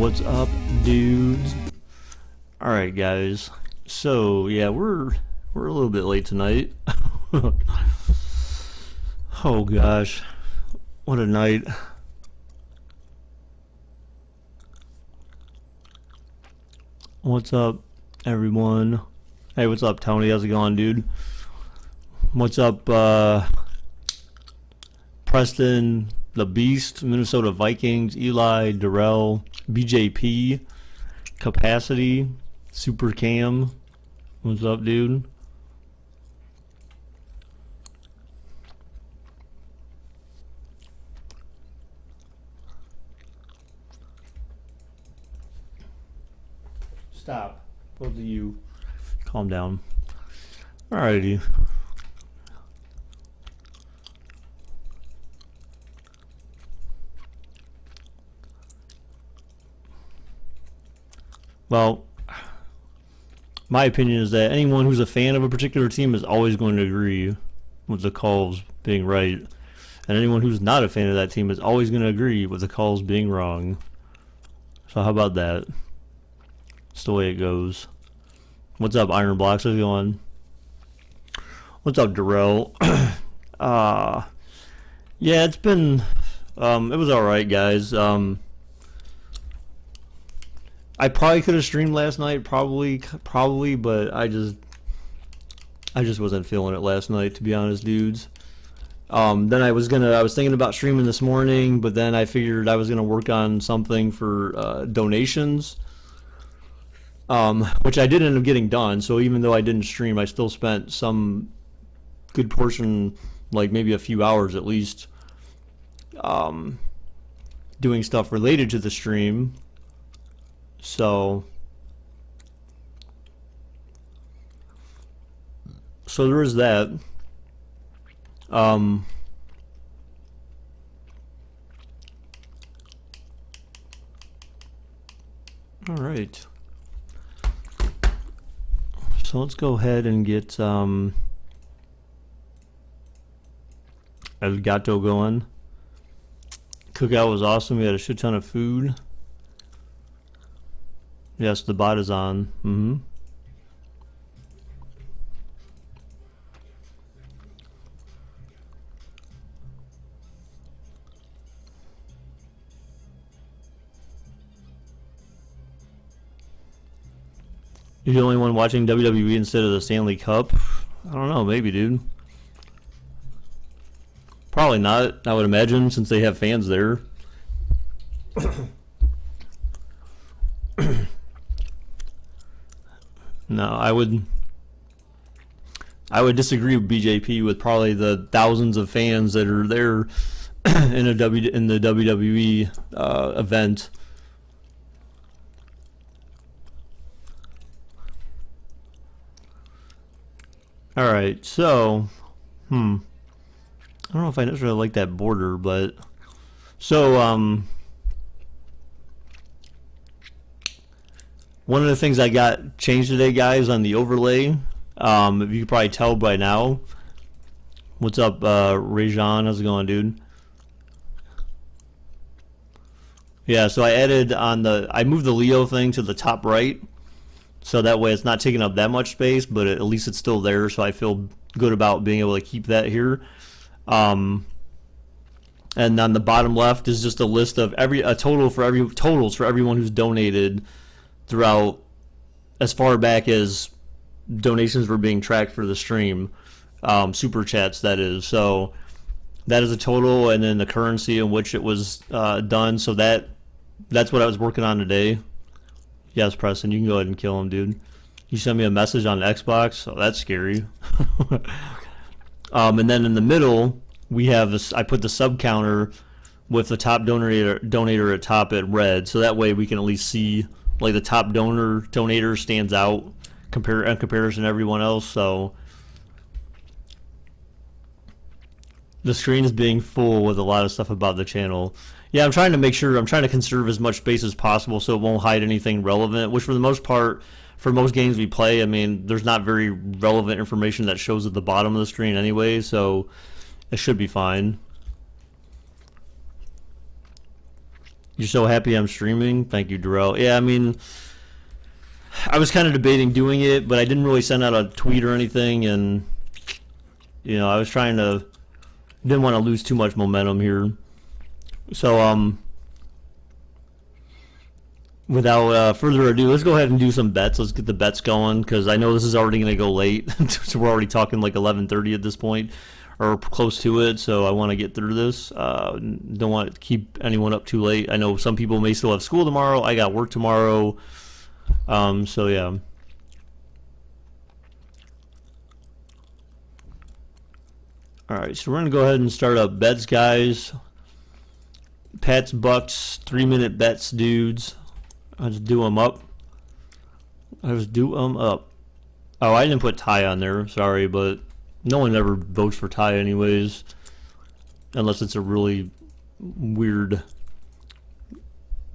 What's up, dudes? Alright, guys. So, yeah, we're a little bit late tonight. Oh gosh. What a night. What's up, everyone? Hey, what's up, Tony? How's it going, dude? What's up, Preston, the Beast, Minnesota Vikings, Eli, Darrell, BJP, Capacity, Super Cam. What's up, dude? Stop. Both of you. Calm down. Alrighty. Well, my opinion is that anyone who's a fan of a particular team is always going to agree with the calls being right. And anyone who's not a fan of that team is always going to agree with the calls being wrong. So how about that? It's the way it goes. What's up, Iron Blocks? How's it going? What's up, Darrell? Yeah, it's been it was alright, guys. I probably could have streamed last night, probably, but I just wasn't feeling it last night, to be honest, dudes. Then I was thinking about streaming this morning, but then I figured I was gonna work on something for donations, which I did end up getting done. So even though I didn't stream, I still spent some good portion, like maybe a few hours at least, doing stuff related to the stream. So there is that. All right. So let's go ahead and get El Gato going. Cookout was awesome. We had a shit ton of food. Yes, the bot is on. You're the only one watching WWE instead of the Stanley Cup? I don't know, maybe, dude. Probably not, I would imagine, since they have fans there. No, I would disagree with BJP with probably the thousands of fans that are there in the WWE event. All right, so I don't know if I necessarily like that border, but so one of the things I got changed today, guys, on the overlay, if you could probably tell by now. What's up, Rajan? How's it going, dude? Yeah, so I moved the Leo thing to the top right, so that way it's not taking up that much space, but at least it's still there, so I feel good about being able to keep that here. And on the bottom left is just a list of totals for everyone who's donated throughout, as far back as donations were being tracked for the stream, super chats, that is. So that is a total, and then the currency in which it was done. So that's what I was working on today. Yes, Preston, you can go ahead and kill him, dude. You sent me a message on Xbox. Oh, that's scary. And then in the middle we have this. I put the sub counter with the top donator at top at red, so that way we can at least see, like, the top donator stands out in comparison to everyone else. So the screen is being full with a lot of stuff about the channel. Yeah, I'm trying to conserve as much space as possible so it won't hide anything relevant, which for the most part, for most games we play, I mean, there's not very relevant information that shows at the bottom of the screen anyway, so it should be fine. You're so happy I'm streaming? Thank you, Darrell. Yeah, I mean, I was kind of debating doing it, but I didn't really send out a tweet or anything, and I was trying to didn't want to lose too much momentum here. So without further ado, let's go ahead and do some bets. Let's get the bets going because I know this is already going to go late. So we're already talking like 11:30 at this point, or close to it. So I want to get through this. Don't want to keep anyone up too late. I know some people may still have school tomorrow. I got work tomorrow. So yeah. All right, so we're gonna go ahead and start up bets, guys. Pats, Bucs, 3-minute bets, dudes. Let's do them up. Let's do them up. Oh, I didn't put Ty on there. Sorry, but no one ever votes for Ty anyways, unless it's a really weird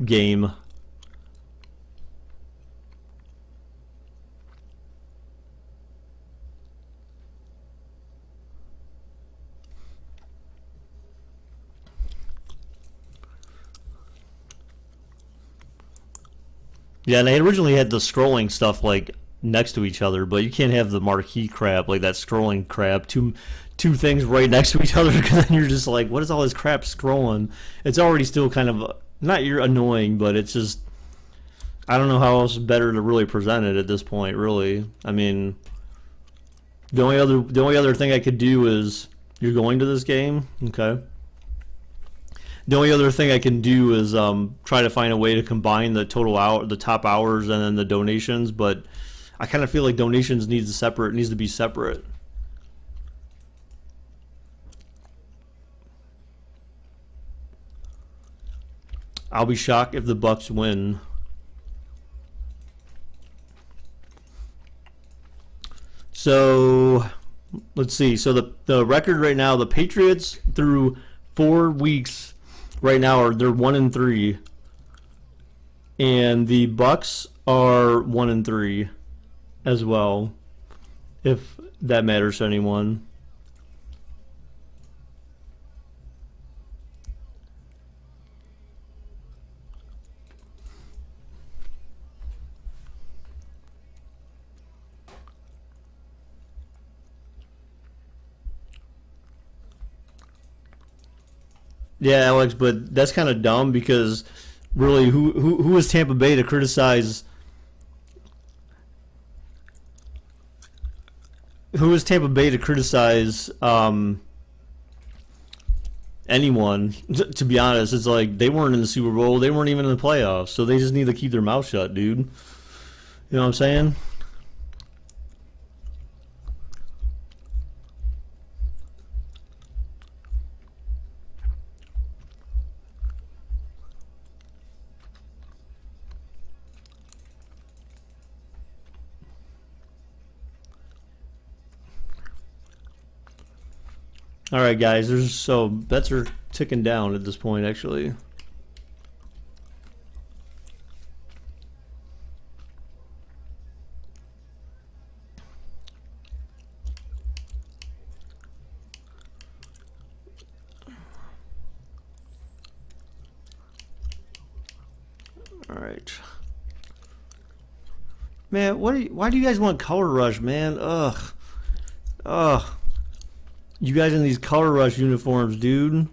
game. Yeah, and they originally had the scrolling stuff like next to each other, but you can't have the marquee crap, like that scrolling crap, two things right next to each other, because then you're just like, what is all this crap scrolling? It's already still kind of not you're annoying, but it's just I don't know how else better to really present it at this point. Really, I mean, the only other thing I could do is you're going to this game, okay? The only other thing I can do is try to find a way to combine the the top hours, and then the donations. But I kind of feel like donations needs to be separate. I'll be shocked if the Bucs win. So let's see. So the record right now, the Patriots through 4 weeks. Right now, they're 1-3, and the Bucs are 1-3 as well, if that matters to anyone. Yeah, Alex, but that's kind of dumb because really, who is Tampa Bay to criticize? Who is Tampa Bay to criticize anyone? To be honest, it's like they weren't in the Super Bowl, they weren't even in the playoffs, so they just need to keep their mouth shut, dude. You know what I'm saying? All right, guys. So bets are ticking down at this point, actually. All right, man. Why do you guys want color rush, man? Ugh, ugh. You guys in these color rush uniforms, dude.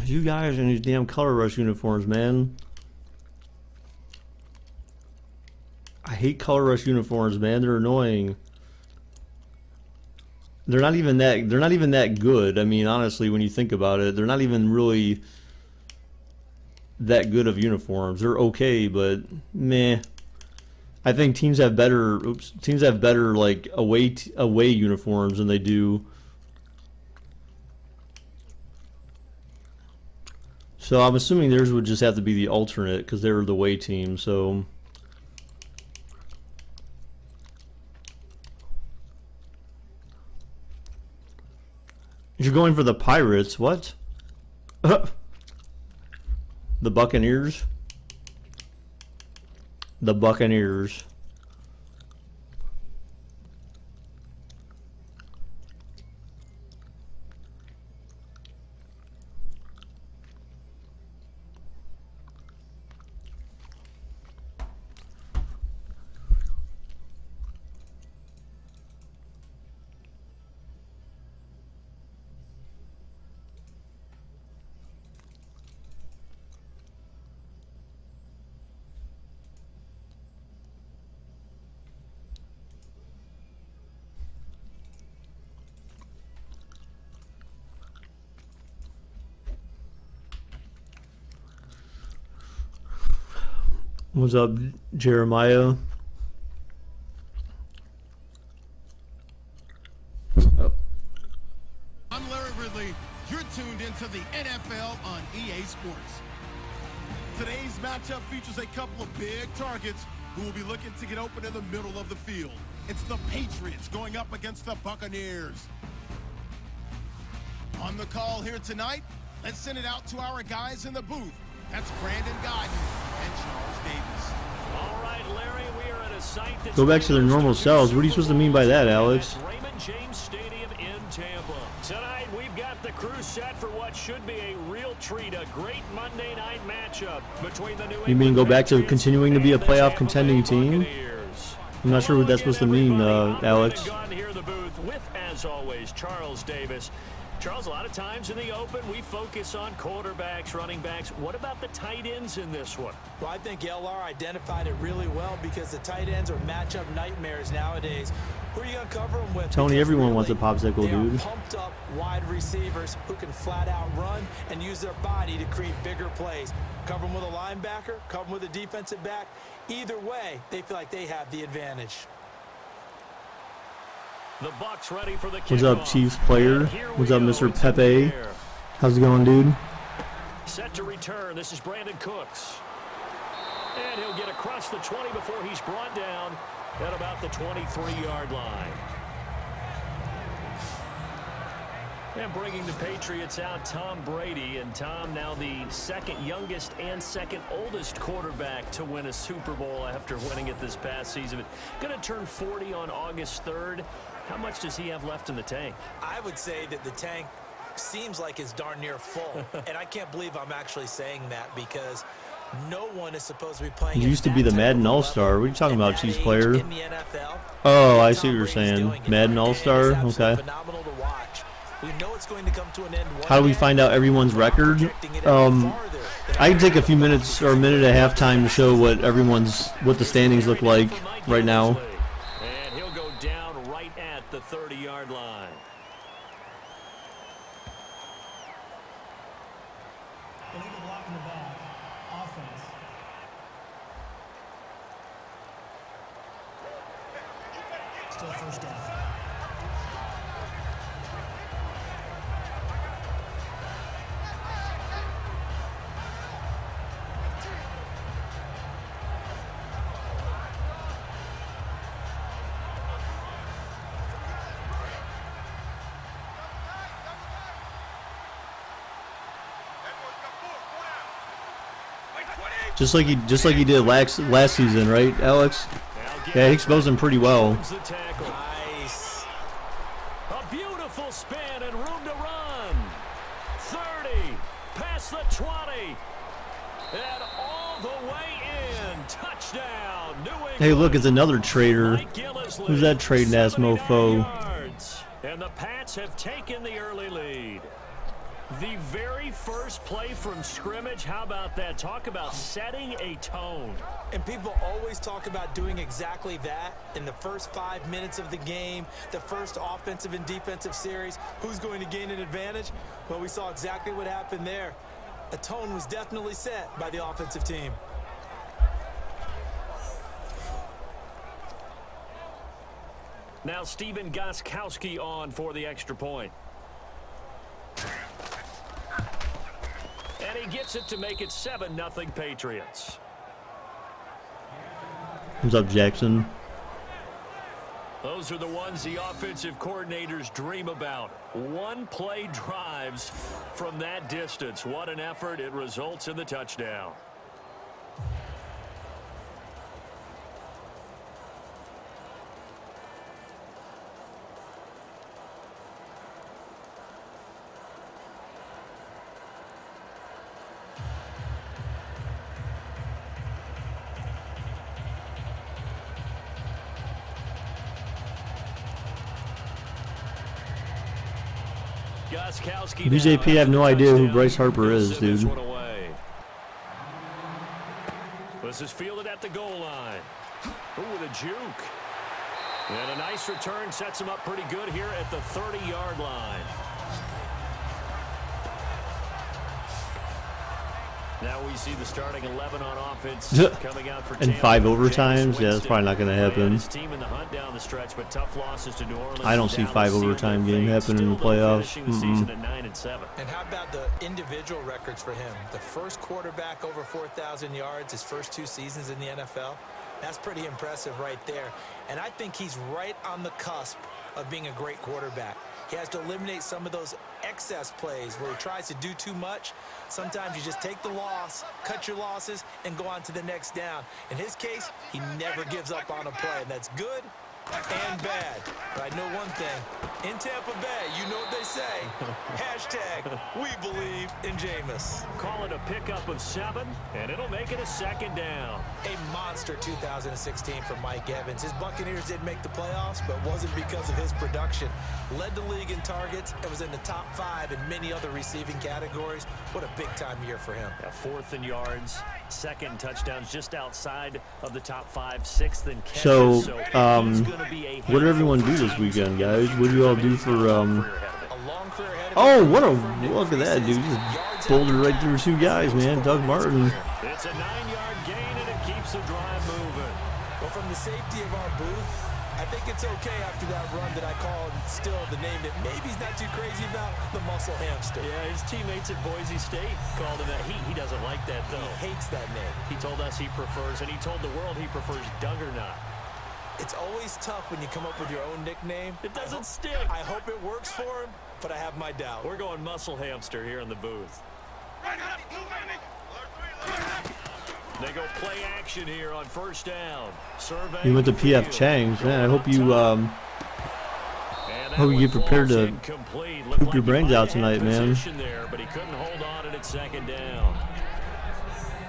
You guys in these damn color rush uniforms, man. I hate color rush uniforms, man. They're annoying. They're not even that good. I mean, honestly, when you think about it, they're not even really that good of uniforms. They're okay, but meh. I think teams have better like away uniforms than they do. So I'm assuming theirs would just have to be the alternate because they're the away team. So you're going for the Pirates? What? The Buccaneers? The Buccaneers. What's up, Jeremiah? Oh. I'm Larry Ridley. You're tuned into the NFL on EA Sports. Today's matchup features a couple of big targets who will be looking to get open in the middle of the field. It's the Patriots going up against the Buccaneers. On the call here tonight, let's send it out to our guys in the booth. That's Brandon Godden and Charles Davis. All right, Larry, we are at a site that's Go back to their normal selves. What are you supposed to mean by that, Alex? Raymond James Stadium in Tampa. Tonight, we've got the crew set for what should be a real treat, a great Monday night matchup between the New England. You mean go back to Patriots continuing to be a and the playoff Tampa contending Bay team? Buccaneers. I'm not sure what that's supposed to mean, Alex. I'm Brandon Gaudin here in the booth with, as always, Charles Davis. Charles, a lot of times in the open, we focus on quarterbacks, running backs. What about the tight ends in this one? Well, I think LR identified it really well because the tight ends are matchup nightmares nowadays. Who are you going to cover them with? Tony, Because everyone really, wants a popsicle, they are dude. pumped up wide receivers who can flat out run and use their body to create bigger plays. Cover them with a linebacker, cover them with a defensive back. Either way, they feel like they have the advantage. The Bucs ready for the kickoff. What's up, Chiefs player? What's up, Mr. Pepe? How's it going, dude? Set to return. This is Brandon Cooks. And he'll get across the 20 before he's brought down at about the 23-yard line. And bringing the Patriots out, Tom Brady. And Tom, now the second youngest and second oldest quarterback to win a Super Bowl after winning it this past season. Going to turn 40 on August 3rd. How much does he have left in the tank? I would say that the tank seems like it's darn near full. And I can't believe I'm actually saying that because no one is supposed to be playing. He used to be the Madden All-Star. What are you talking about, Chiefs player? In the NFL. Oh, I see what you're saying. Madden All-Star? Okay. Phenomenal to watch. We know it's going to come to an end. How do we find out everyone's record? I can take a few minutes or a minute and a half time to show what the standings look like right now. And he'll go down right at the 30-yard line. Illegal block in the back. Offense. Still first down. Just like he did last season, right, Alex? Yeah, he exposed him pretty well. Nice. A beautiful spin and room to run. 30, past the 20, and all the way in. Touchdown, New England. Hey, look, it's another traitor. Who's that trading ass mofo? Yards. And the Pats have taken the early lead. The very first play from scrimmage, how about that? Talk about setting a tone. And people always talk about doing exactly that in the first 5 minutes of the game, the first offensive and defensive series. Who's going to gain an advantage? Well, we saw exactly what happened there. A tone was definitely set by the offensive team. Now Steven Gostkowski on for the extra point. And he gets it to make it 7-0 Patriots. What's up, Jackson? Those are the ones the offensive coordinators dream about. One-play drives from that distance. What an effort. It results in the touchdown. BJP, I have no idea who Bryce Harper is, dude. This is fielded at the goal line. Ooh, with a juke. And a nice return sets him up pretty good here at the 30-yard line. Now we see the starting 11 on offense coming out for And Tampa. 5 overtimes? Jameis Yeah, that's probably not going to happen. His team in the hunt down the stretch, but tough losses to New Orleans. I don't see and 5 Dallas overtime sealing game their fate. happening in the Still, though, playoffs. finishing the season at 9-7. And how about the individual records for him? The first quarterback over 4,000 yards his first 2 seasons in the NFL. That's pretty impressive right there. And I think he's right on the cusp of being a great quarterback. He has to eliminate some of those excess plays where he tries to do too much. Sometimes you just take the loss, cut your losses, and go on to the next down. In his case, he never gives up on a play, and that's good and bad. But I know one thing. In Tampa Bay, you know what they say. Hashtag, we believe in Jameis. Call it a pickup of 7, and it'll make it a 2nd down. A monster 2016 for Mike Evans. His Buccaneers didn't make the playoffs, but wasn't because of his production. Led the league in targets and was in the top 5 in many other receiving categories. What a big-time year for him. 4th in yards, 2nd in touchdowns, just outside of the top 5, 6th in catches. So, he's gonna be a what did everyone do this weekend, guys? What do you all do for, A long career ahead of Oh, him. what a look at that, dude. Just bouldered right through 2 guys, man. Doug Martin. It's a 9-yard gain, and it keeps the drive moving. Well, from the safety of our booth, I think it's okay after that run that I called still the name that maybe he's not too crazy about, the muscle hamster. Yeah, his teammates at Boise State called him that. He doesn't like that, though. He hates that name. He told us he prefers, and he told the world he prefers Doug or not. It's always tough when you come up with your own nickname. It doesn't stick. I hope it works for him, but I have my doubt. We're going muscle hamster here in the booth. They go play action here on 1st down. Survey. You went to PF Chang's, man. I hope you hope you get prepared to poop your brains out tonight, man. There, but he couldn't hold on at 2nd down.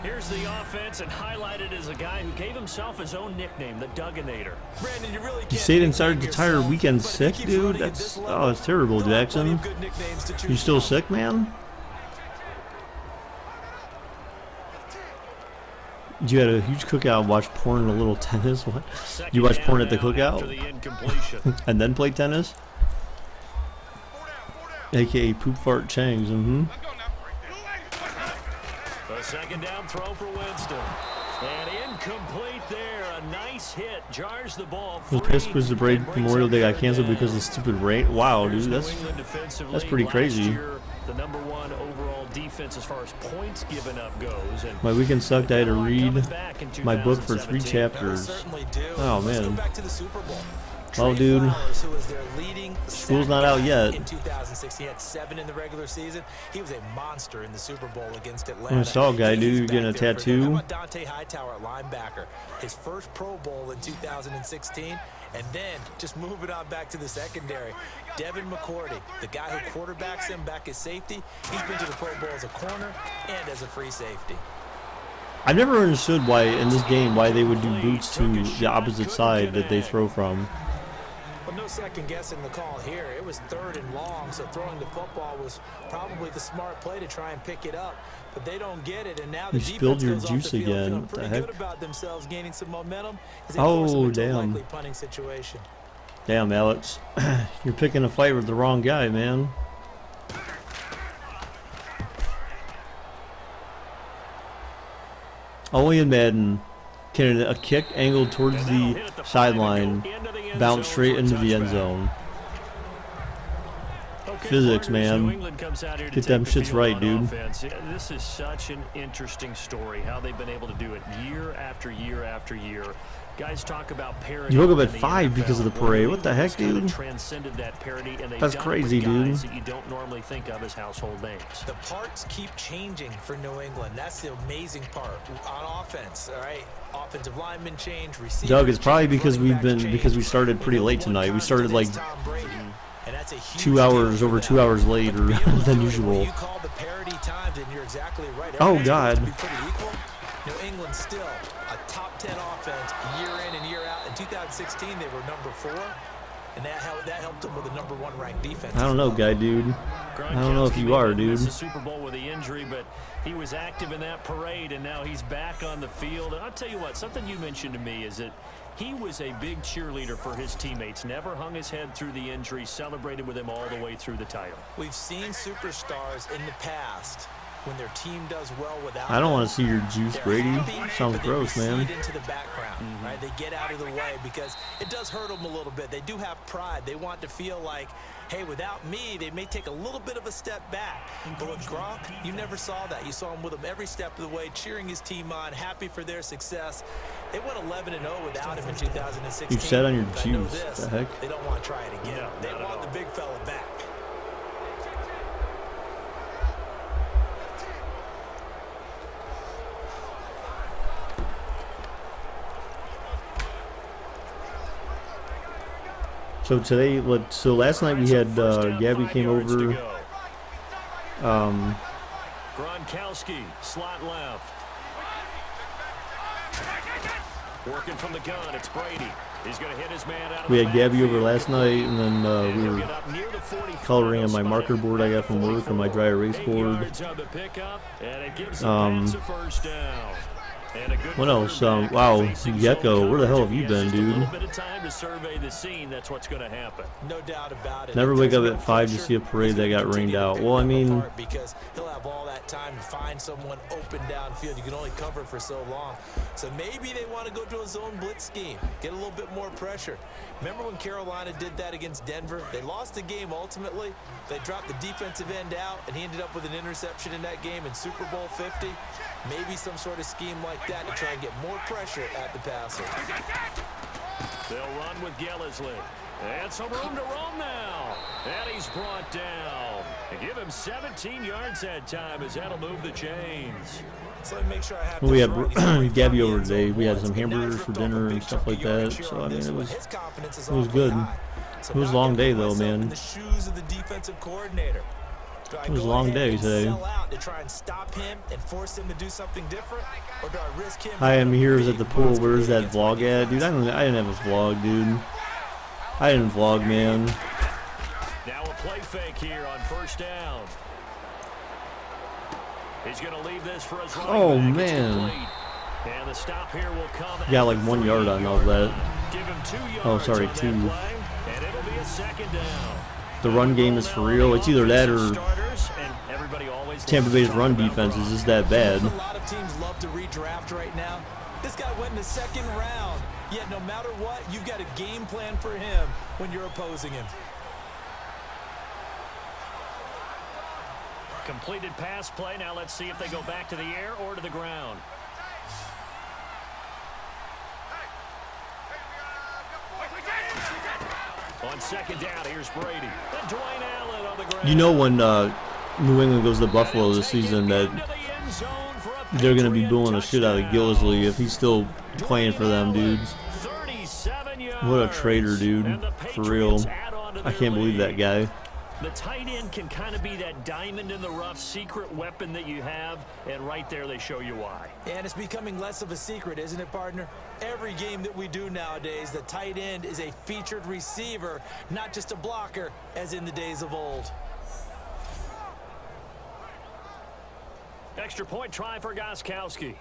Here's the offense, and highlighted as a guy who gave himself his own nickname, the Dugginator. Brandon, you really You can't stayed name inside the entire yourself, weekend but he sick, keeps dude. running at That's this level. it's terrible, There'll have plenty Jackson. of good nicknames to choose You still from. sick, man? You had a huge cookout and watched porn and a little tennis? What? You watched porn at the cookout? And then played tennis? AKA poop fart Changs, A 2nd down throw for Winston. And incomplete there. A nice hit. Jars the ball free. Was pissed because the Memorial Day got canceled because of the stupid rain. Wow, Here's dude, New that's England defensively. pretty crazy. Last year, the #1 overall defense as far as points given up goes. And my weekend sucked. I had to read back in my book for 3 2017. chapters. Certainly do. Oh, Let's go man. back to the Super Bowl. Well, Trey dude, Flowers, who was their leading school's sack not out guy yet. In 2006, he had 7 in the regular season. He was a monster in the Super Bowl against Atlanta. I saw a guy, dude, He's getting a back there for them. tattoo. How about Dante Hightower at linebacker? His first Pro Bowl in 2016, and then just moving on back to the secondary. Devin McCourty, the guy who quarterbacks him back at safety, he's been to the Pro Bowl as a corner and as a free safety. I've never understood why in this game why they would do boots to the opposite side that they throw from. Well, no second guessing the call here. It was 3rd and long, so throwing the football was probably the smart play to try and pick it up. But they don't get it, and now the You spilled defense your goes off juice the field again. feeling What the pretty heck? good about themselves, gaining some momentum as they Oh, force them into a damn. likely punting situation. Damn, Alex. You're picking a fight with the wrong guy, man. Only in Madden can a kick angled towards the sideline bounce straight into the end zone. Physics, man. Get them shits right, dude. This is such an interesting story, how they've been able to do it year after year after year. Guys talk about parity. You woke up at in the 5 NFL. because of the parade. What the heck, Kinda dude? Transcended that parity, and they've That's done crazy, it with guys dude. that you don't normally think of as household names. The parts keep changing for New England. That's the amazing part. On offense, all right? Offensive linemen change, receivers Doug, it's probably change, because running backs change. we started pretty And late the one tonight. We started constant like is Tom Brady. And that's a huge 2 hours, deal for over them. 2 hours later But to be able to than do it usual. when you call the parity times, and you're exactly right. Oh, Everything's God. supposed to be pretty equal. New England still a top 10 offense year in and year out. In 2016, they were number 4, and that helped them with a #1 ranked defense. I don't know, guy, dude. I don't know if you are, dude. The Super Bowl with the injury, but he was active in that parade, and now he's back on the field. And I'll tell you what, something you mentioned to me is that he was a big cheerleader for his teammates. Never hung his head through the injury. Celebrated with him all the way through the title. We've seen superstars in the past when their team does well without I don't them, want to see your juice, they're Brady. happy, Sounds but they gross, man. recede into the background, right? They get out of the way because it does hurt them a little bit. They do have pride. They want to feel like, hey, without me, they may take a little bit of a step back. But with Gronk, you never saw that. You saw him with him every step of the way, cheering his team on, happy for their success. They went 11-0 without him in 2016. You said on your But I know juice. this, The heck? they don't want to try it again. No, they not at want all. the big fella back. So today, so last night we had Gabby came over. Gronkowski, slot left. Working from the gun, it's Brady. He's going to hit his man out of We the had Gabby over backfield. last night, and then we He'll were get up near the 45, coloring on my marker board I got from work on my dry erase 8 board. yards on the pickup, and it gives the Pats a first down. And a good What else? quarterback Wow, facing Gecko, zone where the hell have coverage. you If he has been, just a dude? little bit of time to survey the scene, that's what's going to happen. No doubt about it. Never If wake there's up no at 5 to pressure, see a parade he's that gonna got rained continue to out. pick Well, I them mean, apart because he'll have all that time to find someone open downfield. You can only cover for so long. So maybe they want to go to a zone blitz scheme, get a little bit more pressure. Remember when Carolina did that against Denver? They lost the game ultimately. They dropped the defensive end out, and he ended up with an interception in that game in Super Bowl 50. Maybe some sort of scheme like that to try and get more pressure at the passer. They'll run with Gillisley. And some room to roam now. And he's brought down. And give him 17 yards that time as that'll move the chains. So let me make sure I have we this had right. He's already Gabby found the over end zone today. We had once, some and now hamburgers he's for ripped off a dinner big and stuff chunk of like that. yardage here So on I mean, this it one. was His confidence is it was awfully good. high. So It was a now I long can day put though, myself man. in the shoes of the defensive coordinator. Do I It was a go long ahead day and today. sell out to try and stop him and force him to do something different, or do I risk him? Hi, I'm having a here. Is big at the pool. monster Where's game that against my vlog at, dude? I didn't have a vlog, dude. I didn't vlog, man. Now a play fake here on first down. He's going to leave this for his running Oh, back. It's man. complete. And the stop here will come. Got at like the 1 yard on all that. Give him 2 yards Oh, sorry, on that 2. play, and it'll be a second down. The run game is for real. It's either that or Starters, and everybody always Tampa loves to Bay's talk run about defense is Gronk. just that bad. A lot of teams love to redraft right now. This guy went in the second round. Yet no matter what, you've got a game plan for him when you're opposing him. Completed pass play. Now let's see if they go back to the air or to the ground. On second down, here's Brady. And Dwayne Allen on the ground. You know when New England goes to Buffalo this season that they're going to be booing the shit out of Gillisley if he's still playing for them, dude. What a traitor, dude. For real. I can't believe that guy. The tight end can kind of be that diamond in the rough secret weapon that you have, and right there they show you why. And it's becoming less of a secret, isn't it, partner? Every game that we do nowadays, the tight end is a featured receiver, not just a blocker, as in the days of old. Extra point try for Gostkowski.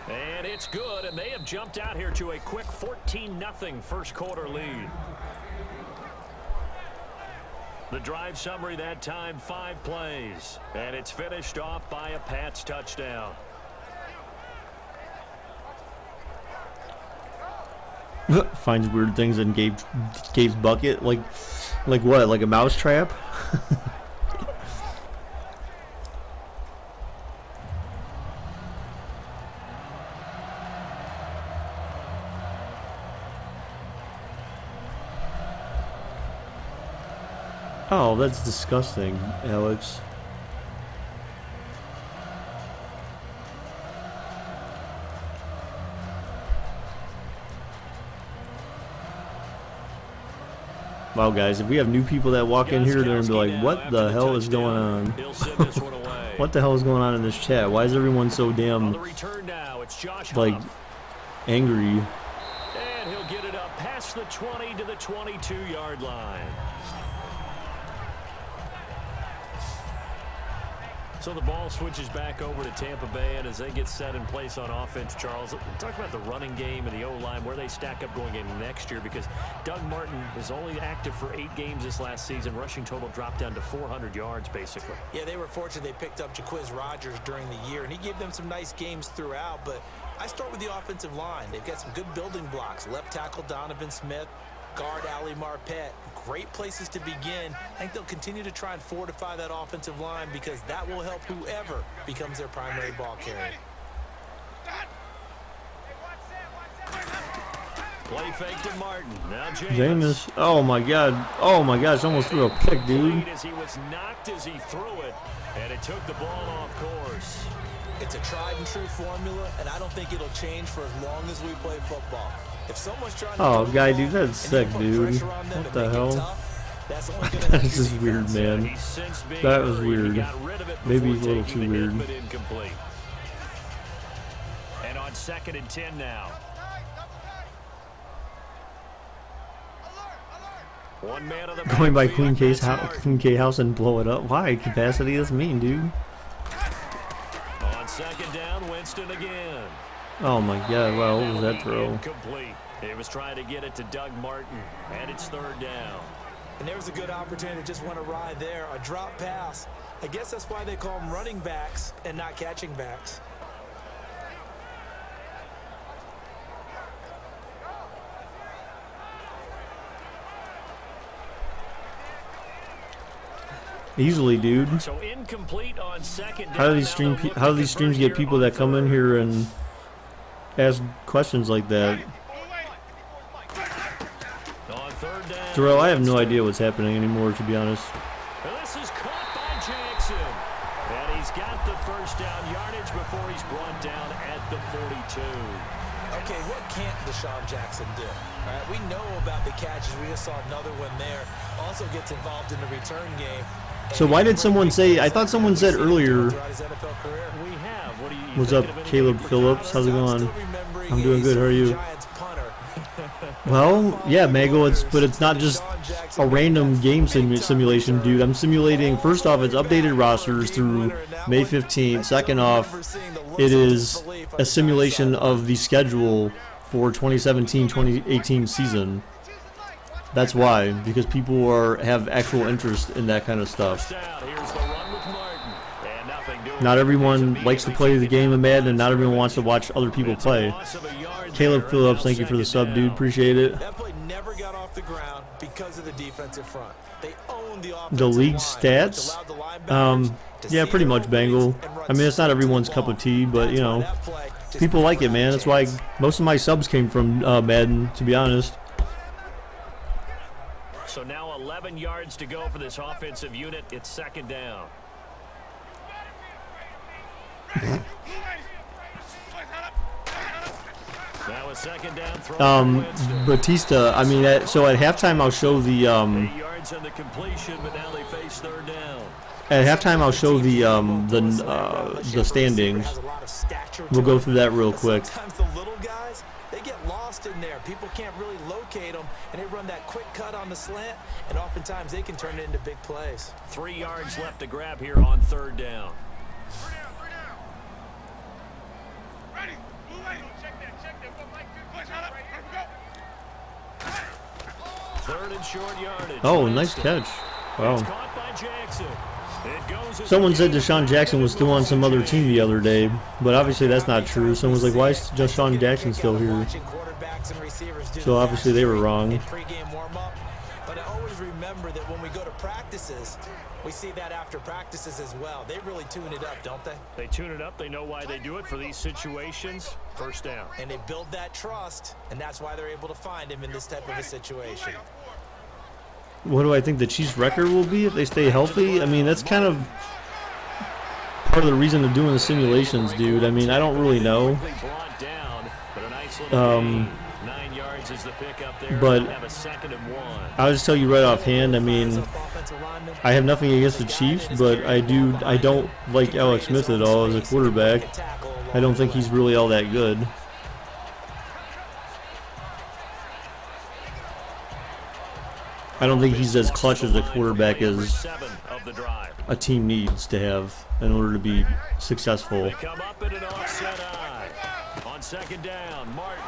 And it's good, and they have jumped out here to a quick 14-0 first quarter lead. The drive summary that time, 5 plays. And it's finished off by a Pats touchdown. Finds weird things in Gabe's bucket. Like what? Like a mouse trap? Oh, that's disgusting, Alex. Wow, guys, if we have new people that walk in here, they're going to be like, what the hell is going on? What the hell is going on in this chat? Why is everyone so damn, like, angry? And he'll get it up past the 20 to the 22-yard line. So the ball switches back over to Tampa Bay, and as they get set in place on offense, Charles, talk about the running game and the O-line, where they stack up going into next year, because Doug Martin was only active for 8 games this last season. Rushing total dropped down to 400 yards, basically. Yeah, they were fortunate they picked up Jaquiz Rodgers during the year, and he gave them some nice games throughout, but I start with the offensive line. They've got some good building blocks. Left tackle Donovan Smith, guard Ali Marpet. Great places to begin. I think they'll continue to try and fortify that offensive line because that will help whoever becomes their primary ball carrier. Play fake to Martin. Now Jameis. Oh my God. Oh my gosh. Almost threw a pick, dude. As he was knocked as he threw it, and it took the ball off course. It's a tried and true formula, and I don't think it'll change for as long as we play football. If someone's trying to Guy, dude, that's sick, dude. What the hell? That's just weird, man. That was weird. Maybe a little too weird. And on 2nd and 10 now. One man of the Going by Queen K house and blow it up. Why? Capacity is mean, dude. On 2nd down, Winston again. Oh my God! Wow, what was that throw? Incomplete. It was trying to get it to Doug Martin, and it's 3rd down. And there was a good opportunity to just went awry there. A drop pass. I guess that's why they call them running backs and not catching backs. Easily, dude. So incomplete on 2nd down. How do these streams get people that come in here and ask questions like that? Terrell, I have no idea what's happening anymore, to be honest. This is caught by Jackson. And he's got the 1st down yardage before he's brought down at the 42. Okay, what can't Deshaun Jackson do? All right, we know about the catches. We just saw another one there. Also gets involved in the return game. So why did someone say, I thought someone said earlier, what's up, Caleb Phillips? How's it going? I'm doing good, how are you? Well, yeah, Mago, but it's not just a random game simulation, dude. I'm simulating, first off, it's updated rosters through May 15th. Second off, it is a simulation of the schedule for 2017-2018 season. That's why, because people have actual interest in that kind of stuff. Not everyone likes to play the game of Madden, and not everyone wants to watch other people play. Caleb Phillips, thank you for the sub, dude. Appreciate it. That play never got off the ground because of the defensive front. They own the league stats? Yeah, pretty much, Bengal. I mean, it's not everyone's cup of tea, but, you know, people like it, man. That's why most of my subs came from Madden, to be honest. So now 11 yards to go for this offensive unit. It's 2nd down. Now a 2nd down throw. Batista, I mean, so at halftime I'll show the 8 yards on the completion, but now they face 3rd down. At halftime I'll show the standings. We'll go through that real quick. Sometimes the little guys, they get lost in there. People can't really locate them, and they run that quick cut on the slant, and oftentimes they can turn it into big plays. 3 yards left to grab here on 3rd down. Third and short yardage. Oh, nice catch. Wow. It's caught by Jackson. It goes Someone said Deshaun Jackson was still on some other team the other day, but obviously that's not true. Someone was like, why is Deshaun Jackson still here? So obviously they were wrong. But I always remember that when we go to practices, we see that after practices as well. They really tune it up, don't they? They tune it up. They know why they do it for these situations. 1st down. And they build that trust, and that's why they're able to find him in this type of a situation. What do I think the Chiefs' record will be if they stay healthy? I mean, that's kind of part of the reason of doing the simulations, dude. I mean, I don't really know. But I'll just tell you right offhand, I mean, I have nothing against the Chiefs, but I don't like Alex Smith at all as a quarterback. I don't think he's really all that good. I don't think he's as clutch as a quarterback Number as 7 of the drive. a team needs to have in order to be successful. They come up in an offset eye. On second down, Martin.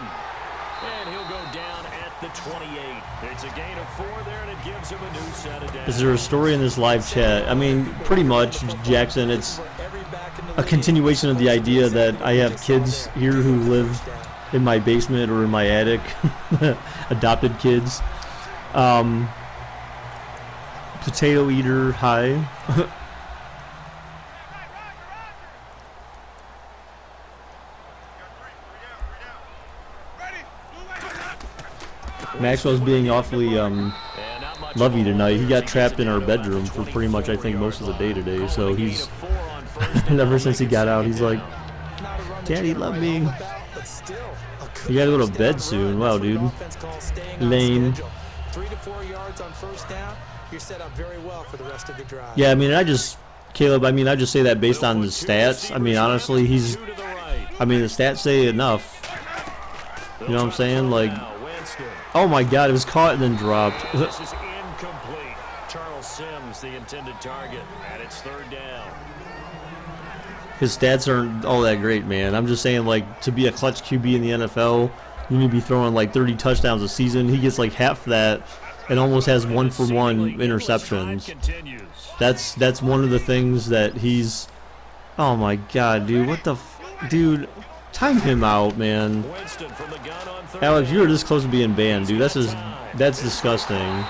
And he'll go down at the 28. It's a gain of 4 there, and it gives him a new set of downs. Is there a story in this live chat? I mean, pretty much, Jackson, it's a continuation of the idea that I have kids here who live in my basement or in my attic, adopted kids. Potato eater, hi. Maxwell's being awfully lovey tonight. He got trapped in our bedroom for pretty much, I think, most of the day today. So he's, ever since he got out, he's like, Daddy, love me. You gotta go to bed soon. Wow, dude. Lame. 3 to 4 yards on first down. You're set up very well for the rest of the drive. Yeah, I mean, I just say that based on the stats. I mean, honestly, the stats say enough. You know what I'm saying? Like, oh my God, it was caught and then dropped. This is incomplete. Charles Sims, the intended target, and it's third down. His stats aren't all that great, man. I'm just saying, like, to be a clutch QB in the NFL, you need to be throwing like 30 touchdowns a season. He gets like half that and almost has 1-for-1 interceptions. That's one of the things that he's. Oh my God, dude! What the, dude? Time him out, man. Alex, you were this close to being banned, dude. That's disgusting.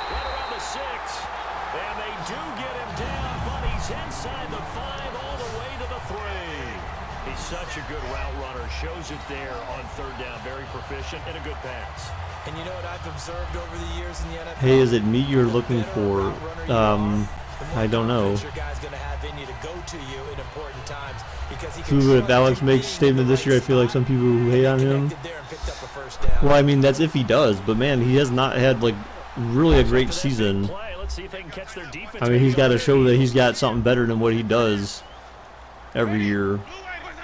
Such a good route runner, shows it there on third down, very proficient and a good pass. And you know what I've observed over the years in the NFL? Hey, is it me you're looking for? I don't know. If Alex makes a statement this year, I feel like some people who hate on him. Well, I mean, that's if he does, but man, he has not had like really a great season. I mean, he's got to show that he's got something better than what he does every year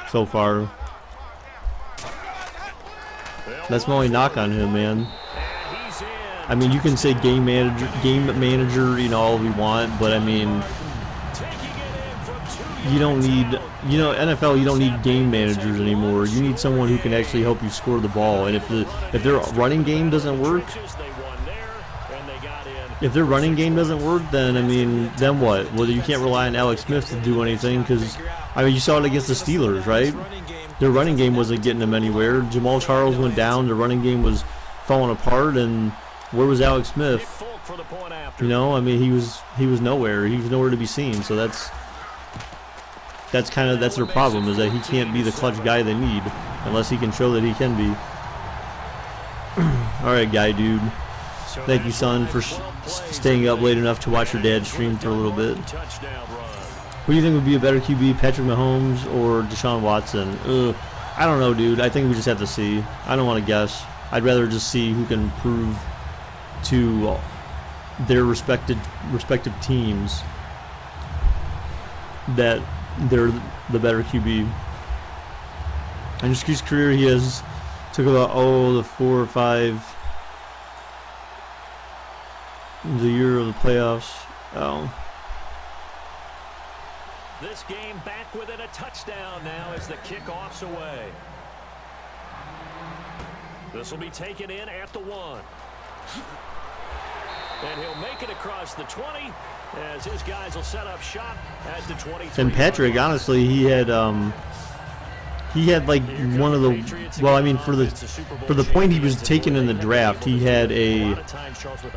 so far. That's my only knock on him, man. I mean, you can say game manager, you know, all we want, but I mean, you don't need, you know, NFL, you don't need game managers anymore. You need someone who can actually help you score the ball. And if their running game doesn't work, then I mean, then what? Well, you can't rely on Alex Smith to do anything because, I mean, you saw it against the Steelers, right? Their running game wasn't getting them anywhere. Jamal Charles went down. The running game was falling apart. And where was Alex Smith? You know, I mean, he was nowhere. He was nowhere to be seen. So that's their problem, is that he can't be the clutch guy they need unless he can show that he can be. All right, guy, dude. Thank you, son, for staying up late enough to watch your dad stream for a little bit. Who do you think would be a better QB, Patrick Mahomes or Deshaun Watson? I don't know, dude. I think we just have to see. I don't want to guess. I'd rather just see who can prove to their respective teams that they're the better QB. In his career, he has took about the 4 or 5 the year of the playoffs. This game back within a touchdown now as the kickoff's away. This will be taken in at the 1. And he'll make it across the 20 as his guys will set up shop at the 23. And Patrick, honestly, he had like one of the, well, I mean, for the point he was taken in the draft, he had a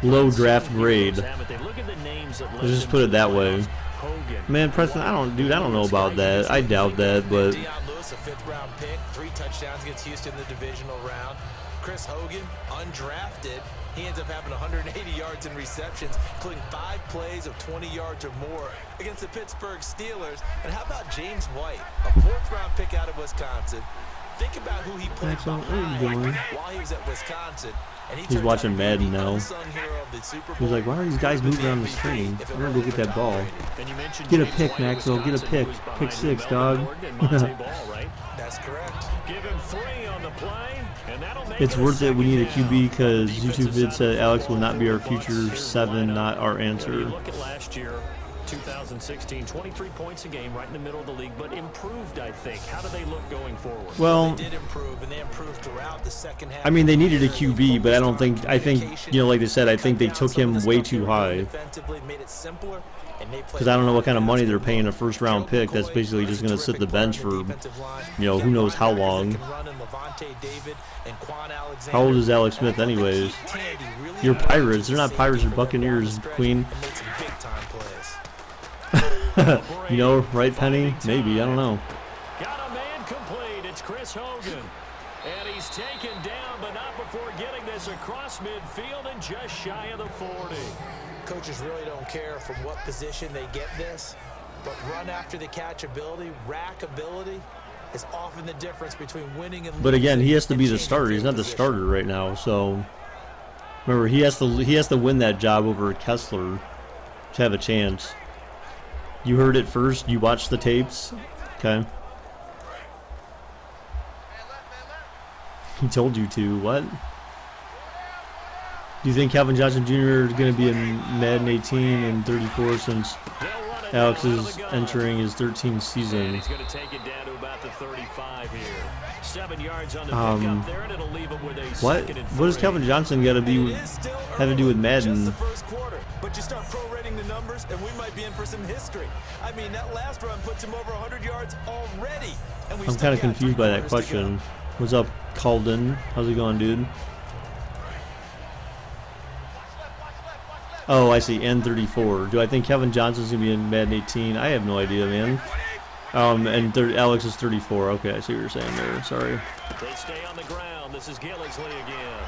low draft grade. Let's just put it that way. Man, Preston, I don't know about that. I doubt that, but. Lewis, a 5th-round pick, 3 touchdowns against Houston in the divisional round. Chris Hogan, undrafted. He ends up having 180 yards in receptions, including 5 plays of 20 yards or more against the Pittsburgh Steelers. And how about James White, a 4th-round pick out of Wisconsin? Think about who he played behind while he was at Wisconsin. And he's watching Madden now. He's like, why are these guys moving on the screen? I'm going to go get that ball. Get a pick, Maxwell. Get a pick. Pick 6, dog. That's correct. Give him 3 on the play. And that'll make It's it worth it. We need a second QB down. because Defensive YouTube vid side said of the Alex will football not be our for the future Bucs. Here's the 7, lineup. not our You answer. look at last year, 2016, 23 points a game, right in the middle of the league, but improved, I think. How do they look going forward? Well, They did improve, and they improved throughout the second half. I mean, they needed a of the year. QB, but I don't Focused think, on I think, you know, like they said, I think they cut took down some of him the way stuff they too were doing high. defensively, made it simpler, and they played Because I don't know what kind of money they're defensive paying a football. first-round pick that's McCoy basically is just a going to sit the terrific part bench of for, the defensive line. you know, You who got knows how linebackers that long. can run in Levante David and Quan Alexander. How old is Alex Smith And I thought they anyways? keep Tandy really You're engaged Pirates. as They're a not safety Pirates or for them down the Buccaneers, stretch Queen. and made some big-time plays. You know, right, Penny? Maybe. I don't know. Got a man complete. It's Chris Hogan. And he's taken down, but not before getting this across midfield and just shy of the 40. Coaches really don't care from what position they get this, but run after the catch ability, rack ability is often the difference between winning and losing. But again, he has to be and the changing starter. He's field not the position. starter right now. So remember, he has to win that job over Kessler to have a chance. You heard it first. You watched the tapes. Okay. He told you to. What? Do you think Calvin Johnson Jr. is going to be in Madden 18 and 34 since They'll run it Alex now out of is the gun. entering his 13th And season? he's going to take it down to about the 35 here. 7 yards on the Um, pickup there, and it'll leave him with a What? second and What does 3. Calvin Johnson got to And do? it is still Have to do with early, Madden? Just the first quarter, but you start prorating the numbers, and we might be in for some history. I mean, that last run puts him over 100 yards already. And we've I'm still kind of got confused by that 3 quarters to go. question. What's up, Calden? How's it going, dude? Oh, I see. N34. Do I think Kevin Johnson's gonna be in Madden 18? I have no idea, man. And Alex is 34. Okay, I see what you're saying there. Sorry, They stay on the ground. This is Gillisley again.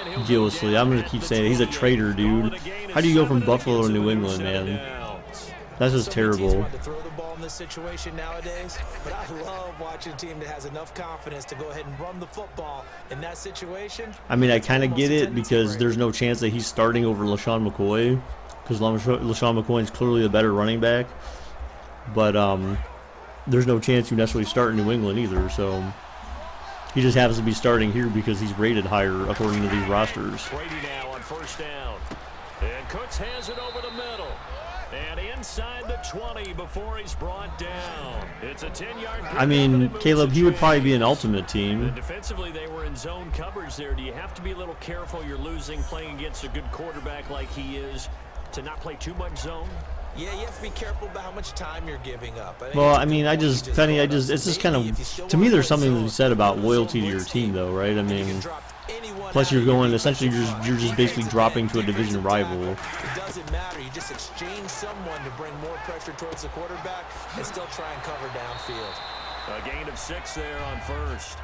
And he'll go Gillisley. down I'm gonna at keep the saying it. He's a 28. traitor, dude. Call it a gain of How do you go 7, from and it Buffalo gets to him New a England, set man? downs. That's just So many teams terrible. want to throw the ball in this situation nowadays, but I love watching a team that has enough confidence to go ahead and run the football in that situation. I mean, I It's kind of almost get a it tendency because break. there's no chance that he's starting over LaShawn McCoy because LaShawn McCoy is clearly the better running back. But there's no chance you necessarily start in New England either. So he just happens to be starting here because he's rated higher according to these rosters. Brady now on first down. And Cooks has it over the middle. And inside the 20 before he's brought down. It's a 10-yard I mean, Caleb, he would probably be an ultimate And team. defensively, they were in zone coverage there. Do you have to be a little careful? You're losing playing against a good quarterback like he is to not play too much zone? Yeah, you have to be careful about how much time you're giving up. think Well, it's a I mean, good I point you just, Penny, brought up. it's just kind Maybe if you still of, to me, wanna there's play something to zone, be said about zone loyalty to your blitz team, though, right? I and you mean, can drop anyone plus out you're of your going, defensive essentially, front. you're just basically Defensive dropping end, to a division defensive tackle. rival. It doesn't matter. You just exchange someone to bring more pressure towards the quarterback and still try and cover downfield. A gain of 6 there on first.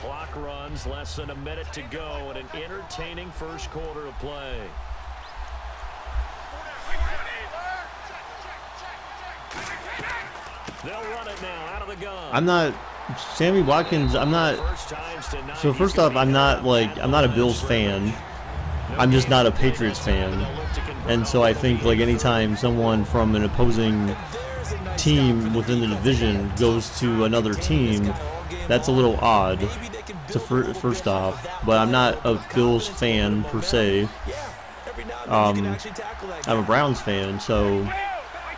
Clock runs, less than a minute to go, and an entertaining first quarter of play. They'll run it now out of the gun. I'm not, Sammy Watkins, I'm not, First times tonight, so he's first gonna off, be I'm not, at like, the I'm not a line Bills of scrimmage. fan. I'm just not a Patriots fan. And so I think, like, anytime someone from an opposing team within the division goes to another team, that's a little odd, to first off. But I'm not a Bills fan, per se. I'm a Browns fan, so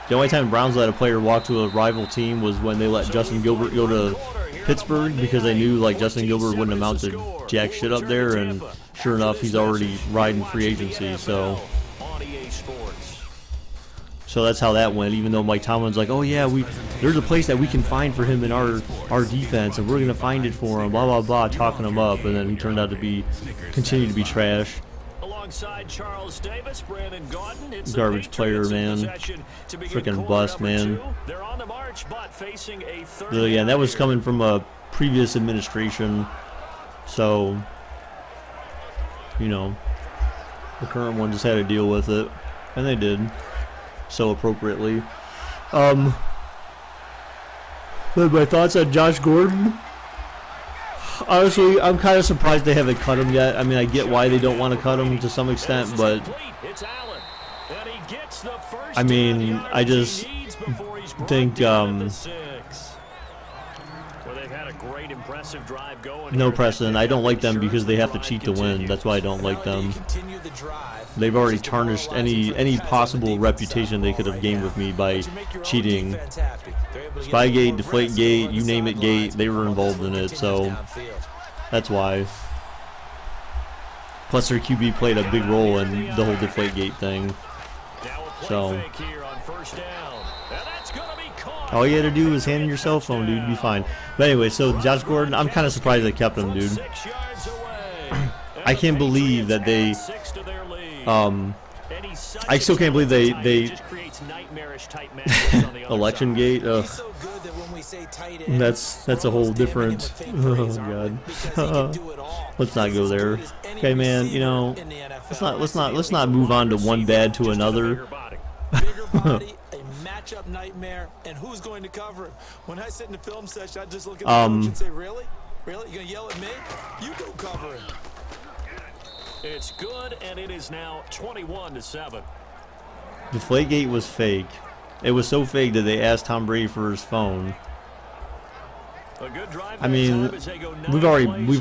the only time Browns let a player walk to a rival team was when they let Justin Gilbert go to Pittsburgh because they knew, like, Justin Gilbert wouldn't amount to jack shit up there, and sure enough, he's already riding free agency, so that's how that went. Even though Mike Tomlin's like, oh yeah, there's a place that we can find for him in our defense, and we're gonna find it for him, blah blah blah, talking him up, and then he turned out to continue to be trash. Alongside Charles Davis, Brandon Gaudin, it's Garbage player, man. Freaking bust, man. They're on the march, but facing a third Yeah, that was down coming from a previous administration, so you know, the current one just had to deal with it, and they did so appropriately. But my thoughts on Josh Gordon. Honestly, I'm kind of surprised they haven't cut him yet. I mean, I get why they don't want to cut him to some extent, but I mean, I just think no precedent. I don't like them because they have to cheat to win. That's why I don't like them. They've already tarnished any possible reputation they could have gained with me by cheating. Spygate, Deflategate, you name it gate, they were involved in it, so that's why. Plus their QB played a big role in the whole Deflategate thing. So all you had to do was hand in your cell phone, dude, be fine. But anyway, so Josh Gordon, I'm kind of surprised they kept him, dude. I can't believe that they I still can't believe they election gate. That's a whole different. Oh god. Let's not go there. Okay, man. You know, let's not move on to one bad to another. Matchup nightmare, and who's going to cover it? When I sit in the film session, I just look at the coach and say, "Really? Really? You gonna yell at me? You go cover it." It's good, and it is now 21-7. Deflategate was fake. It was so fake that they asked Tom Brady for his phone. I mean, we've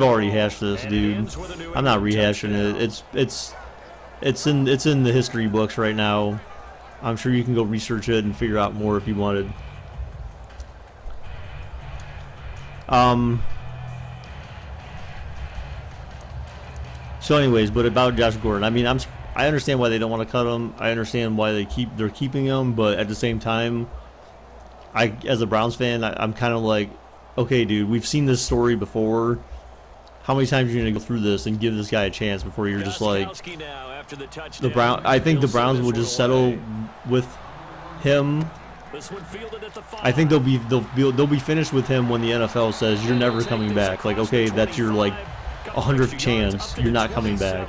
already hashed this, dude. I'm not rehashing it. It's in the history books right now. I'm sure you can go research it and figure out more if you wanted. So anyways, but about Josh Gordon, I mean, I understand why they don't want to cut him. I understand why they're keeping him, but at the same time, as a Browns fan, I'm kind of like, okay, dude, we've seen this story before. How many times are you gonna go through this and give this guy a chance before you're just like I think the Browns will just settle with him. I think they'll be finished with him when the NFL says you're never coming back. Like, okay, that's your like 100th chance. You're not coming back.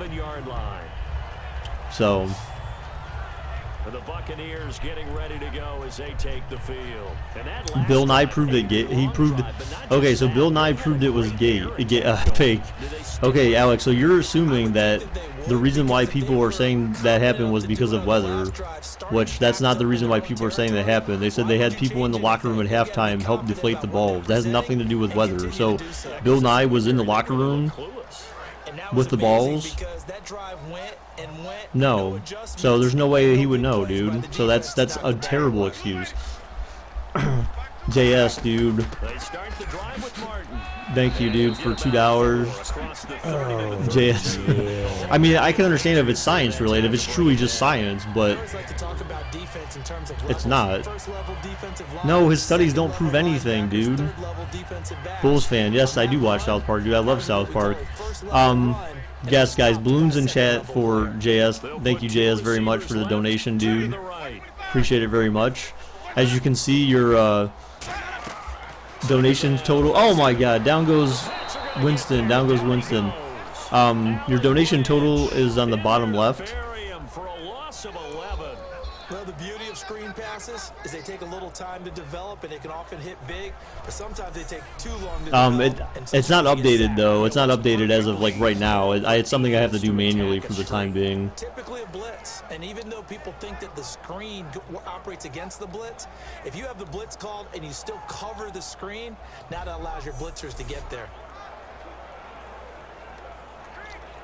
So the Buccaneers getting ready to go as they take the field. Bill Nye proved it. He proved. Okay, so Bill Nye proved it was fake. Okay, Alex. So you're assuming that the reason why people are saying that happened was because of weather, which that's not the reason why people are saying that happened. They said they had people in the locker room at halftime help deflate the ball. That has nothing to do with weather. So Bill Nye was in the locker room with the balls. No, so there's no way he would know, dude. So that's a terrible excuse. JS, dude. Thank you, dude, for $2. JS. I mean, I can understand if it's science related, if it's truly just science, but it's not. No, his studies don't prove anything, dude. Bulls fan. Yes, I do watch South Park, dude. I love South Park. Yes, guys, balloons in chat for JS. Thank you, JS, very much for the donation, dude. Appreciate it very much. As you can see, your donation total. Oh my God! Down goes Winston. Down goes Winston. Your donation total is on the bottom left. Well, the beauty of screen passes is they take a little time to develop, and they can often hit big, but sometimes they take too long to develop. It's not updated though. It's not updated as of like right now. It's something I have to do manually for the time being. Typically a blitz, and even though people think that the screen operates against the blitz, if you have the blitz called and you still cover the screen, now that allows your blitzers to get there.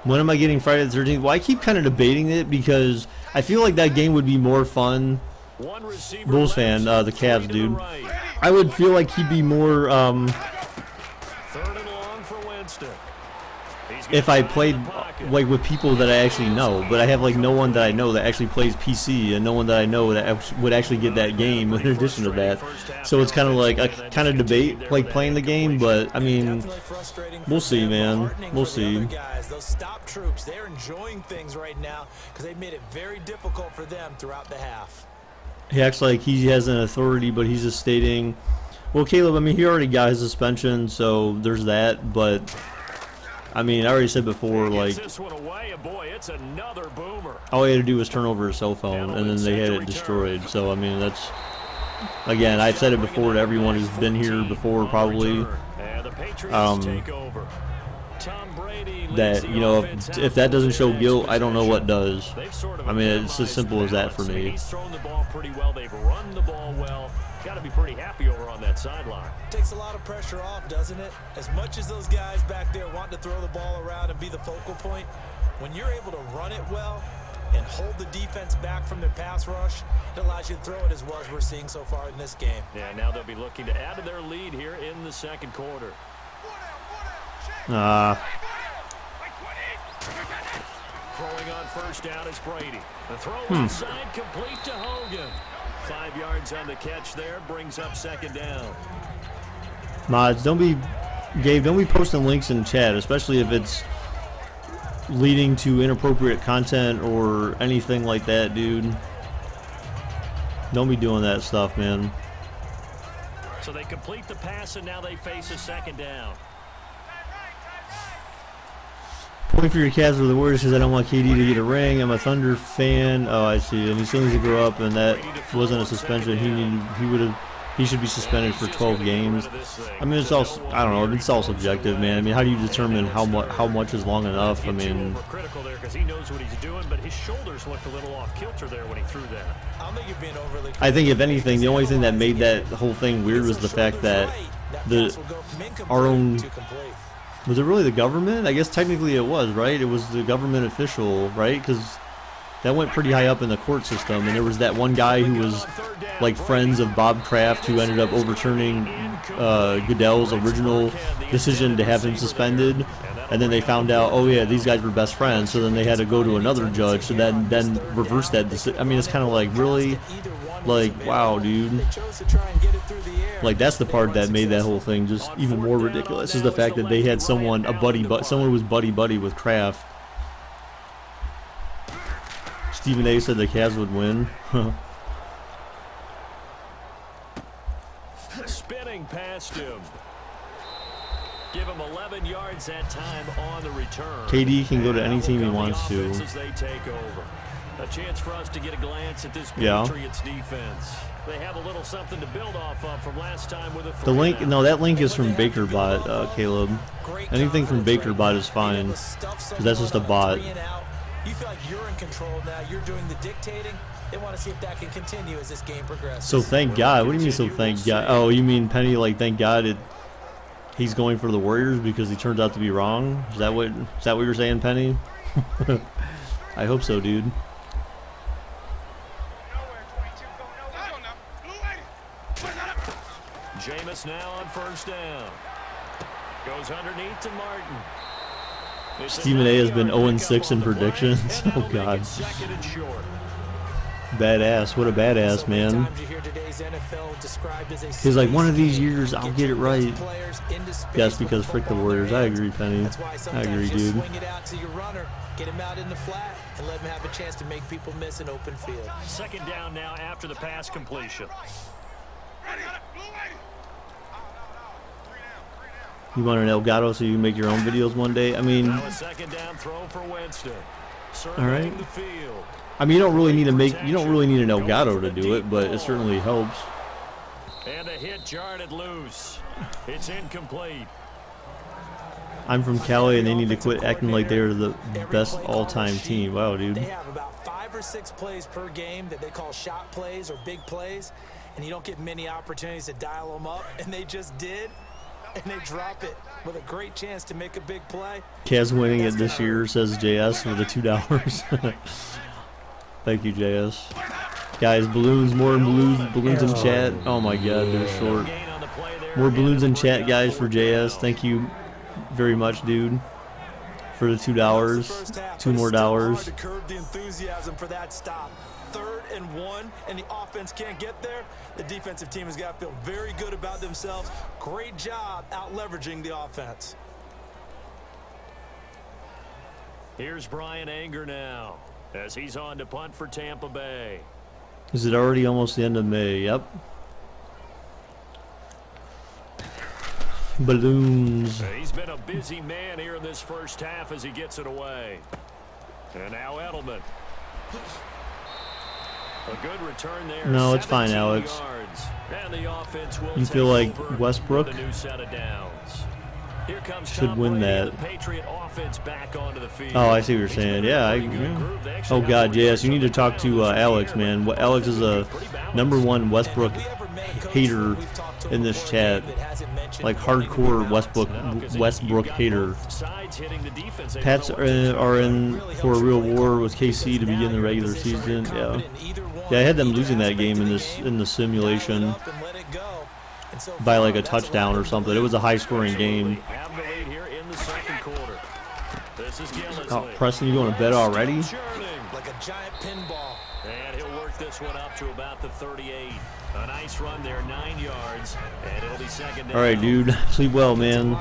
When am I getting Friday the 13th? Well, I keep kind of debating it because I feel like that game would be more fun. Bulls fan, the Cavs, dude. I would feel like he'd be more, if I played like with people that I actually know, but I have like no one that I know that actually plays PC and no one that I know that would actually get that game in addition to that. So it's kind of like I kind of debate like playing the game, but I mean, we'll see, man. We'll see. Those stop troops, they're enjoying things right now because they've made it very difficult for them throughout the half. He acts like he has an authority, but he's just stating, well, Caleb, I mean, he already got his suspension, so there's that, but I mean, I already said before, like, all he had to do was turn over his cell phone, and then they had it destroyed. So, I mean, that's, again, I've said it before to everyone who's been here before, probably. Patriots take over. Tom Brady that, you know, if that doesn't show guilt, I don't know what does. I mean, it's as simple as that for me. He's thrown the ball pretty well. They've run the ball well. Got to be pretty happy over on that sideline. Takes a lot of pressure off, doesn't it? As much as those guys back there want to throw the ball around and be the focal point, when you're able to run it well and hold the defense back from their pass rush, it allows you to throw it as well as we're seeing so far in this game. Yeah, now they'll be looking to add to their lead here in the second quarter. Throwing on first down is Brady. The throw inside, complete to Hogan. 5 yards on the catch there, brings up second down. Mods, Gabe, don't be posting links in chat, especially if it's leading to inappropriate content or anything like that, dude. Don't be doing that stuff, man. So they complete the pass, and now they face a second down. Point for your Cavs or the Warriors because I don't want KD to get a ring. I'm a Thunder fan. Oh, I see. And he still needs to grow up, and that wasn't a suspension. He should be suspended for 12 games. I mean, it's all, I don't know. It's all subjective, man. I mean, how do you determine how much is long enough? I mean, critical there because he knows what he's doing, but his shoulders looked a little off kilter there when he threw that. I think if anything, the only thing that made that whole thing weird was the fact that our own. Was it really the government? I guess technically it was, right? It was the government official, right? Because that went pretty high up in the court system, and there was that one guy who was like friends of Bob Kraft who ended up overturning Goodell's original decision to have him suspended, and then they found out, oh yeah, these guys were best friends, so then they had to go to another judge, so then reverse that decision. I mean, it's kind of like, really? Like, wow, dude. Like, that's the part that made that whole thing just even more ridiculous, is the fact that they had someone who was buddy with Kraft. Stephen A said the Cavs would win. Spinning past him. Give him 11 yards that time on the return. KD can go to any team he wants to. They take over. A chance for us to get a glance at this Patriots defense. They have a little something to build off of from last time with a link. No, that link is from BakerBot, Caleb. Anything from BakerBot is fine, because that's just a bot. You feel like you're in control now. You're doing the dictating. They want to see if that can continue as this game progresses. So thank God. What do you mean? So thank God? Oh, you mean Penny? Like thank God he's going for the Warriors because he turns out to be wrong. Is that what you're saying, Penny? I hope so, dude. Jameis now on first down. Goes underneath to Martin. Stephen A has been 0-6 in predictions. Oh God. Badass. What a badass, man. He's like, one of these years I'll get it right. Yes, because frick the Warriors. I agree, Penny. I agree, dude. Get him out in the flat and let him have a chance to make people miss an open field. Second down now after the pass completion. You want an Elgato so you can make your own videos one day? I mean, now a second down throw for Winston. All right. I mean, you don't really need an Elgato to do it, but it certainly helps. And a hit jarred it loose. It's incomplete. I'm from Cali, and they need to quit acting like they're the best all-time team. Wow, dude. They have about 5 or 6 plays per game that they call shot plays or big plays, and you don't get many opportunities to dial them up, and they just did. And they drop it with a great chance to make a big play. Cavs winning it this year, says JS with the $2. Thank you, JS. Guys, balloons, more balloons in chat. Oh my God, they're short. More balloons in chat, guys, for JS. Thank you very much, dude, for the $2. $2 more. Hard to curb the enthusiasm for that stop. 3rd and 1, and the offense can't get there. The defensive team has got to feel very good about themselves. Great job out leveraging the offense. Here's Brian Anger now as he's on to punt for Tampa Bay. Is it already almost the end of May? Yep. Balloons. He's been a busy man here in this first half as he gets it away. And now Edelman. A good return there. No, it's fine, Alex. And the offense will you feel like over Westbrook? with a new set of downs. Here comes Should Tom win Brady and that. the Patriot offense back onto the field. Oh, I see what you're saying. Yeah. Oh God, yes. You need to talk to Alex, man. Alex is a #1 Westbrook hater in this chat. Like hardcore Westbrook hater. Pats are in for a real war with KC to begin the regular season. Yeah. Yeah, I had them losing that game in the simulation by like a touchdown or something. It was a high-scoring game. Oh, Preston, you going to bed already? Like a giant pinball. And he'll work this one up to about the 38. A nice run there, 9 yards, and it'll be second down. All right, dude. Sleep well, man.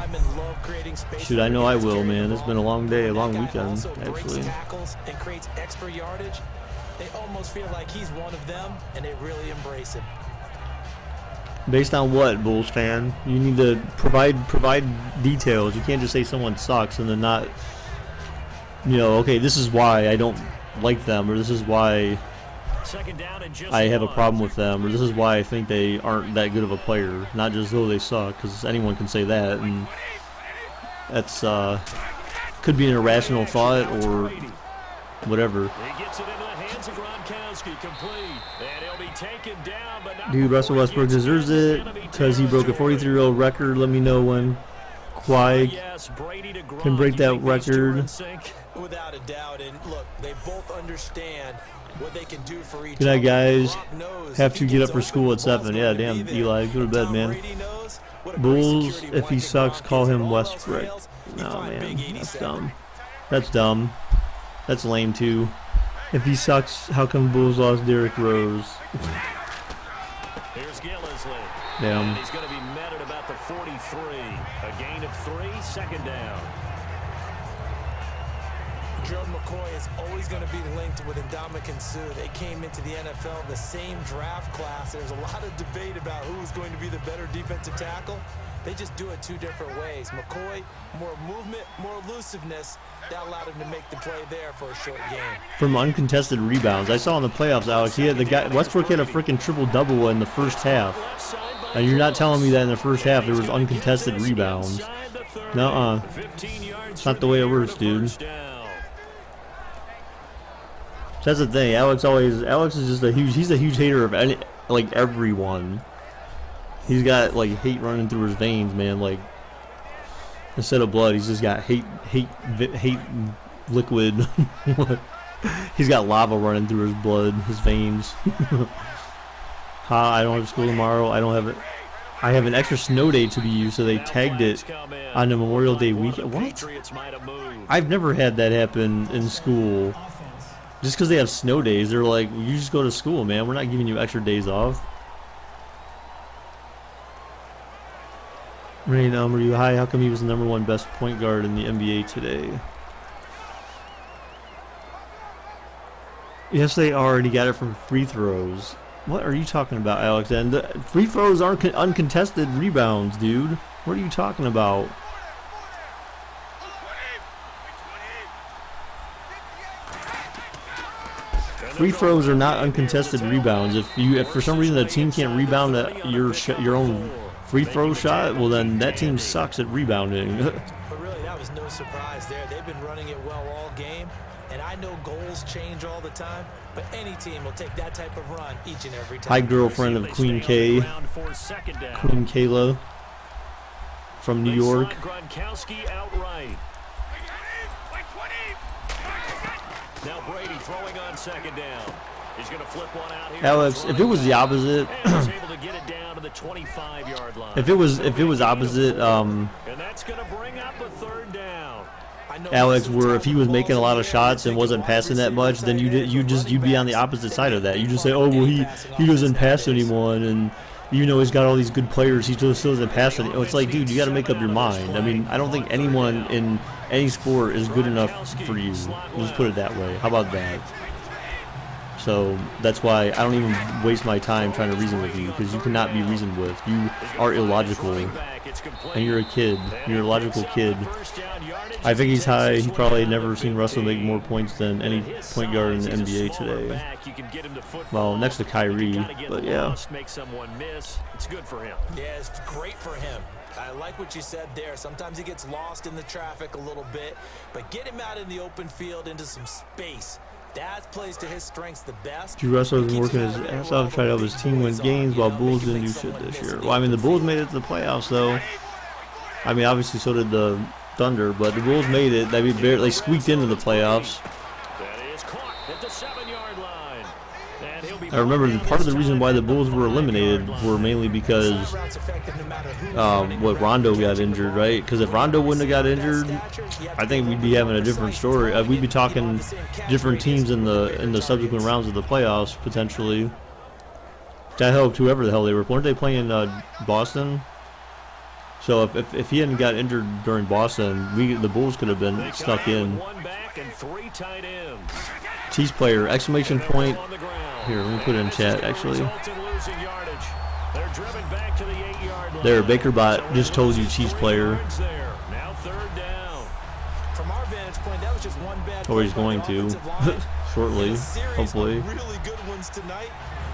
Shoot, I know I will, man. It's been a long day, a long weekend, actually. And creates extra yardage. They almost feel like he's one of them, and they really embrace him. Based on what, Bulls fan? You need to provide details. You can't just say someone sucks and then not, you know, okay, this is why I don't like them, or this is why I have a problem with them, or this is why I think they aren't that good of a player. Not just, oh, they suck, because anyone can say that, and that's could be an irrational thought or whatever. He gets it into the hands of Gronkowski, complete, and he'll be taken down, but not. Dude, Russell Westbrook deserves it because he broke a 43-year-old record. Let me know when Kawhi can break that record. Without a doubt, and look, they both understand what they can do for each Good night, guys. other. Have to get up for school at 7. Yeah, damn, Eli, go to bed, man. Bulls, if he sucks, call him Westbrook. No, man, that's dumb. That's dumb. That's lame, too. If he sucks, how come Bulls lost Derrick Rose? Here's Gillisley. Damn. And he's going to be met at about the 43. A gain of 3, second down. Gerald McCoy is always going to be linked with Ndamukong Suh. They came into the NFL in the same draft class. There's a lot of debate about who's going to be the better defensive tackle. They just do it 2 different ways. McCoy, more movement, more elusiveness. That allowed him to make the play there for a short game. From uncontested rebounds. I saw in the playoffs, Alex, Westbrook had a freaking triple-double in the first half. And you're not telling me that in the first half there was uncontested rebounds. Nuh-uh. It's not the way it works, dude. That's the thing. Alex is just he's a huge hater of everyone. He's got like hate running through his veins, man. Like instead of blood, he's just got hate liquid. He's got lava running through his blood, his veins. I don't have school tomorrow. I have an extra snow day to be used, so they tagged it on the Memorial Day weekend. What? I've never had that happen in school. Just because they have snow days, they're like, you just go to school, man. We're not giving you extra days off. Rain Elmer, hi. How come he was the #1 best point guard in the NBA today? Yes, they are, and he got it from free throws. What are you talking about, Alex? And the free throws aren't uncontested rebounds, dude. What are you talking about? Free throws are not uncontested rebounds. If for some reason the team can't rebound your own free throw shot, well then that team sucks at rebounding. But really, that was no surprise there. They've been running it well all game, and I know goals change all the time, but any team will take that type of run each and every time. Hi, girlfriend of Queen K, Queen Kayla from New York. Gronkowski outright. Now Brady throwing on second down. He's going to flip one out here. Alex, if it was the opposite, and he's able to get it down to the 25-yard line. if it was opposite, And that's going to bring up a third down. Alex, where if he was making a lot of shots and wasn't passing that much, then you'd be on the opposite side of that. You just say, oh well, he doesn't pass anyone, and you know he's got all these good players, he still doesn't pass any. It's like, dude, you got to make up your mind. I mean, I don't think anyone in any sport is good enough for you. Let's put it that way. How about that? So that's why I don't even waste my time trying to reason with you, because you cannot be reasoned with. You are illogical, and you're a kid. You're a logical kid. I think he's high. He probably never seen Russell make more points than any point guard in the NBA today. Well, next to Kyrie, but yeah. It's good for him. Yeah, it's great for him. I like what you said there. Sometimes he gets lost in the traffic a little bit, but get him out in the open field into some space. That plays to his strengths the best. Drew Russell has been working his ass off to try to help his team win games, while Bulls didn't do shit this year. Well, I mean, the Bulls made it to the playoffs, though. I mean, obviously so did the Thunder, but the Bulls made it. They squeaked into the playoffs. I remember part of the reason why the Bulls were eliminated were mainly because Rondo got injured, right? Because if Rondo wouldn't have got injured, I think we'd be having a different story. We'd be talking different teams in the subsequent rounds of the playoffs potentially. That helped whoever the hell they were. Weren't they playing Boston? So if he hadn't got injured during Boston, the Bulls could have been snuck in. Cheese player! Exclamation point! Here, let me put it in chat. Actually, there, BakerBot just told you Chiefs player. Or he's going to shortly, hopefully. Really good ones tonight,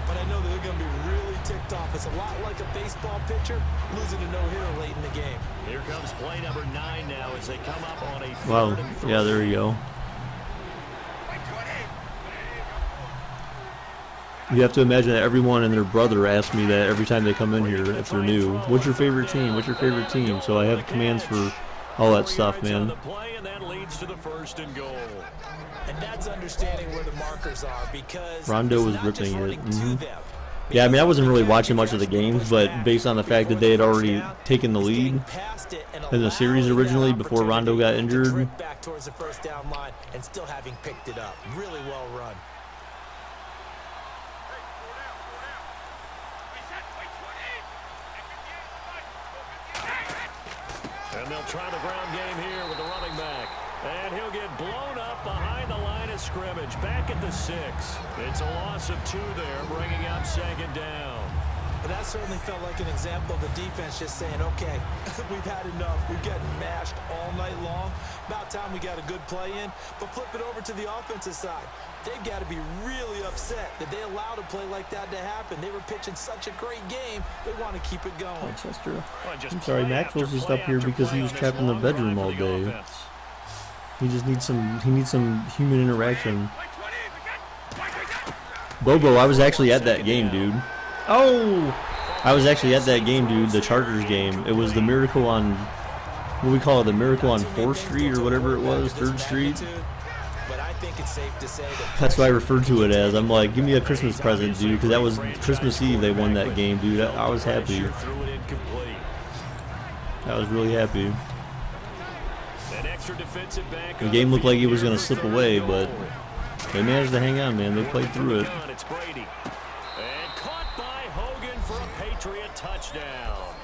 but I know they're going to be really ticked off. It's a lot like a baseball pitcher losing a no-hitter late in the game. Here comes play number 9 now as they come up on a Wow, yeah, there you go. You have to imagine that everyone and their brother asks me that every time they come in here if they're new. What's your favorite team? What's your favorite team? So I have commands for all that stuff, man. And that's understanding where the markers are, because Rondo was ripping it. Yeah, I mean, I wasn't really watching much of the games, but based on the fact that they had already taken the lead in the series originally before Rondo got injured. Back towards the first down line and still having picked it up. Really well run. And they'll try the ground game here with the running back. And he'll get blown up behind the line of scrimmage. Back at the 6. It's a loss of 2 there, bringing up 2nd down. But that certainly felt like an example of the defense just saying, okay, we've had enough. We've gotten mashed all night long. About time we got a good play in. But flip it over to the offensive side. They've got to be really upset that they allowed a play like that to happen. They were pitching such a great game. They want to keep it going. Manchester. I'm sorry, Maxwell's just up here because he was trapped in the bedroom all day. He just needs some human interaction. Bobo, I was actually at that game, dude. Oh! I was actually at that game, dude, the Chargers game. It was the Miracle on, what do we call it, the Miracle on 4th Street or whatever it was, 3rd Street. That's what I referred to it as. I'm like, give me a Christmas present, dude, because that was Christmas Eve they won that game, dude. I was happy. I was really happy. The game looked like it was going to slip away, but they managed to hang on, man. They played through it. Touchdown.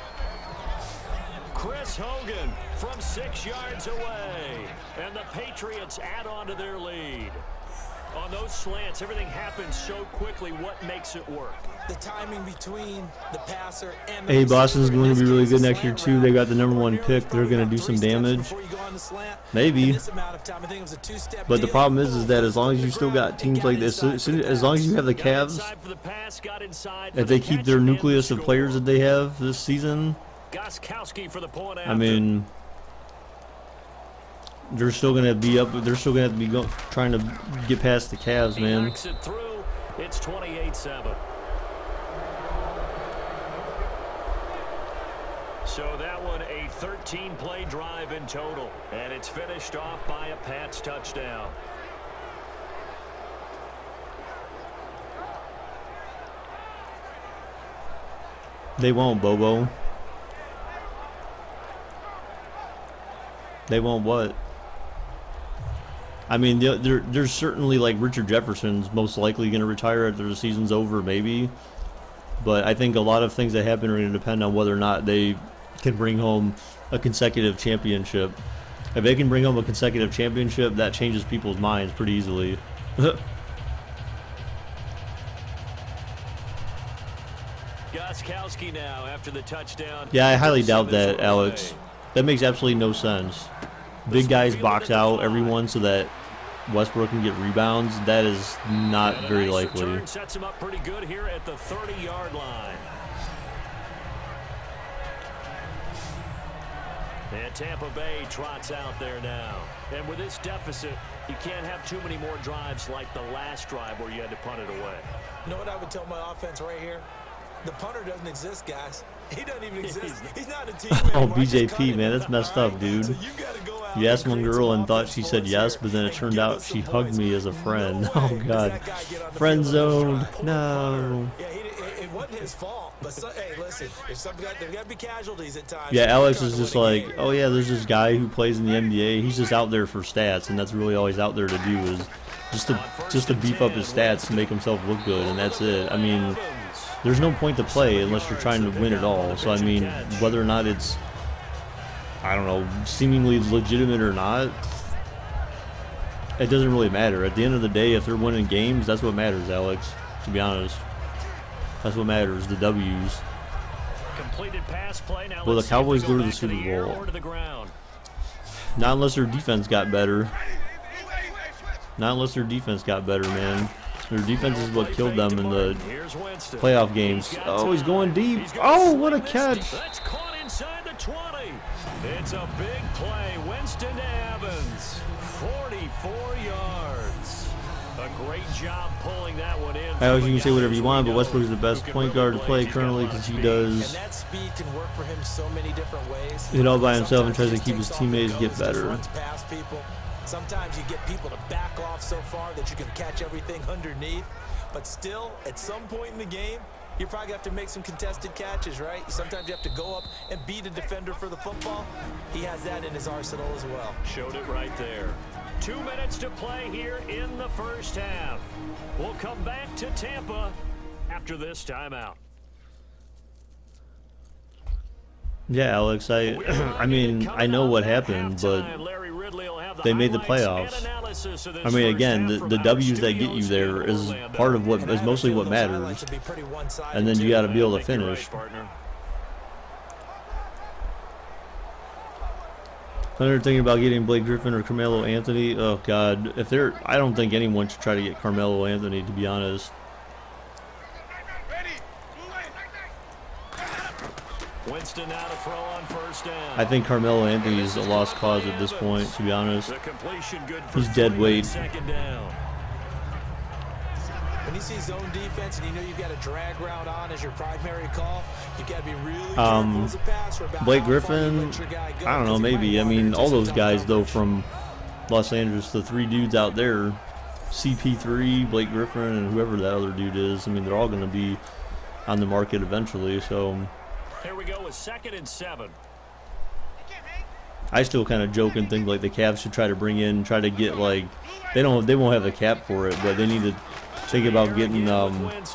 Chris Hogan from 6 yards away. And the Patriots add on to their lead. On those slants, everything happens so quickly. What makes it work? The timing between the passer and the Hey, Boston's going to be really good next year, too. They got the #1 pick. They're going to do some damage. Maybe. But the problem is that as long as you still got teams like this, as long as you have the Cavs, if they keep their nucleus of players that they have this season, I mean, they're still going to be up. They're still going to have to be trying to get past the Cavs, man. It's 28-7. So that one a 13-play drive in total, and it's finished off by a Pats touchdown. They won't, Bobo. They won't what? I mean, there's certainly, like, Richard Jefferson's most likely going to retire after the season's over, maybe. But I think a lot of things that happen are going to depend on whether or not they can bring home a consecutive championship. If they can bring home a consecutive championship, that changes people's minds pretty easily. Gostkowski now after the touchdown. Yeah, I highly doubt that, Alex. That makes absolutely no sense. Big guys box out everyone so that Westbrook can get rebounds. That is not very likely. Return sets him up pretty good here at the 30-yard line. And Tampa Bay trots out there now. And with this deficit, you can't have too many more drives like the last drive where you had to punt it away. You know what I would tell my offense right here? The punter doesn't exist, guys. He doesn't even exist. He's not a team. Oh, BJP, man, that's messed up, dude. So you gotta go out You asked and one create girl some and thought offense she for said us yes, here but then it and turned give out us she some hugged points. me as a friend. No Oh, way does God. that guy get on the Friend field on this zoned. drive. Poor No. punter. Yeah, it wasn't his fault. But hey, listen, there's got to be casualties at times. Yeah, You're Alex trying is to just win a like, game. oh yeah, there's this guy who plays in the NBA. He's just out there for stats, and that's really all he's out there to do is just to beef up his stats to make himself look good, and that's it. I mean, there's no point to play unless you're trying to win at all. So I mean, whether or not it's, I don't know, seemingly legitimate or not, it doesn't really matter. At the end of the day, if they're winning games, that's what matters, Alex. To be honest, that's what matters. The W's. Completed pass play. Now Will the let's see if Cowboys they go to the back Super air Bowl? or to the ground. Not unless their defense got better. Not unless their defense got better, man. Their defense is what killed them in the Here's Winston. playoff games. Oh, he's going deep. He's gonna Oh, what a sling this. catch. That's caught inside the 20. It's a big play. Winston to Evans. 44 yards. A great job pulling that one in. Alex, you can say whatever you want, but Westbrook is the best point guard to play currently because he And does that speed can work for him so many different ways. it all by himself and tries Sometimes to he keep his takes off and teammates get goes, better. just runs past people. Sometimes you get people to back off so far that you can catch everything underneath. But still, at some point in the game, you probably have to make some contested catches, right? Sometimes you have to go up and beat a defender for the football. He has that in his arsenal as well. Showed it right there. 2 minutes to play here in the first half. We'll come back to Tampa after this timeout. Yeah, Alex, I mean, I know what happened, but they made the playoffs. I mean, again, the W's that get you there is part of what is mostly what matters. And then you got to be able to finish. Another thing about getting Blake Griffin or Carmelo Anthony, oh God, I don't think anyone should try to get Carmelo Anthony, to be honest. Winston now to throw on first down. I think Carmelo Anthony is a lost cause at this point, to be honest. The completion good for He's dead 3 weight. on second down. When you see zone defense and you know you've got a drag route on as your primary call, you got to be really careful as a passer about Blake how far you Griffin, let your guy go, I don't know, 'cause he might maybe. I wander mean, into all some those tough guys, though, coverage. from Los Angeles, the 3 dudes out there, CP3, Blake Griffin, and whoever that other dude is, I mean, they're all going to be on the market eventually, so Here we go with 2nd and 7. I still kind of joke and think, like, the Cavs should try to get, like, they won't have the cap for it, but they need to think about getting That's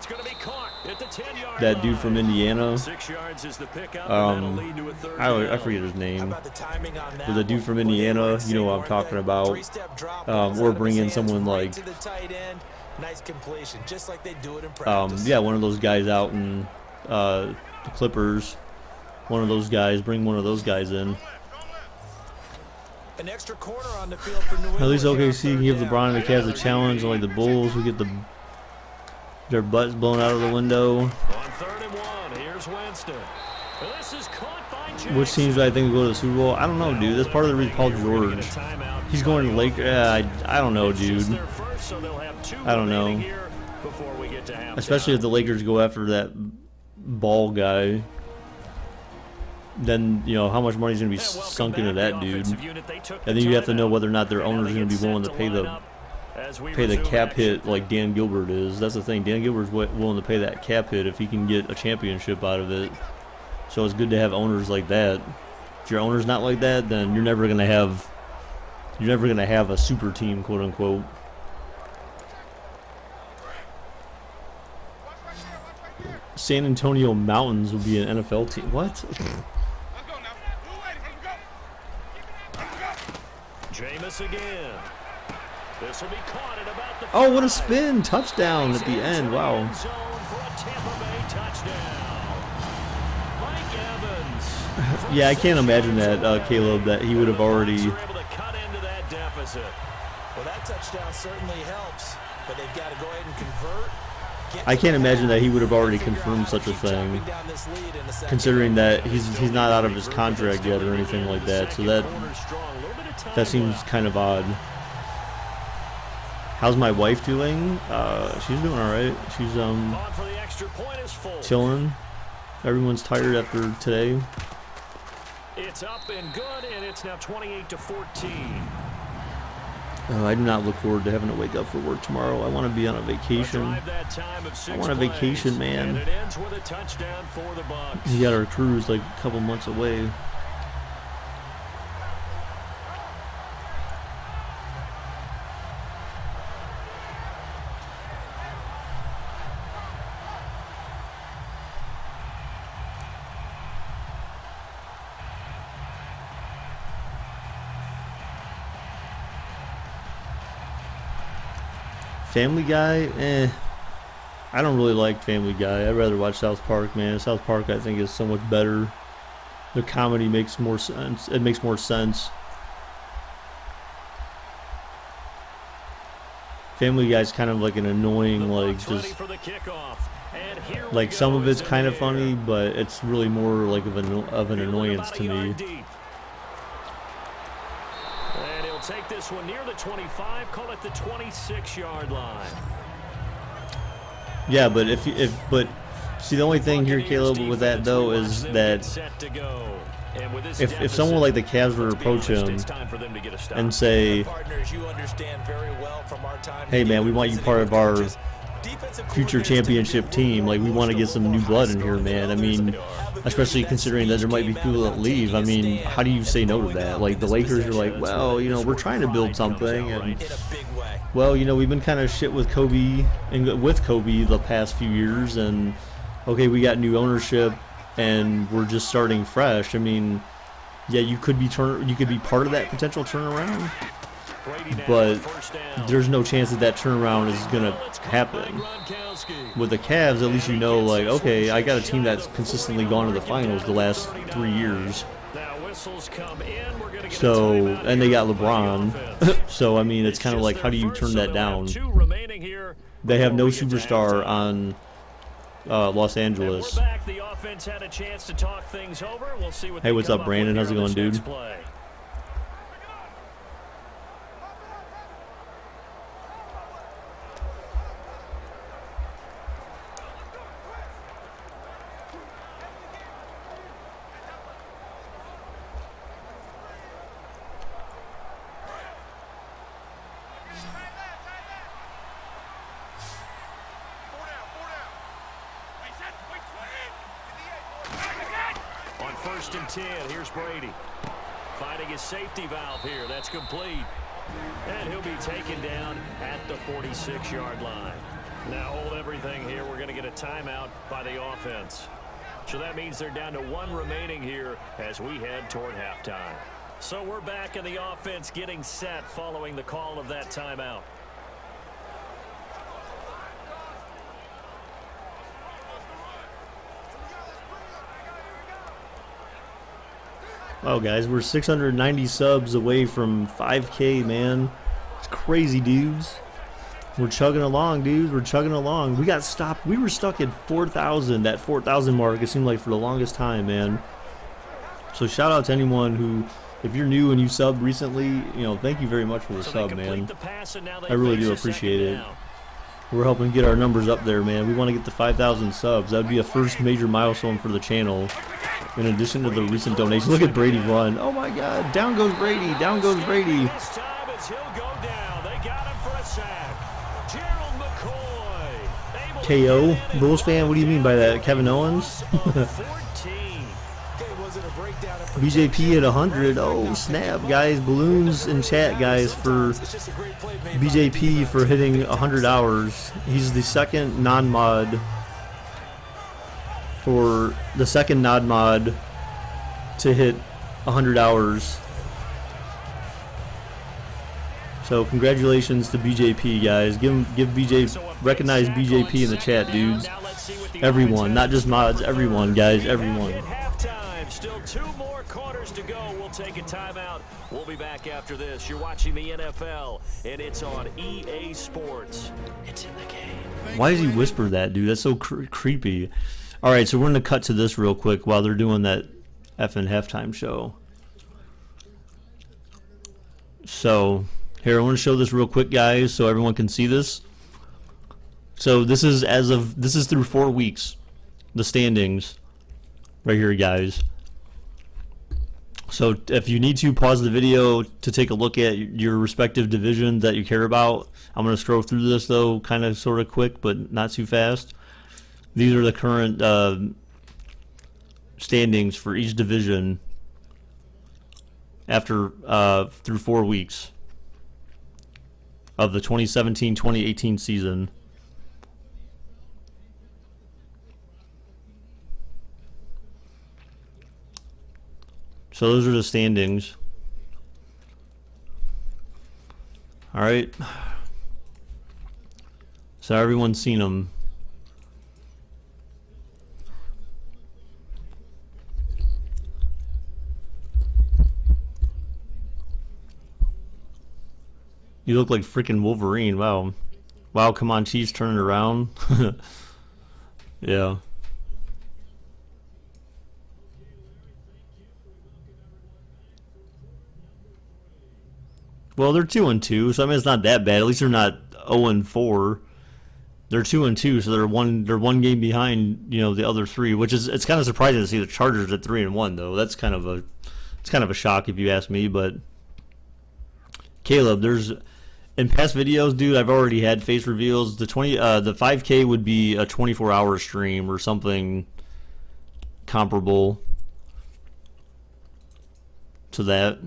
going to be caught at the 10-yard that dude from Indiana. 6 yards is the pickup, and that'll lead to a third I down. forget his How name. about the timing on that But the dude one? from When they Indiana, were in you know what I'm sync, talking weren't they? about. Three-step drop, Or balls out of bring his in hands, someone right like to the tight end. Nice completion, just like they do it in practice. yeah, one of those guys out in the Clippers. One of those guys, bring one of those guys in. An extra corner on the field for New England. At least here on OKC can third give down. LeBron and the Cavs a challenge, and like the Bulls who get their butts blown out of the window. On 3rd and 1, here's Winston. This is caught by Jackson. Which teams do I think will go to the Super Bowl? I don't know, dude. That's part of the reason Paul George. He's going to the Lakers. I don't know, dude. I don't know. Especially if the Lakers go after that Ball guy. Then, you know, how much money is going to be sunk into that dude. And then you have to know whether or not their owner is going to be willing to pay the cap hit like Dan Gilbert is. That's the thing. Dan Gilbert's willing to pay that cap hit if he can get a championship out of it. So it's good to have owners like that. If your owner's not like that, then you're never going to have a super team, quote unquote. San Antonio Mountains will be an NFL team. What? Jameis again. This will be caught at about the Oh, what a spin! Touchdown at the end. Wow. Touchdown. Mike Evans. Yeah, I can't imagine that, Caleb, that he would have already. Able to cut into that deficit. Well, that touchdown certainly helps, but they've got to go ahead and convert. I can't imagine that he would have already confirmed such a thing, considering that he's not out of his contract yet or anything like that. So that seems kind of odd. How's my wife doing? She's doing all right. She's chilling. Everyone's tired after today. It's up and good, and it's now 28-14. I do not look forward to having to wake up for work tomorrow. I want to be on a vacation. I want a vacation, man. And it ends with a touchdown for the Bucs. We got our cruise like a couple months away. Family Guy, I don't really like Family Guy. I'd rather watch South Park, man. South Park, I think, is so much better. The comedy makes more sense. It makes more sense. Family Guy's kind of like an annoying, like, just like some of it's kind of funny, but it's really more like of an annoyance to me. Take this one near the 25, call it the 26-yard line. Yeah, but but see, the only thing here, Caleb, with that though is that if someone like the Cavs were to approach him and say, "Hey, man, we want you part of our future championship team. Like, we want to get some new blood in here, man." I mean, especially considering that there might be people that leave. I mean, how do you say no to that? Like, the Lakers are like, well, you know, we're trying to build something, and well, you know, we've been kind of shit with Kobe the past few years, and okay, we got new ownership, and we're just starting fresh. I mean, yeah, you could be part of that potential turnaround, but there's no chance that turnaround is gonna happen. With the Cavs, at least you know, like, okay, I got a team that's consistently gone to the finals the last 3 years. So, and they got LeBron. So, I mean, it's kind of like, how do you turn that down? They have no superstar on Los Angeles. Hey, what's up, Brandon? How's it going, dude? First and 10, here's Brady. Finding his safety valve here. That's complete. And he'll be taken down at the 46-yard line. Now hold everything here. We're going to get a timeout by the offense. So that means they're down to 1 remaining here as we head toward halftime. So we're back in the offense getting set following the call of that timeout. Oh, guys, we're 690 subs away from 5K, man. It's crazy, dudes. We're chugging along, dudes. We're chugging along. We got stopped. We were stuck at 4,000, that 4,000 mark, it seemed like, for the longest time, man. So shout out to anyone who, if you're new and you subbed recently, you know, thank you very much for the sub, man. I really do appreciate it. We're helping get our numbers up there, man. We want to get to 5,000 subs. That would be a first major milestone for the channel. In addition to the recent donations. Look at Brady run. Oh my God. Down goes Brady. Down goes Brady. This time as he'll go down. They got him for a sack. Gerald McCoy. KO. Bulls fan, what do you mean by that? Kevin Owens? BJP at 100. Oh, snap, guys. Balloons in chat, guys, for BJP for hitting 100 hours. He's the second non-mod for the second mod to hit 100 hours. So recognize BJP in the chat, dudes. Everyone, not just mods, everyone, guys, everyone. At halftime, still 2 more quarters to go. We'll take a timeout. We'll be back after this. You're watching the NFL, and it's on EA Sports. It's in the game. Why does he whisper that, dude? That's so creepy. All right, so we're going to cut to this real quick while they're doing that effing halftime show. So, here, I want to show this real quick, guys, so everyone can see this. So, this is through 4 weeks, the standings right here, guys. So, if you need to, pause the video to take a look at your respective division that you care about. I'm going to scroll through this, though, kind of sort of quick, but not too fast. These are the current standings for each division after through 4 weeks of the 2017-2018 season. So those are the standings. All right. So everyone's seen them. You look like freaking Wolverine. Wow. Wow, come on, Chiefs, turn it around. Yeah. Well, they're 2-2, so I mean it's not that bad. At least they're not 0-4. They're 2-2, so they're one game behind, you know, the other 3, which is it's kind of surprising to see the Chargers at 3-1 though. That's kind of a shock if you ask me, but Caleb, there's in past videos, dude, I've already had face reveals. The 5K would be a 24-hour stream or something comparable to that.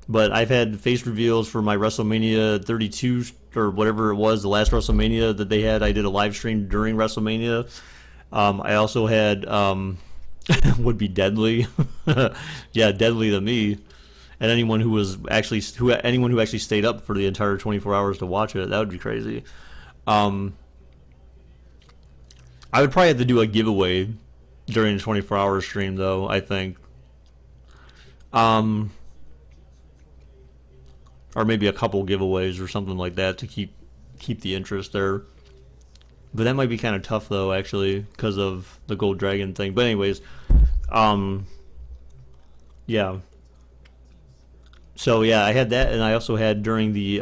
But I've had face reveals for my WrestleMania 32 or whatever it was, the last WrestleMania that they had. I did a live stream during WrestleMania. I also had would be Deadly, yeah, Deadly to me, and anyone who actually stayed up for the entire 24 hours to watch it. That would be crazy. I would probably have to do a giveaway during the 24-hour stream, though. I think. Or maybe a couple giveaways or something like that to keep the interest there. But that might be kind of tough though, actually, because of the Gold Dragon thing. But anyways, yeah. So yeah, I had that, and I also had during the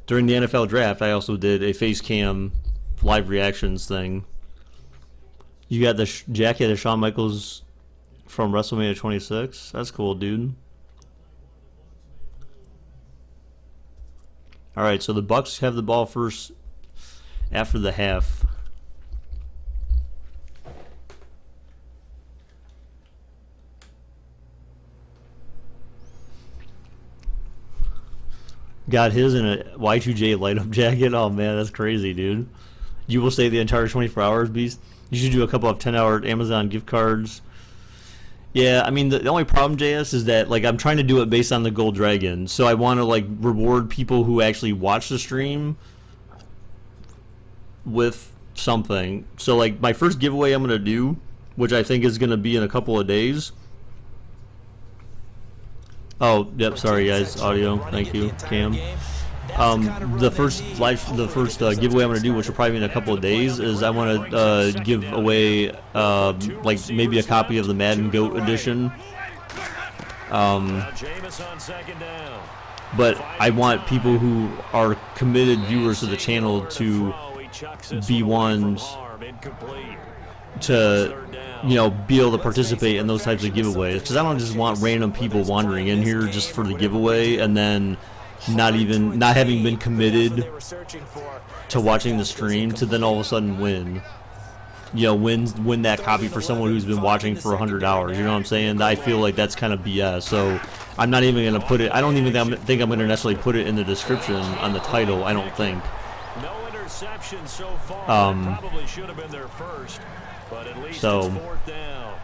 NFL draft, I also did a face cam live reactions thing. You got the jacket of Shawn Michaels from WrestleMania 26. That's cool, dude. All right, so the Bucs have the ball first after the half. Got his in a Y2J light-up jacket. Oh, man, that's crazy, dude. You will stay the entire 24 hours, Beast? You should do a couple of 10-hour Amazon gift cards. Yeah, I mean, the only problem, JS, is that, like, I'm trying to do it based on the Gold Dragon. So I want to, like, reward people who actually watch the stream with something. So, like, my first giveaway I'm going to do, which I think is going to be in a couple of days. Oh, yep, sorry, guys. Audio. Thank you, Cam. The first giveaway I'm going to do, which will probably be in a couple of days, is I want to give away like maybe a copy of the Madden GOAT edition. But I want people who are committed viewers to the channel to be ones to, you know, be able to participate in those types of giveaways. Because I don't just want random people wandering in here just for the giveaway and then not having been committed to watching the stream to then all of a sudden win. You know, win that copy for someone who's been watching for 100 hours. You know what I'm saying? I feel like that's kind of BS. So I'm not even going to put it. I don't even think I'm going to necessarily put it in the description on the title. I don't think. No interception so far. Probably should have been their first, but at least it's fourth down.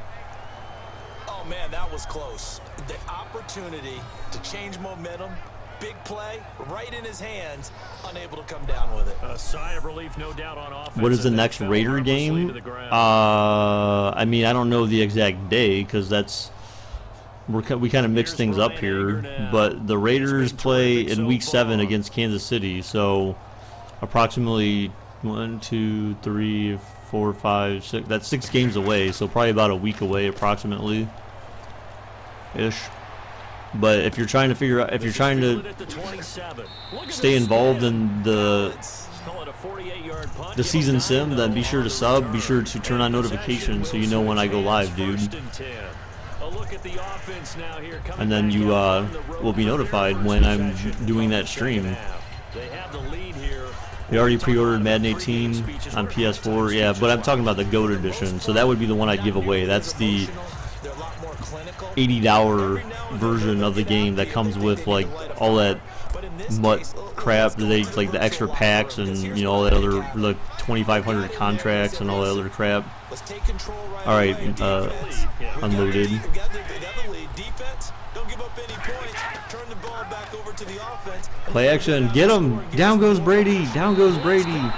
Oh man, that was close. The opportunity to change momentum Big play, right in his hands, unable to come down with it. A sigh of relief, no doubt, on offense. What is the next Raider game? I mean, I don't know the exact day because we kind of mix things up here. But the Raiders play in Week 7 against Kansas City, so approximately 1, 2, 3, 4, 5, 6. That's 6 games away, so probably about a week away, approximately, ish. But if you're trying to figure out, if you're trying to stay involved in the season sim, then be sure to sub. Be sure to turn on notifications so you know when I go live, dude. And then you will be notified when I'm doing that stream. We already pre-ordered Madden 18 on PS4, yeah, but I'm talking about the GOAT edition, so that would be the one I'd give away. That's the $80 version of the game that comes with like all that mutt crap, like the extra packs and you know all that other like 2,500 contracts and all that other crap. All right, unloaded. Play action, get him! Down goes Brady! Down goes Brady!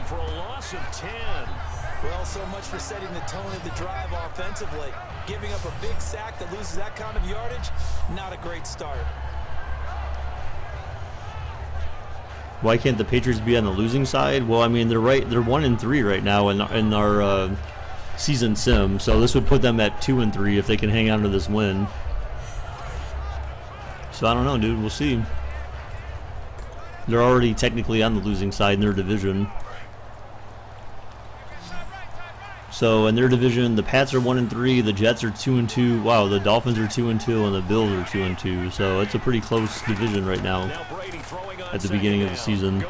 For a loss of 10. Well, so much for setting the tone of the drive offensively. Giving up a big sack that loses that kind of yardage, not a great start. Why can't the Patriots be on the losing side? Well, I mean, they're 1-3 right now in our season sim, so this would put them at 2-3 if they can hang on to this win. So I don't know, dude. We'll see. They're already technically on the losing side in their division. So in their division, the Pats are 1-3, the Jets are 2-2. Wow, the Dolphins are 2-2, and the Bills are 2-2. So it's a pretty close division right now at the beginning of the season.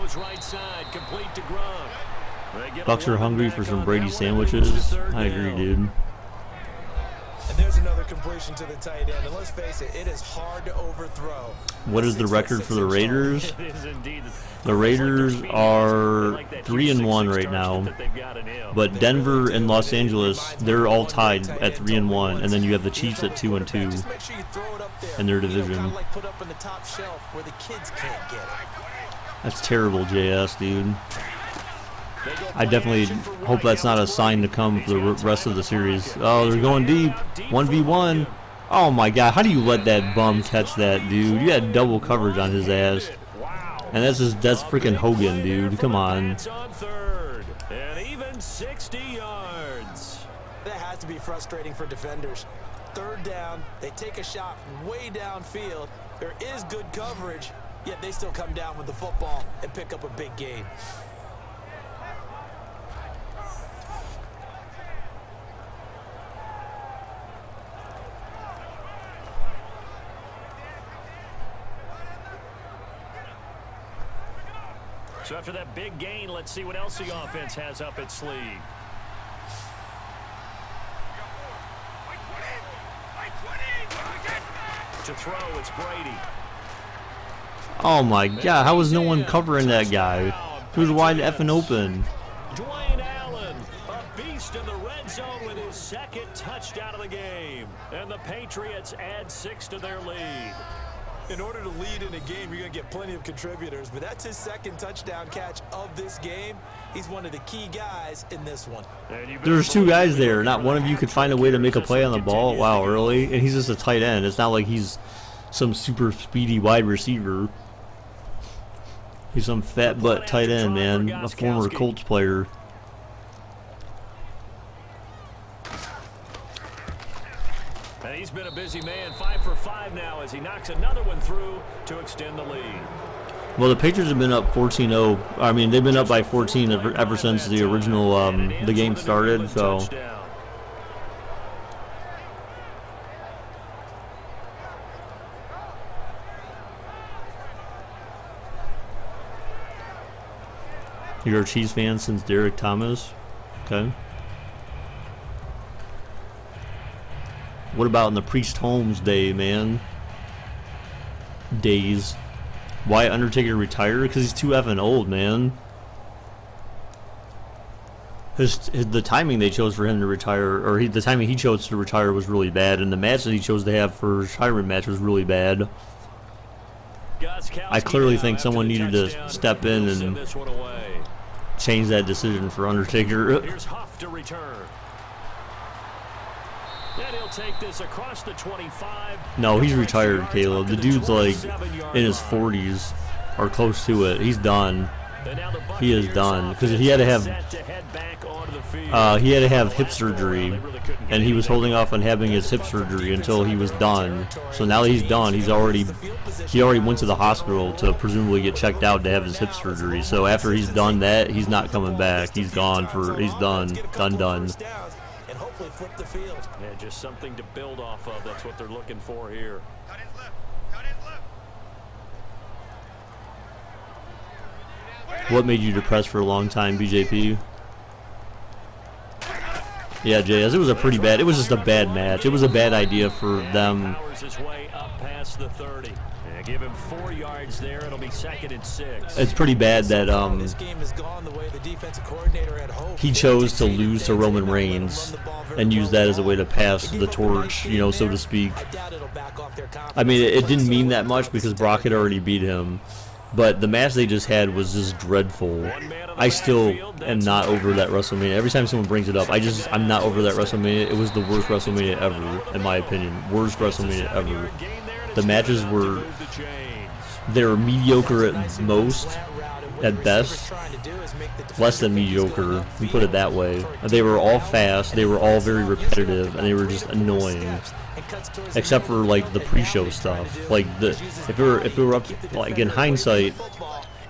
Bucs are hungry for some Brady sandwiches. I agree, dude. And there's another completion to the tight end. And let's face it, it is hard to overthrow. What is the record for the Raiders? The Raiders are 3-1 right now. But Denver and Los Angeles, they're all tied at 3-1. And then you have the Chiefs at 2-2 in their division. That's terrible, JS, dude. I definitely hope that's not a sign to come for the rest of the series. Oh, they're going deep. 1v1. Oh my god, how do you let that bum catch that, dude? You had double coverage on his ass. And that's freaking Hogan, dude. Come on. And even 60 yards. That has to be frustrating for defenders. Third down, they take a shot way downfield. There is good coverage, yet they still come down with the football and pick up a big gain. So after that big gain, let's see what else the offense has up its sleeve. To throw, it's Brady. Oh my god, how was no one covering that guy? He was wide effing open. Dwayne Allen, a beast in the red zone with his second touchdown of the game. And the Patriots add 6 to their lead. In order to lead in a game, you're going to get plenty of contributors, but that's his second touchdown catch of this game. He's one of the key guys in this one. There's 2 guys there. Not one of you could find a way to make a play on the ball. Wow, early. And he's just a tight end. It's not like he's some super speedy wide receiver. He's some fat butt tight end, man. A former Colts player. And he's been a busy man, 5 for 5 now as he knocks another one through to extend the lead. Well, the Patriots have been up 14-0. I mean, they've been up by 14 ever since the original the game started. So. You're a Chiefs fan since Derek Thomas? Okay. What about in the Priest Holmes day, man? Days. Why Undertaker retired? Because he's too effing old, man. The timing they chose for him to retire, or the timing he chose to retire was really bad, and the match that he chose to have for his retirement match was really bad. I clearly think someone needed to step in and change that decision for Undertaker. Here's Huff to return. And he'll take this across the 25. No, he's retired, Caleb. The dude's like in his 40s or close to it. He's done. He is done because he had to have hip surgery, and he was holding off on having his hip surgery until he was done. So now that he's done, he already went to the hospital to presumably get checked out to have his hip surgery. So after he's done that, he's not coming back. He's done. Done. And hopefully flip the field. Yeah, just something to build off of. That's what they're looking for here. What made you depressed for a long time, BJP? Yeah, JS, it was a pretty bad. It was just a bad match. It was a bad idea for them. His way up past the 30. Yeah, give him 4 yards there. It'll be 2nd and 6. It's pretty bad that This game has gone the way the defensive coordinator had hoped. he chose to lose to Roman Reigns and use that as a way to pass the torch, you know, so to speak. I mean, it didn't mean that much because Brock had already beat him. But the match they just had was just dreadful. I still am not over that WrestleMania. Every time someone brings it up, I'm not over that WrestleMania. It was the worst WrestleMania ever, in my opinion. Worst WrestleMania ever. The matches they were mediocre at most, at best. Less than mediocre, we put it that way. They were all fast, they were all very repetitive, and they were just annoying. Except for like the pre-show stuff. Like if it were up, like in hindsight,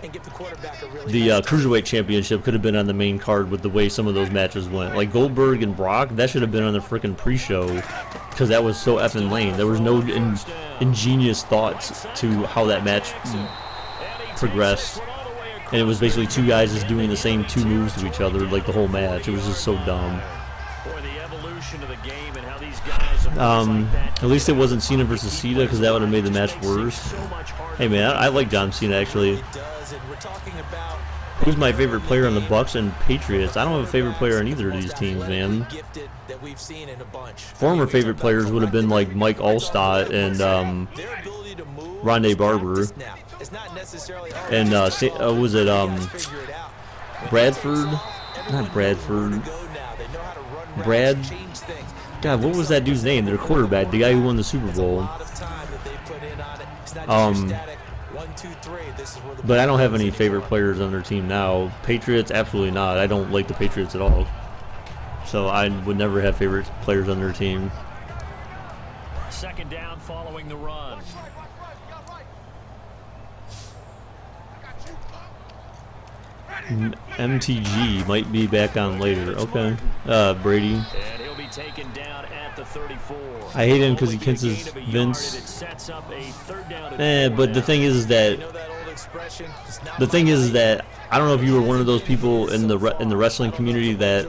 the Cruiserweight Championship could have been on the main card with the way some of those matches went. Like Goldberg and Brock, that should have been on the freaking pre-show because that was so effing lame. There was no ingenious thoughts to how that match progressed. And it was basically two guys just doing the same 2 moves to each other like the whole match. It was just so dumb. At least it wasn't Cena versus Cena because that would have made the match worse. Hey man, I like John Cena actually. Who's my favorite player on the Bucs and Patriots? I don't have a favorite player on either of these teams, man. Former favorite players would have been like Mike Allstott and Rondé Barber. And was it Bradford? Not Bradford. God, what was that dude's name? Their quarterback, the guy who won the Super Bowl. But I don't have any favorite players on their team now. Patriots, absolutely not. I don't like the Patriots at all. So I would never have favorite players on their team. 2nd down following the run. MTG might be back on later. Okay. Brady. And he'll be taken down at the 34. I hate him because he kisses Vince. But the thing is that I don't know if you were one of those people in the wrestling community that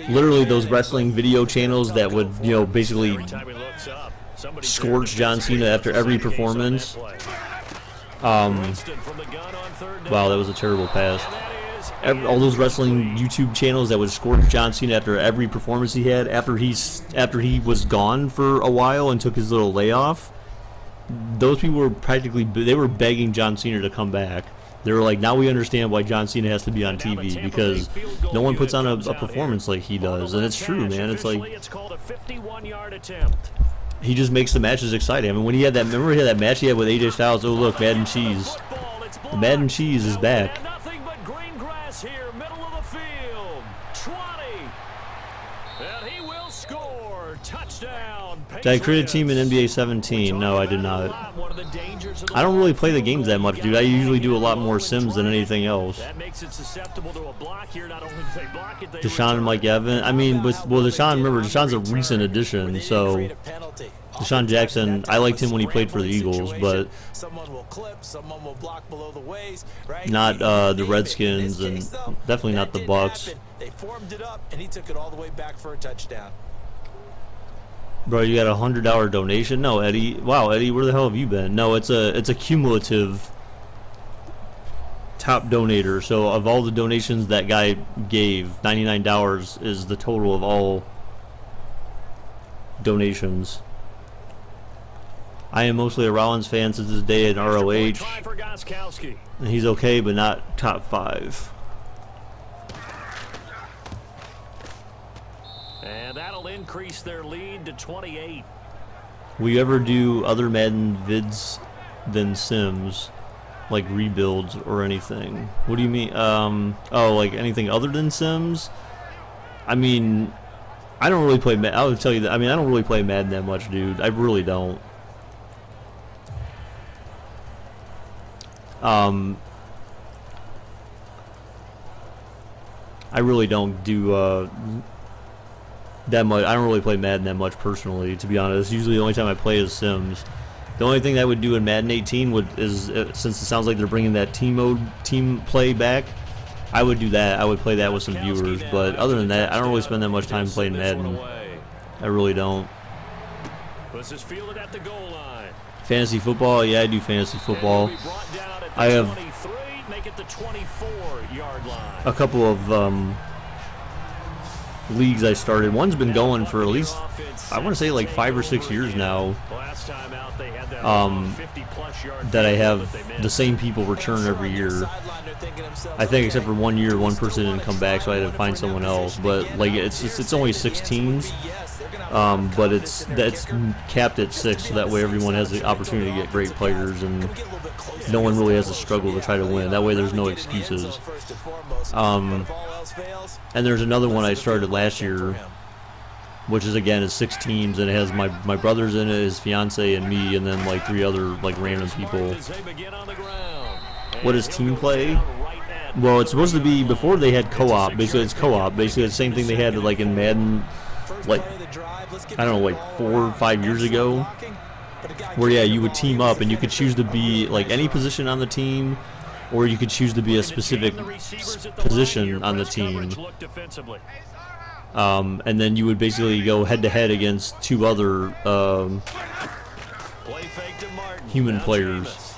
literally those wrestling video channels that would, you know, basically scorch John Cena after every performance. Wow, that was a terrible pass. All those wrestling YouTube channels that would scorch John Cena after every performance he had, after he was gone for a while and took his little layoff. Those people were they were begging John Cena to come back. They were like, now we understand why John Cena has to be on TV because no one puts on a performance like he does, and it's true, man. It's like he just makes the matches exciting. I mean, when he had that, remember he had that match he had with AJ Styles? Oh look, Madden Cheese. The Madden Cheese is back. Nothing but green grass here, middle of the field. 20. And he will score. Touchdown. Did I create a team in NBA 17? No, I did not. I don't really play the games that much, dude. I usually do a lot more Sims than anything else. That makes it susceptible to a block here. Not only do they block it, they Deshaun and Mike Evans. I mean, Deshaun, remember, Deshaun's a recent addition, so Deshaun Jackson, I liked him when he played for the Eagles, but not the Redskins and definitely not the Bucs. They formed it up, and he took it all the way back for a touchdown. Bro, you got a $100 donation? No, Eddie. Wow, Eddie, where the hell have you been? No, it's a cumulative top donator. So of all the donations that guy gave, $99 is the total of all donations. I am mostly a Rollins fan since his day at ROH. And he's okay, but not top 5. And that'll increase their lead to 28. Will you ever do other Madden vids than Sims? Like rebuilds or anything? What do you mean? Oh, like anything other than Sims? I mean, I don't really play Madden. I would tell you that. I mean, I don't really play Madden that much, dude. I really don't. I really don't do that much. I don't really play Madden that much personally, to be honest. Usually the only time I play is Sims. The only thing I would do in Madden 18 is since it sounds like they're bringing that team play back, I would do that. I would play that with some viewers. But other than that, I don't really spend that much time playing Madden. I really don't. Fantasy football? Yeah, I do fantasy football. I have a couple of leagues I started. One's been going for at least, I want to say, like 5 or 6 years now. That I have the same people return every year. I think except for 1 year, one person didn't come back, so I had to find someone else. But like it's only 6 teams, but it's capped at 6, so that way everyone has the opportunity to get great players, and no one really has to struggle to try to win. That way, there's no excuses. And there's another one I started last year, which is again is 6 teams, and it has my brothers in it, his fiance, and me, and then like 3 other like random people. What is team play? Well, it's supposed to be before they had co-op. Basically, it's co-op. Basically, the same thing they had like in Madden, like I don't know, like 4 or 5 years ago, where yeah, you would team up and you could choose to be like any position on the team, or you could choose to be a specific position on the team. And then you would basically go head-to-head against 2 other human players.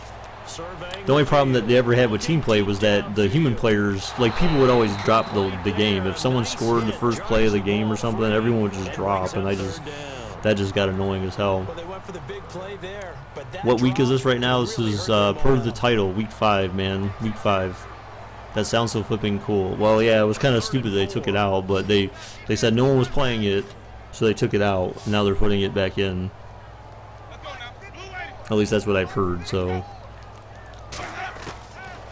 The only problem that they ever had with team play was that the human players, like people would always drop the game. If someone scored the first play of the game or something, everyone would just drop, and that just got annoying as hell. What week is this right now? This is per the title, week 5, man, week 5. That sounds so flipping cool. Well, yeah, it was kind of stupid they took it out, but they said no one was playing it, so they took it out. Now they're putting it back in. At least that's what I've heard. So.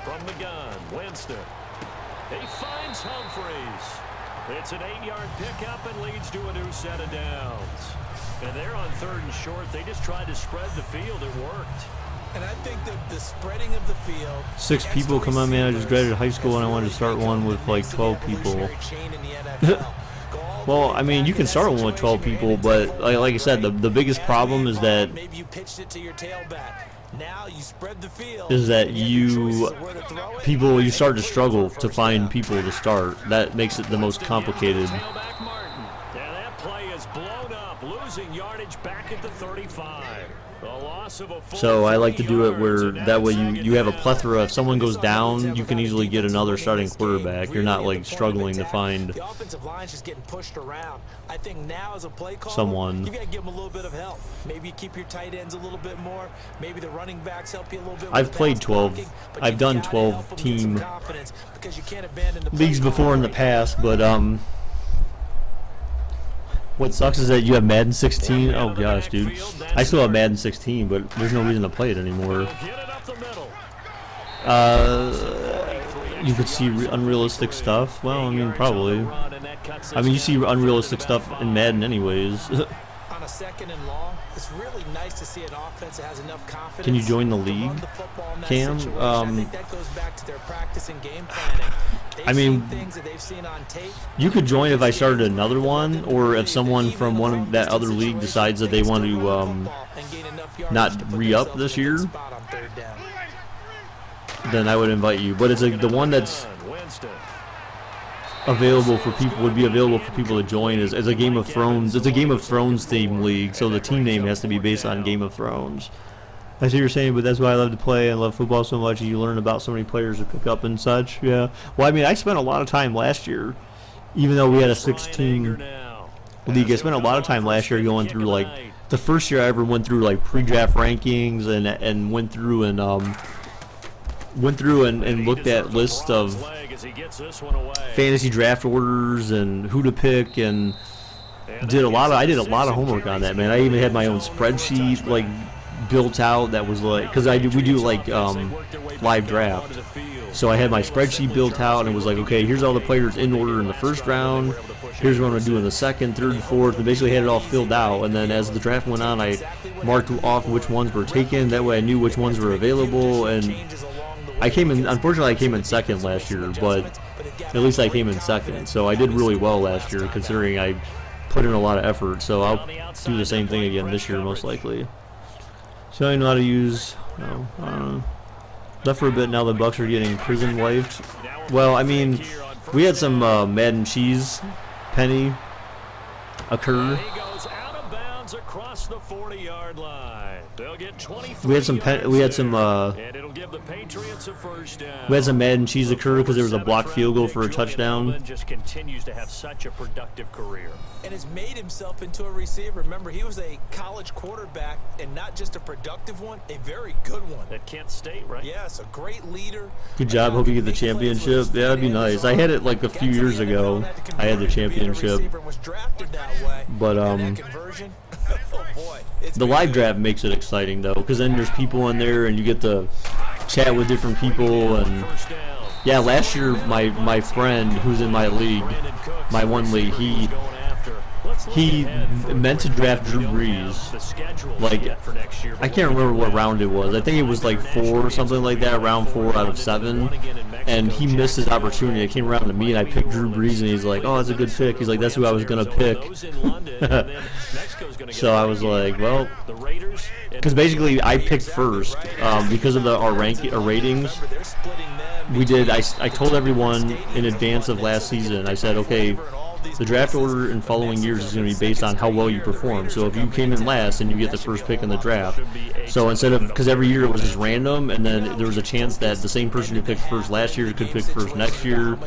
From the gun, Winston. He finds Humphreys. It's an 8-yard pickup and leads to a new set of downs. And they're on 3rd and short. They just tried to spread the field. It worked. And I think that the spreading of the field. 6 people, come on, man. I just graduated high school and I wanted to start one with like 12 people. Well, I mean, you can start one with 12 people, but like I said, the biggest problem is that you start to struggle to find people to start. That makes it the most complicated. That play is blown up, losing yardage back at the 35. So I like to do it where that way you have a plethora. If someone goes down, you can easily get another starting quarterback. You're not like struggling to find someone. You got to give them a little bit of help. Maybe you keep your tight ends a little bit more. Maybe the running backs help you a little bit. I've played 12. I've done 12 team leagues before in the past, but what sucks is that you have Madden 16. Oh gosh, dude. I still have Madden 16, but there's no reason to play it anymore. You could see unrealistic stuff. Well, I mean, probably. I mean, you see unrealistic stuff in Madden anyways. On a 2nd and long, it's really nice to see an offense that has enough confidence. Can you join the league, Cam? I think that goes back to their practice and game planning. I mean, you could join if I started another one, or if someone from that other league decides that they want to not re-up this year, then I would invite you. But it's like the one that's available for people would be available for people to join is a Game of Thrones. It's a Game of Thrones theme league, so the team name has to be based on Game of Thrones. I see what you're saying, but that's why I love to play and love football so much. You learn about so many players to pick up and such. Yeah. Well, I mean, I spent a lot of time last year, even though we had a 6-team league. I spent a lot of time last year going through, like, the first year I ever went through, like, pre-draft rankings and went through and looked at lists of fantasy draft orders and who to pick, and I did a lot of homework on that, man. I even had my own spreadsheet, like, built out that was like, because we do like live draft, so I had my spreadsheet built out and it was like, okay, here's all the players in order in the first round, here's what I'm gonna do in the second, third, fourth, and basically had it all filled out. And then as the draft went on, I marked off which ones were taken. That way I knew which ones were available. And unfortunately I came in second last year, but at least I came in second, so I did really well last year considering I put in a lot of effort. So I'll do the same thing again this year most likely. So I know how to use, left for a bit now. The Bucs are getting prison wiped. Well, I mean, we had some Madden cheese penny occur. Across the 40-yard line. They'll get 23 we had some and it'll give the Patriots a first down. We had some Madden cheese occur because there was a blocked field goal for a touchdown. Just continues to have such a productive career. And has made himself into a receiver. Remember, he was a college quarterback, and not just a productive one, a very good one. At Kent State, right? Yes, a great leader. Good job. Hope you get the championship. Yeah, that'd be nice. I had it like a few years ago. I had the championship. But the live draft makes it exciting though, because then there's people in there and you get to chat with different people. And yeah, last year my friend who's in my league, my one league, he meant to draft Drew Brees. Like, I can't remember what round it was. I think it was like 4 or something like that, round 4 out of 7. And he missed his opportunity. It came around to me and I picked Drew Brees, and he's like, oh, that's a good pick. He's like, that's who I was going to pick. So I was like, well, because basically I picked first because of our ratings. I told everyone in advance of last season, I said, okay, the draft order in following years is going to be based on how well you perform. So if you came in last, then you get the first pick in the draft. So instead of, because every year it was just random, and then there was a chance that the same person who picked first last year could pick first next year.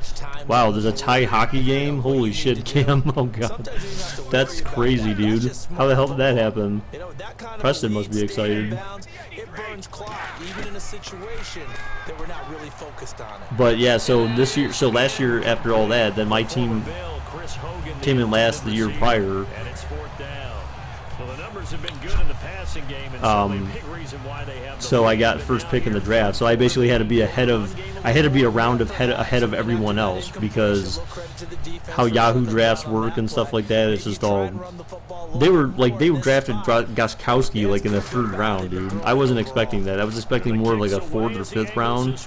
Wow, there's a tie hockey game? Holy shit, Cam. Oh, God. That's crazy, dude. How the hell did that happen? Preston must be excited. But yeah, so last year after all that, then my team came in last the year prior. And it's 4th down. Well, the numbers have been good in the passing game, and big reason why they have so I got first pick in the draft. So I basically had to be ahead of everyone else, because how Yahoo drafts work and stuff like that, it's just all they drafted Gostkowski like in the 3rd round, dude. I wasn't expecting that. I was expecting more like a 4th or 5th round.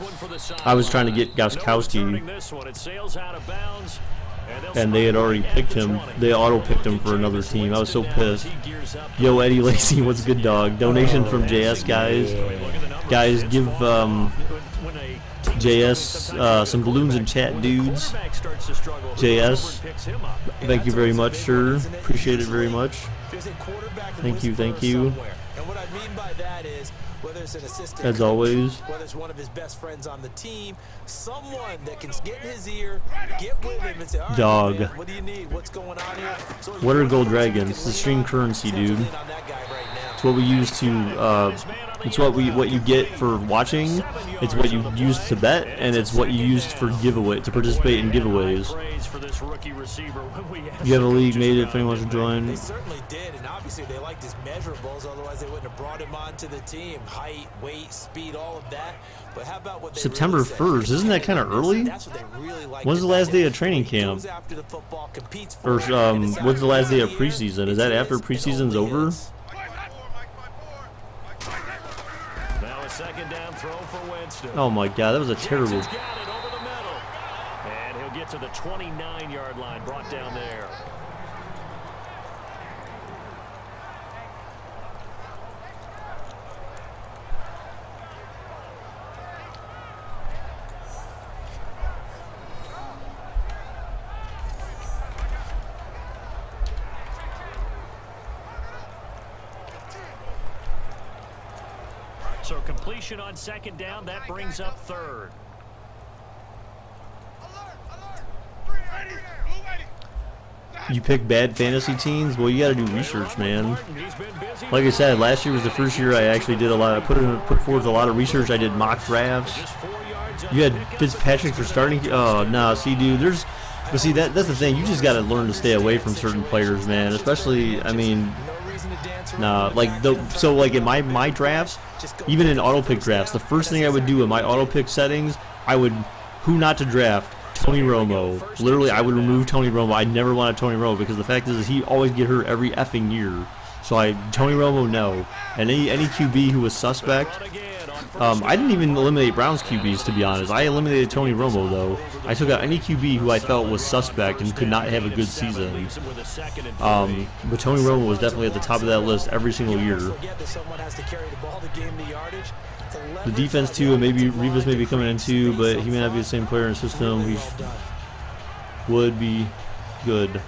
I was trying to get Gostkowski, and they had already picked him. They auto-picked him for another team. I was so pissed. Yo, Eddie Lacy, what's good, dog? Donation from JS, guys. Guys, give JS some balloons in chat, dudes. JS, thank you very much, sir. Appreciate it very much. Thank you, thank you. And what I mean by that is, whether it's an assistant, as always, whether it's one of his best friends on the team, someone that can get in his ear, get with him and say, all right, dog, man, what do you need? What's going on here? So what are gold dragons? It's the stream currency, dude. It's what we use to, it's what you get for watching. It's what you use to bet, and it's what you use for to participate in giveaways. You have a league made it if anyone wants to join. They certainly did, and obviously they liked his measurables, otherwise they wouldn't have brought him onto the team. Height, weight, speed, all of that. But how about what they September really 1st? Isn't that kind of early? That's what they really like. When's the last day of training camp? Or when's the last day of preseason? Is that after preseason's over? Now a 2nd down throw for Winston. Oh my God, that was a terrible. Got it over the middle. And he'll get to the 29-yard line, brought down there. So completion on second down, that brings up third. You pick bad fantasy teams? Well, you got to do research, man. Like I said, last year was the first year I actually did a lot. I put forth a lot of research. I did mock drafts. You had Fitzpatrick for starting. Oh, nah, see, dude, but see, that's the thing. You just got to learn to stay away from certain players, man. Especially, I mean, nah, like like in my drafts, even in auto pick drafts, the first thing I would do in my auto pick settings, I would who not to draft. Tony Romo. Literally, I would remove Tony Romo. I never wanted Tony Romo because the fact is he always get hurt every effing year. So Tony Romo, no. And any QB who was suspect, I didn't even eliminate Browns QBs, to be honest. I eliminated Tony Romo, though. I took out any QB who I felt was suspect and could not have a good season. But Tony Romo was definitely at the top of that list every single year. The defense, too, and maybe Revis may be coming in, too, but he may not be the same player in the system. He would be good.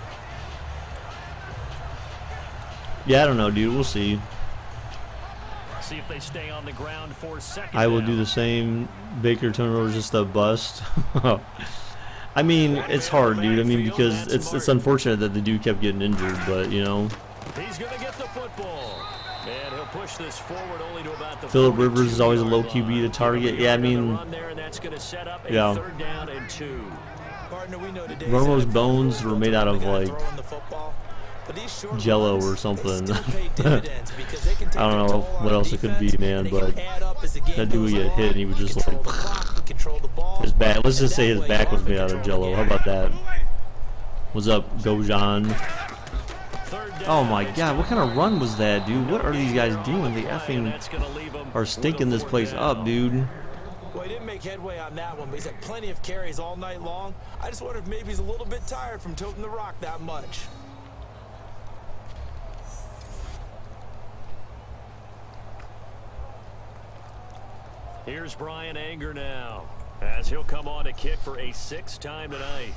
Yeah, I don't know, dude. We'll see. See if they stay on the ground for second. I will do the same. Baker, Tony Romo's just a bust. I mean, it's hard, dude. I mean, because it's unfortunate that the dude kept getting injured, but, you know. He's going to get the football. And he'll push this forward only to about the Phillip Rivers is always a low QB to target. Yeah, I mean, yeah. Romo's bones were made out of, like, Jello or something. I don't know what else it could be, man, but that dude would get hit and he would just, like, his back. Let's just say his back was made out of Jello. How about that? What's up, Gojan? Oh my god, what kind of run was that, dude? What are these guys doing? They effing are stinking this place up, dude. Well, he didn't make headway on that one, but he's had plenty of carries all night long. I just wonder if maybe he's a little bit tired from toting the rock that much. Here's Brian Anger now, as he'll come on to kick for a 6th time tonight.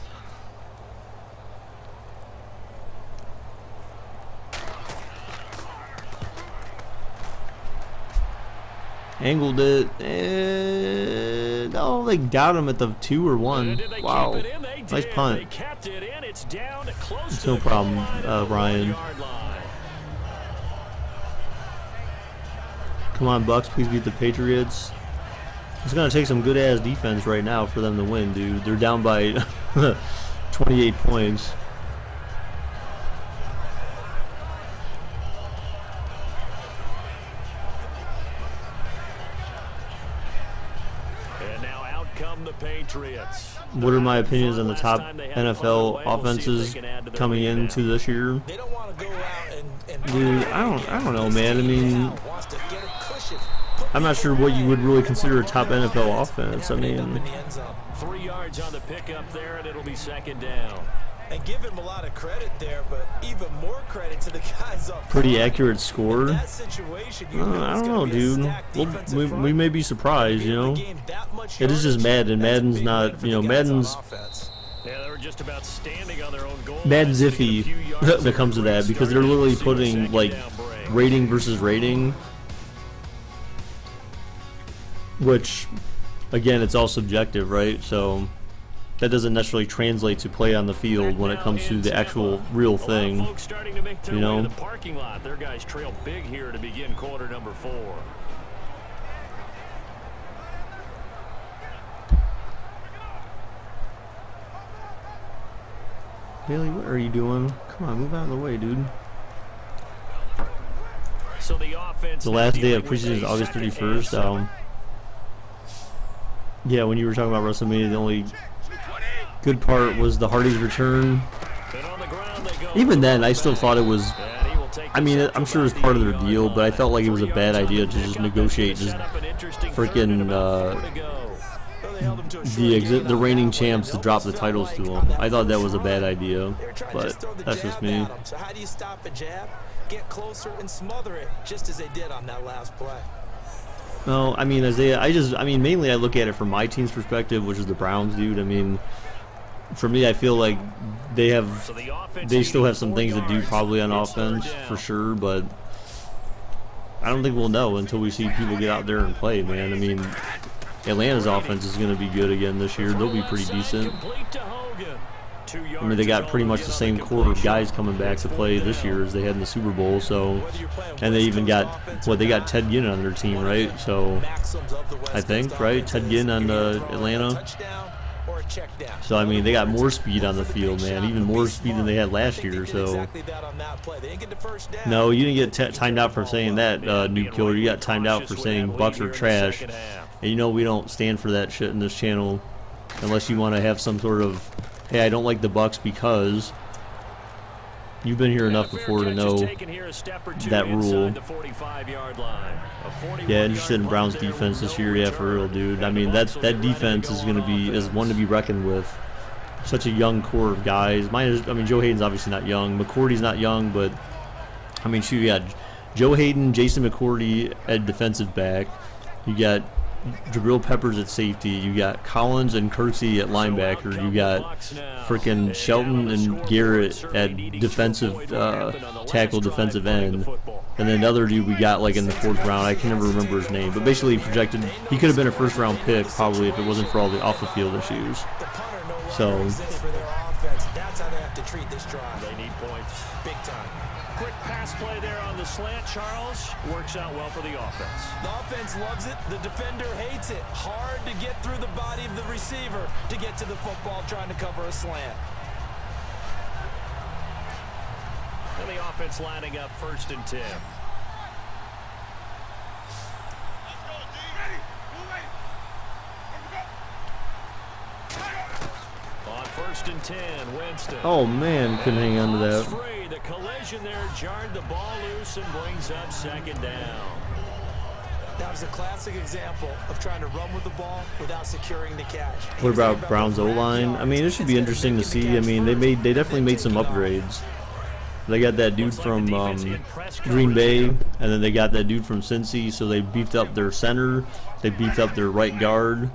Angled it, and oh, they got him at the 2 or 1. Wow, nice punt. It's no problem, Ryan. Come on, Bucs, please beat the Patriots. It's gonna take some good ass defense right now for them to win, dude. They're down by 28 points. Patriots. What are my opinions on the top NFL offenses coming into this year? Dude, I don't know, man. I mean, I'm not sure what you would really consider a top NFL offense. I mean, 3 yards on the pickup there, and it'll be 2nd down. And give him a lot of credit there, but even more credit to the guys up. Pretty accurate score. I don't know, dude. We may be surprised, you know. It is just Madden. Madden's not, you know, Madden's Madden's iffy when it comes to that because they're literally putting like rating versus rating, which again, it's all subjective, right? So that doesn't necessarily translate to play on the field when it comes to the actual real thing, you know. The parking lot. Their guys trail big here to begin quarter number 4. Bailey, what are you doing? Come on, move out of the way, dude. So the offense. The last day of preseason is August 31st. Yeah, when you were talking about WrestleMania, the only good part was the Hardys' return. Even then, I still thought it was. I mean, I'm sure it was part of their deal, but I felt like it was a bad idea to just negotiate just freaking the reigning champs to drop the titles to them. I thought that was a bad idea, but that's just me. So how do you stop a jab? Get closer and smother it, just as they did on that last play. No, I mean, Isaiah, I mean, mainly I look at it from my team's perspective, which is the Browns, dude. I mean, for me, I feel like they still have some things to do probably on offense, for sure, but I don't think we'll know until we see people get out there and play, man. I mean, Atlanta's offense is going to be good again this year. They'll be pretty decent. I mean, they got pretty much the same core of guys coming back to play this year as they had in the Super Bowl. So, and they even got they got Ted Ginn on their team, right? So, I think, right, Ted Ginn on Atlanta. So I mean, they got more speed on the field, man. Even more speed than they had last year. So, no, you didn't get timed out for saying that, Noob Killer. You got timed out for saying Bucs are trash. And you know we don't stand for that shit in this channel, unless you want to have some sort of, hey, I don't like the Bucs because. You've been here enough before to know that rule. Yeah, interested in Browns defense this year. Yeah, for real, dude. I mean, that defense is one to be reckoned with. Such a young core of guys. I mean, Joe Hayden's obviously not young. McCourty's not young, but I mean, shoot, you got Joe Hayden, Jason McCourty at defensive back. You got Jabril Peppers at safety. You got Collins and Kirksey at linebacker. You got freaking Shelton and Garrett at defensive tackle, defensive end. And then another dude we got like in the 4th round. I can never remember his name, but basically projected he could have been a 1st round pick probably if it wasn't for all the off the field issues. So that's how they have to treat this drive. They need points. Big time. Quick pass play there on the slant, Charles. Works out well for the offense. The offense loves it. The defender hates it. Hard to get through the body of the receiver to get to the football trying to cover a slant. And the offense lining up 1st and 10. On 1st and 10, Winston. oh man, couldn't hang on to that. The collision there jarred the ball loose and brings up 2nd down. That was a classic example of trying to run with the ball without securing the catch. What about Browns O-line? I mean, it should be interesting to see. I mean, they definitely made some upgrades. They got that dude from Green Bay, and then they got that dude from Cincy, so they beefed up their center. They beefed up their right guard.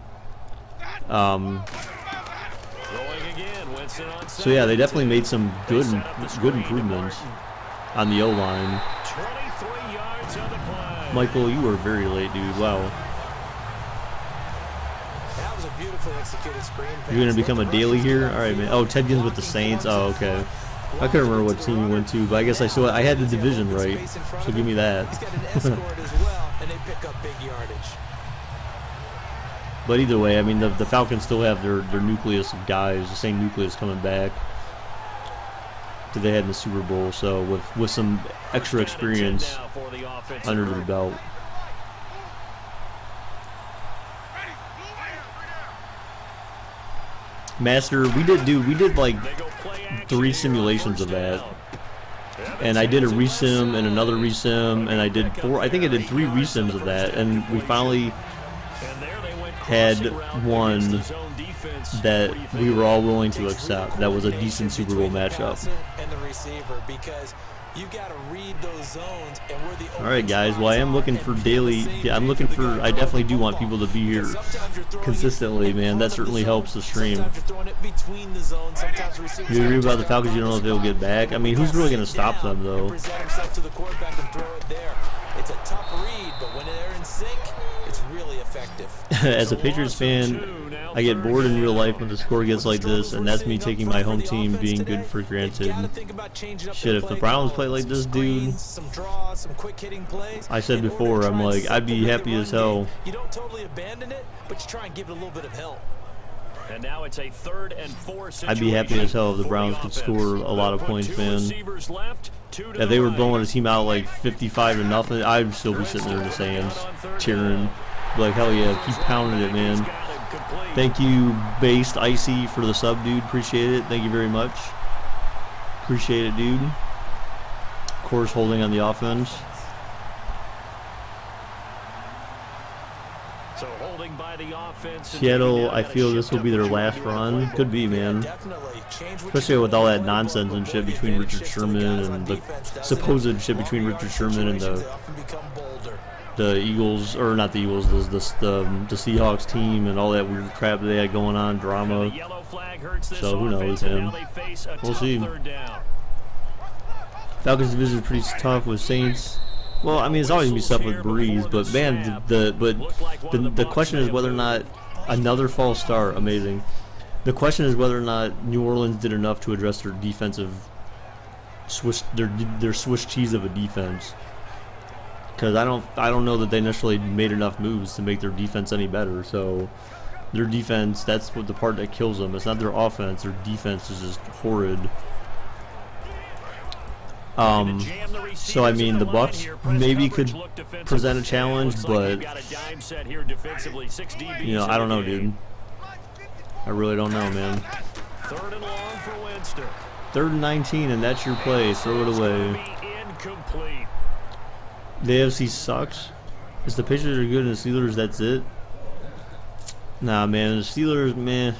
So yeah, they definitely made some good improvements on the O-line. Michael, you were very late, dude. Wow. That was a beautifully executed screen pass. You're gonna become a daily here? All right, man. Oh, Ted Ginn's with the Saints. Oh, okay. I couldn't remember what team he went to, but I guess I had the division right. So give me that. He's got an escort as well, and they pick up big yardage. But either way, I mean, the Falcons still have their nucleus of guys, the same nucleus coming back that they had in the Super Bowl. So with some extra experience under their belt. Master, we did like 3 simulations of that. And I did a resim and another resim, and I think I did 3 resims of that, and we finally had one that we were all willing to accept. That was a decent Super Bowl matchup. And the receiver, because you got to read those zones, and we're the all right, guys. Well, I am looking for daily. Yeah, I'm looking for. I definitely do want people to be here consistently, man. That certainly helps the stream. You agree about the Falcons? You don't know if they'll get back. I mean, who's really going to stop them, though? It's a tough read, but when they're in sync, it's really effective. As a Patriots fan, I get bored in real life when the score gets like this, and that's me taking my home team being good for granted. Shit, if the Browns play like this, dude, I said before, I'm like, I'd be happy as hell. You don't totally abandon it, but you try and give it a little bit of help. And now it's a 3rd and 4 situation. I'd be happy as hell if the Browns could score a lot of points, man. If they were blowing a team out like 55-0, I'd still be sitting there in the stands cheering. Be like, hell yeah, keep pounding it, man. Thank you, Based Icy, for the sub, dude. Appreciate it. Thank you very much. Appreciate it, dude. Of course, holding on the offense. So holding by the offense. Seattle, I feel this will be their last run. Could be, man. Especially with all that nonsense and shit between Richard Sherman and the supposed shit between Richard Sherman and the Eagles, or not the Eagles, the Seahawks team and all that weird crap that they had going on, drama. So who knows, man. We'll see. Falcons division is pretty tough with Saints, Well, I mean, it's always gonna be stuff with Breeze, but man, the question is whether or not another false start. Amazing. The question is whether or not New Orleans did enough to address their defensive their Swiss cheese of a defense. Because I don't know that they necessarily made enough moves to make their defense any better. So their defense, that's what the part that kills them. It's not their offense. Their defense is just horrid. So I mean, the Bucs maybe could present a challenge, but you know, I don't know, dude. I really don't know, man. 3rd and long for Winston. 3rd and 19, and that's your play. Throw it away. Incomplete. The AFC sucks. Is the Patriots are good and the Steelers, that's it? Nah, man. The Steelers, man.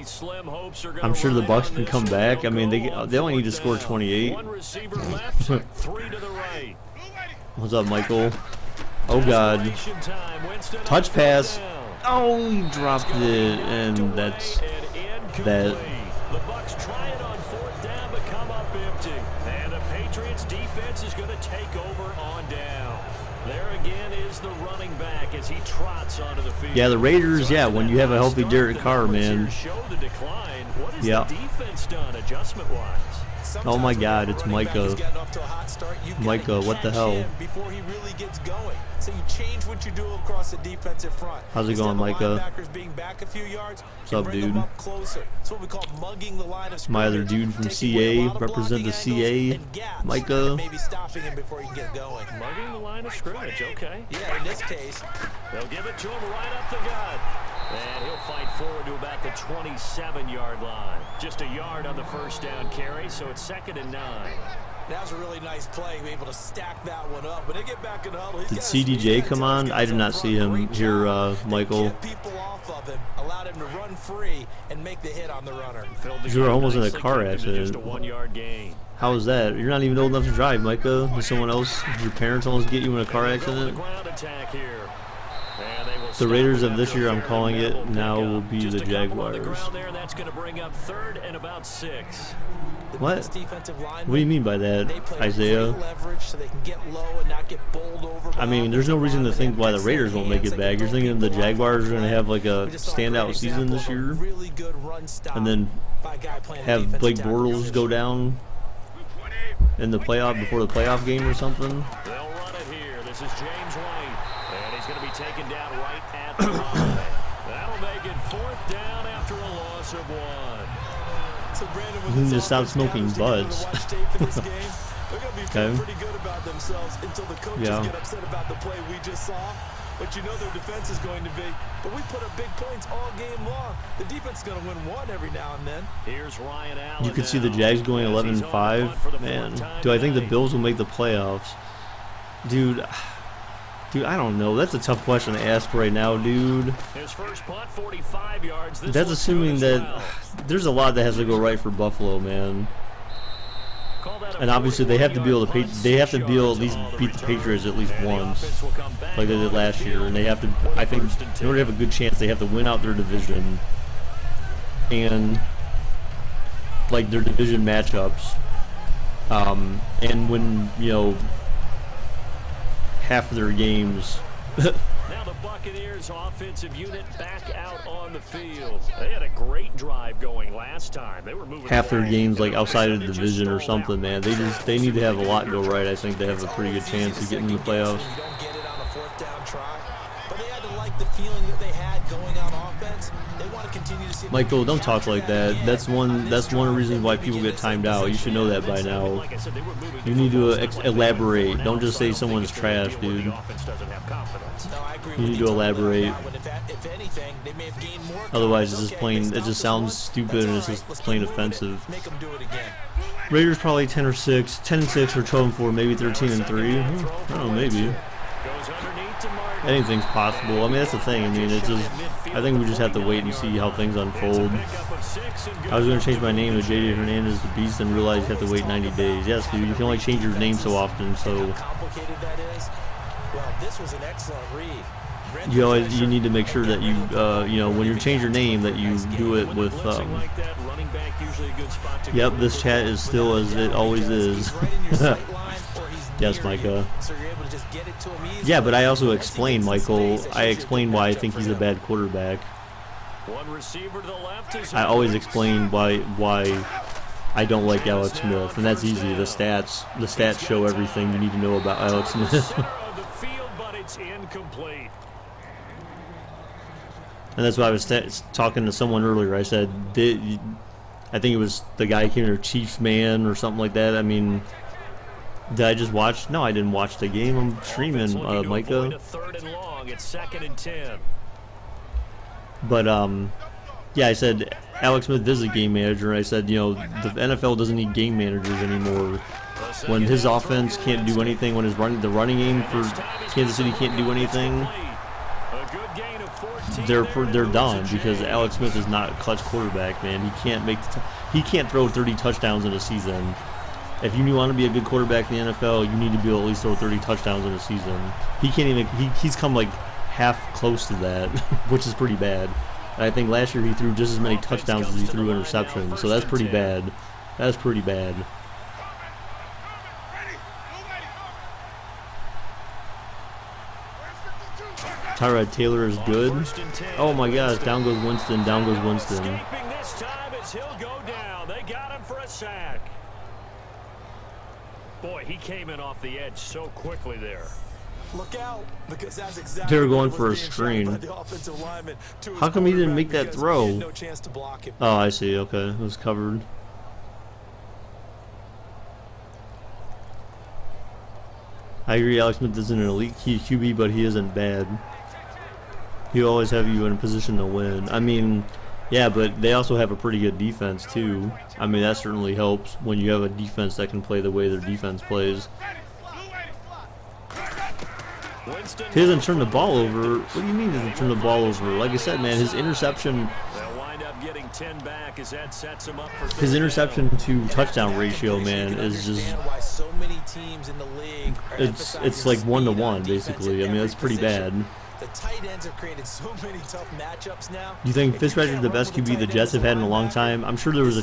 Slim hopes are I'm sure the Bucs can come back. I mean, they only need to score 28. One receiver left, 3 to the right. What's up, Michael? Oh God! Touch pass. Oh, he dropped it, and that's that. The Bucs try it on 4th down, but come up empty. And the Patriots defense is going to take over on down. There again is the running back as he trots onto the field. Yeah, the Raiders, yeah, when you have a healthy Derek Carr, man. Yeah. Defense done adjustment-wise? Oh my God, it's Micah. Micah, what the hell? Before he really gets going. So you change what you do across the defensive front. How's it going, Micah? Being back a few yards, what's up, dude? It's what we call mugging the line of my other dude from CA, represent the CA, Micah. Maybe stopping him before he can get going. Mugging the line of scrimmage, okay. Yeah, in this case. They'll give it to him right up the gut. And he'll fight forward to about the 27-yard line. Just a yard on the 1st down carry, so it's 2nd and 9. That was a really nice play, able to stack that one up. When they get back in the huddle, did CDJ come on? I did not see him here, Michael. People off of him, allowed him to run free and make the hit on the runner. You were almost in a car accident. Just a 1-yard gain. How was that? You're not even old enough to drive, Micah. Did someone else, your parents almost get you in a car accident? The Raiders of this year, I'm calling it, now will be the Jaguars. That's going to bring up 3rd and about 6. What? What do you mean by that, Isaiah? I mean, there's no reason to think why the Raiders won't make it back. You're thinking the Jaguars are going to have like a standout season this year? And then have Blake Bortles go down in the playoff before the playoff game or something? They'll run it here. This is James White. And he's going to be taken down right at the line. That'll make it 4th down after a loss of 1. So Brandon, you need to stop smoking buds. They're going to be feeling pretty good about themselves until the coaches get upset about the play we just saw. But you know their defense is going to be. But we put up big points all game long. The defense is going to win one every now and then. Here's Ryan Allen. You could see the Jags going 11-5. Man, do I think the Bills will make the playoffs? Dude, I don't know. That's a tough question to ask right now, dude. His first punt, 45 yards. That's assuming that there's a lot that has to go right for Buffalo, man. And obviously they have to be able to at least beat the Patriots at least once, like they did last year. And they have to, I think, in order to have a good chance, they have to win out their division and like their division matchups, and win, you know, half of their games. Now the Buccaneers offensive unit back out on the field. They had a great drive going last time. They were moving half their games like outside of the division or something, man. They need to have a lot go right. I think they have a pretty good chance of getting in the playoffs. You don't get it on a 4th down try, but they had to like the feeling that they had going on offense. They want to continue to see. Michael, don't talk like that. That's one reason why people get timed out. You should know that by now. You need to elaborate. Don't just say someone's trash, dude. You need to elaborate. Otherwise, it's just plain. It just sounds stupid and it's just plain offensive. Raiders probably 10 or 6, 10-6 or 12-4, maybe 13-3. I don't know, maybe. Anything's possible. I mean, that's the thing. I mean, it's just. I think we just have to wait and see how things unfold. I was going to change my name to JJ Hernandez the Beast and realize you have to wait 90 days. Yes, dude. You can only change your name so often. So. How complicated that is. Well, this was an excellent read. you need to make sure that you when you change your name that you do it with. Yep, this chat is still as it always is. Yes, Micah. Yeah, but I also explained, Michael. I explained why I think he's a bad quarterback. I always explain why I don't like Alex Smith, and that's easy. The stats show everything you need to know about Alex Smith. And that's why I was talking to someone earlier. I said, I think it was the guy who came here, Chiefs man or something like that. I mean, did I just watch? No, I didn't watch the game. I'm streaming, Micah. But yeah, I said Alex Smith is a game manager. I said, the NFL doesn't need game managers anymore. When his offense can't do anything, when the running game for Kansas City can't do anything, they're done because Alex Smith is not a clutch quarterback, man. He can't throw 30 touchdowns in a season. If you want to be a good quarterback in the NFL, you need to be able to at least throw 30 touchdowns in a season. He can't even. He's come like half close to that, which is pretty bad. And I think last year he threw just as many touchdowns as he threw interceptions, so that's pretty bad. That's pretty bad. Tyrod Taylor is good. Oh my gosh, down goes Winston, down goes Winston. This time as he'll go down. They got him for a sack. Boy, he came in off the edge so quickly there. Look out, because that's exactly they were going for a screen. How come he didn't make that throw? Oh, I see. Okay, it was covered. I agree, Alex Smith isn't an elite QB, but he isn't bad. He'll always have you in a position to win. I mean, yeah, but they also have a pretty good defense, too. I mean, that certainly helps when you have a defense that can play the way their defense plays. He doesn't turn the ball over. What do you mean he doesn't turn the ball over? Like I said, man, his interception to touchdown ratio, man, is just it's like 1-to-1 basically. I mean, that's pretty bad. The tight ends have created so many tough matchups now. Do you think Fitzpatrick is the best QB the Jets have had in a long time? I'm sure there was a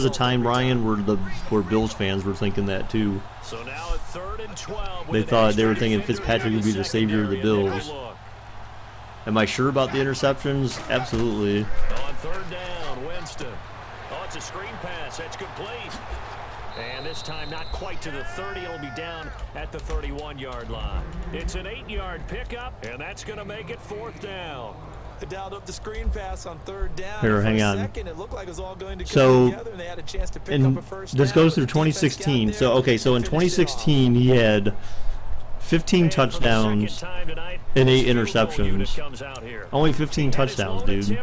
time, Ryan, where Bills fans were thinking that too. So now at 3rd and 12. They were thinking Fitzpatrick would be the savior of the Bills. Am I sure about the interceptions? Absolutely. On 3rd down, Winston. Oh, it's a screen pass. That's complete. And this time not quite to the 30. It'll be down at the 31-yard line. It's an 8-yard pickup, and that's going to make it 4th down. They dialed up the screen pass on 3rd down. Here, hang on. It looked like it was all going to come together, and they had a chance to pick up a first this down, goes through 2016. So in 2016 he had 15 touchdowns and 8 interceptions. Only 15 touchdowns, dude.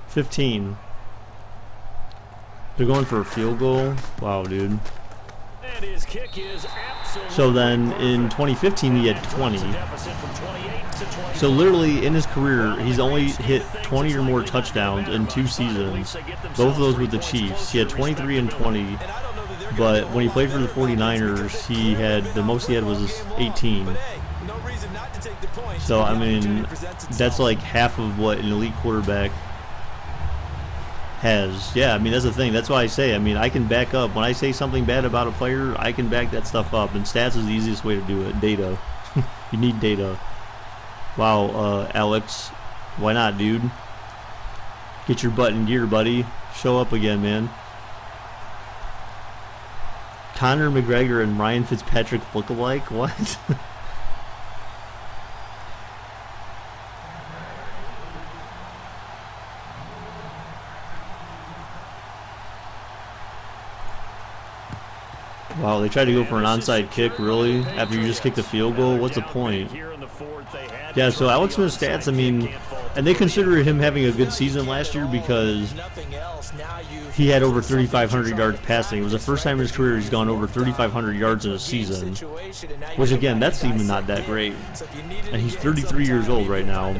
15. They're going for a field goal. Wow, dude. So then in 2015 he had 20. So literally in his career he's only hit 20 or more touchdowns in 2 seasons. Both of those with the Chiefs. He had 23 and 20. But when he played for the 49ers, the most he had was 18. So I mean, that's like half of what an elite quarterback has. Yeah, I mean, that's the thing. That's why I say, I mean, I can back up. When I say something bad about a player, I can back that stuff up. And stats is the easiest way to do it. Data. You need data. Wow, Alex. Why not, dude? Get your butt in gear, buddy. Show up again, man. Conor McGregor and Ryan Fitzpatrick look alike? What? Wow, they tried to go for an onside kick, really? After you just kicked a field goal? What's the point? Yeah, so Alex Smith's stats, I mean, and they consider him having a good season last year because he had over 3,500 yards passing. It was the first time in his career he's gone over 3,500 yards in a season, which, again, that's even not that great. And he's 33 years old right now.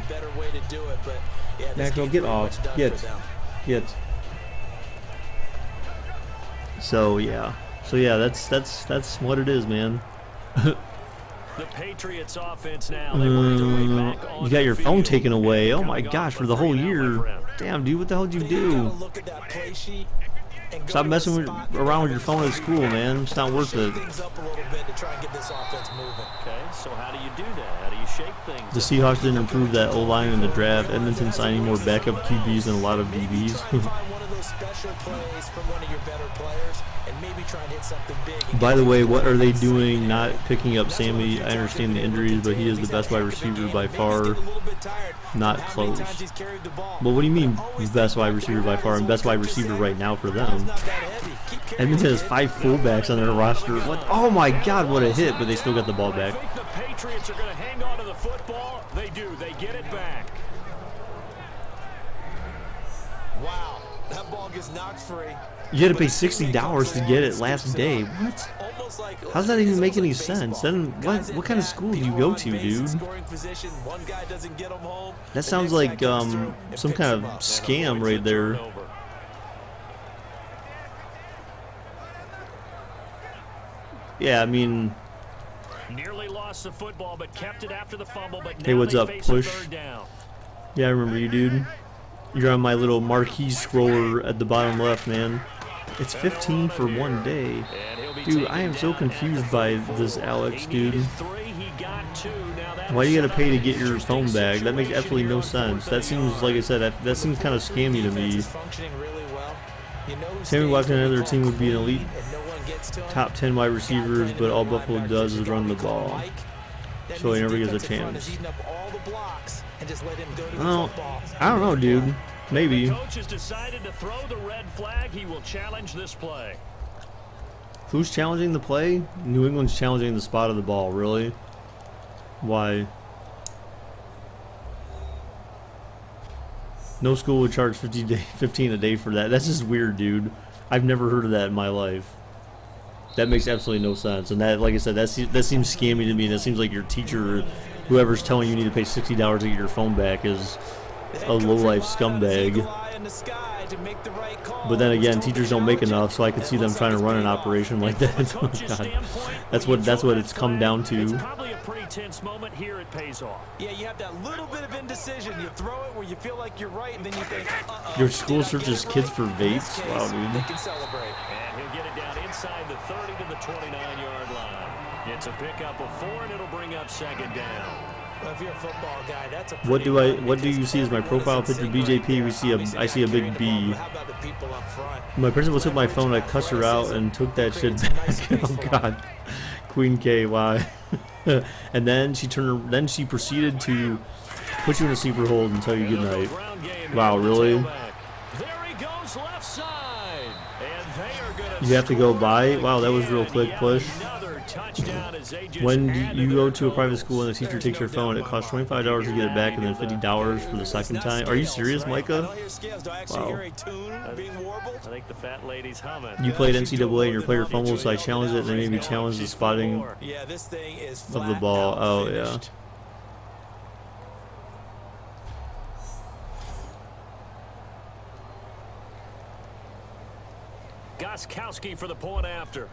Maxwell, get off. Get. So, yeah. So yeah, that's what it is, man. The Patriots offense now. They work their way back on You got your the phone field. taken away. Oh my Coming gosh, off for a the whole 3-and-out year. left round. Damn, dude, what the hell did you You gotta do? look at that play sheet and go Stop to messing the with, spot around with your phone at school, man. It's not worth shake it. things up a little bit to try and get this offense moving. Okay, so how do you do that? How do you shake things The up? Seahawks didn't improve that O-line in the draft. Edmonton signing more backup QBs and a lot of DBs. Find one of those special plays from one of your better players and maybe try and hit something big. By the way, what are they doing not picking up Sammy? I understand the injuries, but he is the best wide receiver by far. Not close. But what do you mean best wide receiver by far and best wide receiver right now for them? Edmonton has 5 fullbacks on their roster. What? Oh my God, what a hit! But they still got the ball back. I think the Patriots are going to hang on to the football. They do. They get it back. Wow, that ball gets knocked free. You had to pay $60 to get it last day. What? How's that even make any sense? Then what kind of school do you go to, dude? That sounds like some kind of scam right there. Yeah, I mean, Nearly lost the football, but kept it after the fumble. But hey, now what's they up, face a Push? third down. Yeah, I remember you, dude. You're on my little marquee scroller at the bottom left, man. It's 15 for one day. Dude, I am so confused by this Alex, dude. Why do you gotta pay to get your phone back? That makes absolutely no sense. That seems, like I said, that seems kind of scammy to me. Sammy Watkins and another team would be an elite top 10 wide receivers, but all Buffalo does is run the ball. So he never gets a chance. Well, I don't know, dude. Maybe. The coach has decided to throw the red flag. He will challenge this play. Who's challenging the play? New England's challenging the spot of the ball, really? Why? No school would charge 15 a day for that. That's just weird, dude. I've never heard of that in my life. That makes absolutely no sense. And that, like I said, that seems scammy to me. That seems like your teacher, whoever's telling you need to pay $60 to get your phone back, is a low-life scumbag. But then again, teachers don't make enough, so I could see them trying to run an operation like that. Oh, God. That's what it's come down to. It's probably a pretty tense moment. Here it pays off. Yeah, you have that little bit of indecision. You throw it where you feel like you're right, and then you think, Your school searches kids for vapes? Wow, They dude. can celebrate. And he'll get it down inside the 30 to the 29-yard line. It's a pickup of 4, and it'll bring up second down. Well, if you're a football guy, that's a What do you see as my profile picture? BJP. I see a big B. How about the people up front? My principal took my phone. I cussed her out and took that shit back. Oh God, Queen K. Why? And then she proceeded to put you in a sleeper hold and tell you good night. Wow, really? There he goes left side. And they are gonna You have to go by. Wow, that was real quick push. another touchdown as they just When added you to go their to a private totals. school and the teacher takes your phone, it costs $25 to get it back and then $50 for the second time. Are you serious, Micah? Wow. I think the fat lady's humming. You played NCAA and your player fumbled, so I challenged it and they made me challenge the spotting Yeah, this thing is of the ball. Oh, yeah. finished. Gostkowski for the point after.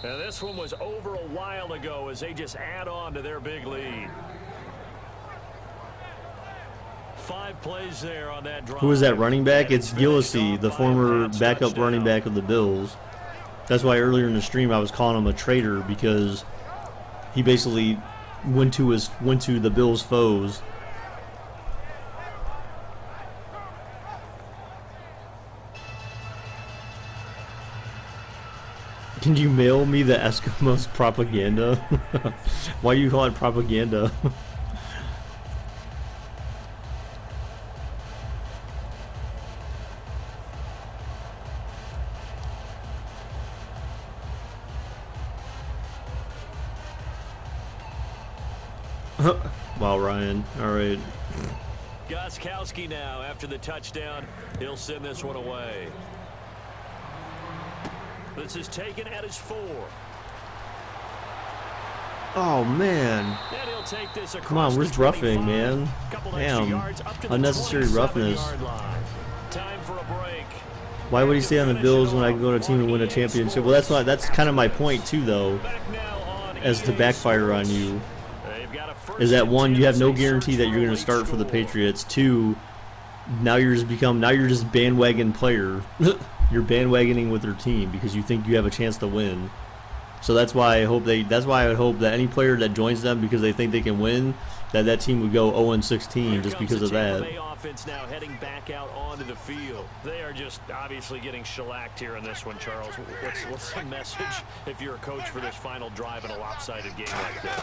Now this one was over a while ago as they just add on to their big lead. 5 plays there on that drive. Who is that running back? It's Gillislee, the former backup running back of the Bills. That's why earlier in the stream I was calling him a traitor, because he basically went to the Bills' foes. Can you mail me the Eskimos propaganda? Why do you call it propaganda? Wow, Ryan. All right. Gostkowski now after the touchdown. He'll send this one away. This is taken at his 4. Oh man. And he'll take this across Come on, where's the roughing, 25. man? Couple extra Damn. yards up to the Unnecessary 27 roughness. yard line. Time for a break. Why would he stay on the Bills when I can go to a team and win a championship? Well, that's kind of my point too, though, as to backfire on you. Is that one, you have no guarantee that you're going to start for the Patriots. Two, now you're just bandwagon player. You're bandwagoning with their team because you think you have a chance to win. So that's why I hope that any player that joins them because they think they can win, that team would go 0-16 just because of that. Offense now heading back out onto the field. They are just obviously getting shellacked here in this one, Charles. What's the message if you're a coach for this final drive in a lopsided game like this?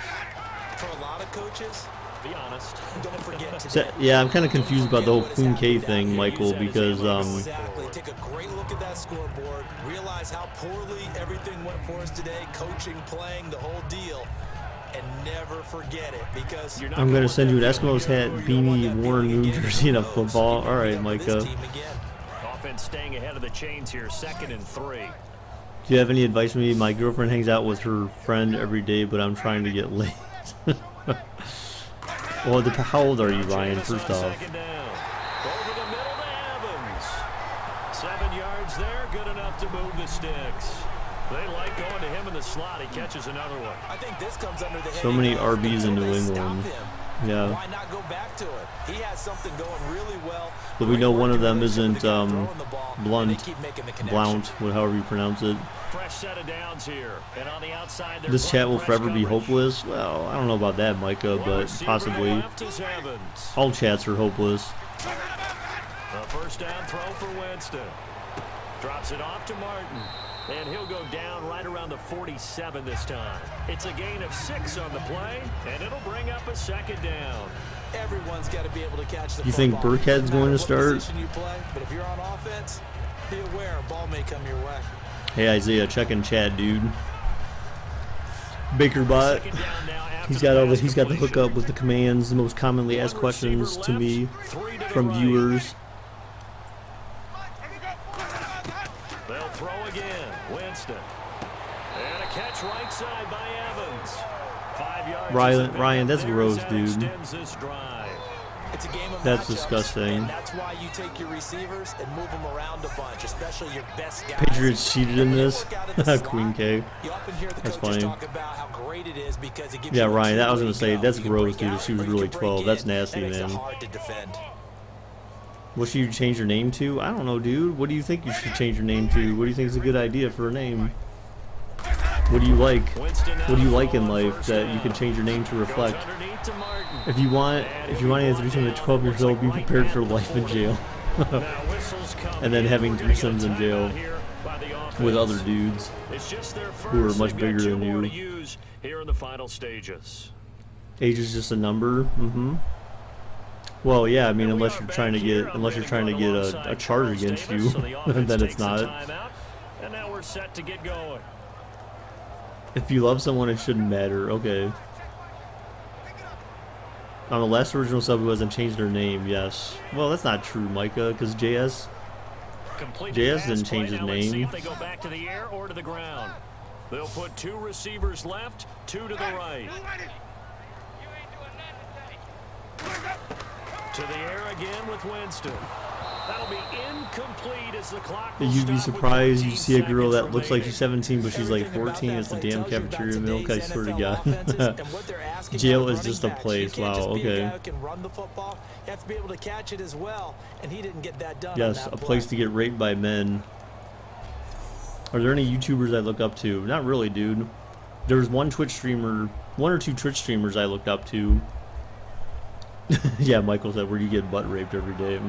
For a lot of coaches, be honest. don't forget today. So, yeah, I'm kind of confused about the whole Queen K thing, Michael, because Exactly. Take a great look at that scoreboard. Realize how poorly everything went for us today. Coaching, playing, the whole deal. And never forget it, because I'm going to send you an Eskimos hat, beanie, Warren Moon jersey, and a football. All right, Micah. Offense staying ahead of the chains here, 2nd and 3. Do you have any advice for me? My girlfriend hangs out with her friend every day, but I'm trying to get laid. Well, how old are you, Ryan, first off? Over the middle to Evans. 7 yards there, good enough to move the sticks. They like going to him in the slot. He catches another one. I think this comes under the So many RBs in New England. Yeah. Why not go back to it? He has something going really well. But we know one of them isn't Blount, however you pronounce it. Fresh set of downs here. And on the outside, This chat will forever be hopeless. Well, I don't know about that, Micah, but possibly. All chats are hopeless. A first down throw for Winston. Drops it off to Martin. And he'll go down right around the 47 this time. It's a gain of 6 on the play, and it'll bring up a 2nd down. Everyone's got to be able to catch the You think Burkhead's going to start? You play, but if you're on offense, be aware a ball may come your way. Hey, Isaiah, check in chat, dude. BakerBot. He's got the hookup with the commands, the most commonly asked questions to me from viewers. They'll throw again. Winston. And a catch right side by Evans. 5 yards. Ryan, that's gross, dude. It's a game of That's matchups, disgusting. and that's why you take your receivers and move them around a bunch, especially your best guys. Patriots cheated in this. Queen K. You often hear the That's coaches funny. talk about how great it is because it gives Yeah, you Ryan, I was going gonna say, that's gross, dude. If she was really 12, that's nasty, That makes it man. hard to defend. What should you change your name to? I don't know, dude. What do you think you should change your name to? What do you think is a good idea for a name? What do you like? What do you like in life that you can change your name to reflect? If you want to do something at 12 years old, be prepared for life in jail. And then having threesomes in jail with other dudes who are much bigger than you. Here in the final stages. Age is just a number. Well, yeah, I mean, unless you're trying to get a charge against you, then it's not. And now we're set to get going. If you love someone, it shouldn't matter. Okay. On the last original sub who hasn't changed their name, yes. Well, that's not true, Micah, because JS didn't change his See name. if they go back to the air or to the ground. They'll put 2 receivers left, 2 to the right. To the air again with Winston. That'll be incomplete as the clock will You'd be stop with surprised you 14 see a girl that seconds looks like she's remaining. 17, but she's like 14. It's the damn cafeteria milk, I swear to God. Jail is just a place. Wow, okay. You have to be able to catch it as well, and he didn't get that done. Yes, a place to get raped by men. Are there any YouTubers I look up to? Not really, dude. There was one or two Twitch streamers I looked up to. Yeah, Michael said, where do you get butt raped every day?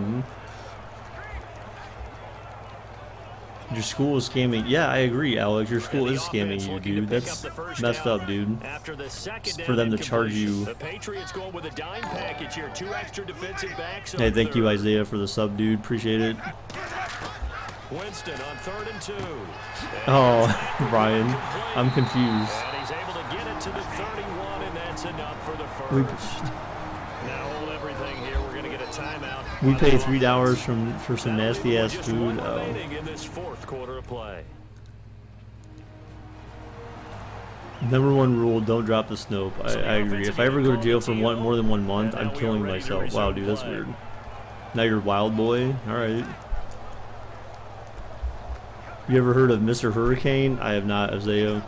Your school is scamming. Yeah, I agree, Alex. Your school is scamming you, dude. That's messed up, dude. For them to charge you. The Patriots going with a dime package here. 2 extra defensive backs. Hey, thank you, Isaiah, for the sub, dude. Appreciate it. Winston on 3rd and 2. Oh, Brian, I'm confused. And he's able to get it to the 31, and that's enough for the first. Now hold everything here. We're going to get a timeout. We pay $3 for some nasty ass food. Oh. In this 4th quarter of play. Number 1 rule: don't drop the Snope. I agree. If I ever go to jail for more than 1 month, I'm killing myself. Wow, dude, that's weird. Now you're wild boy. All right. You ever heard of Mr. Hurricane? I have not, Isaiah.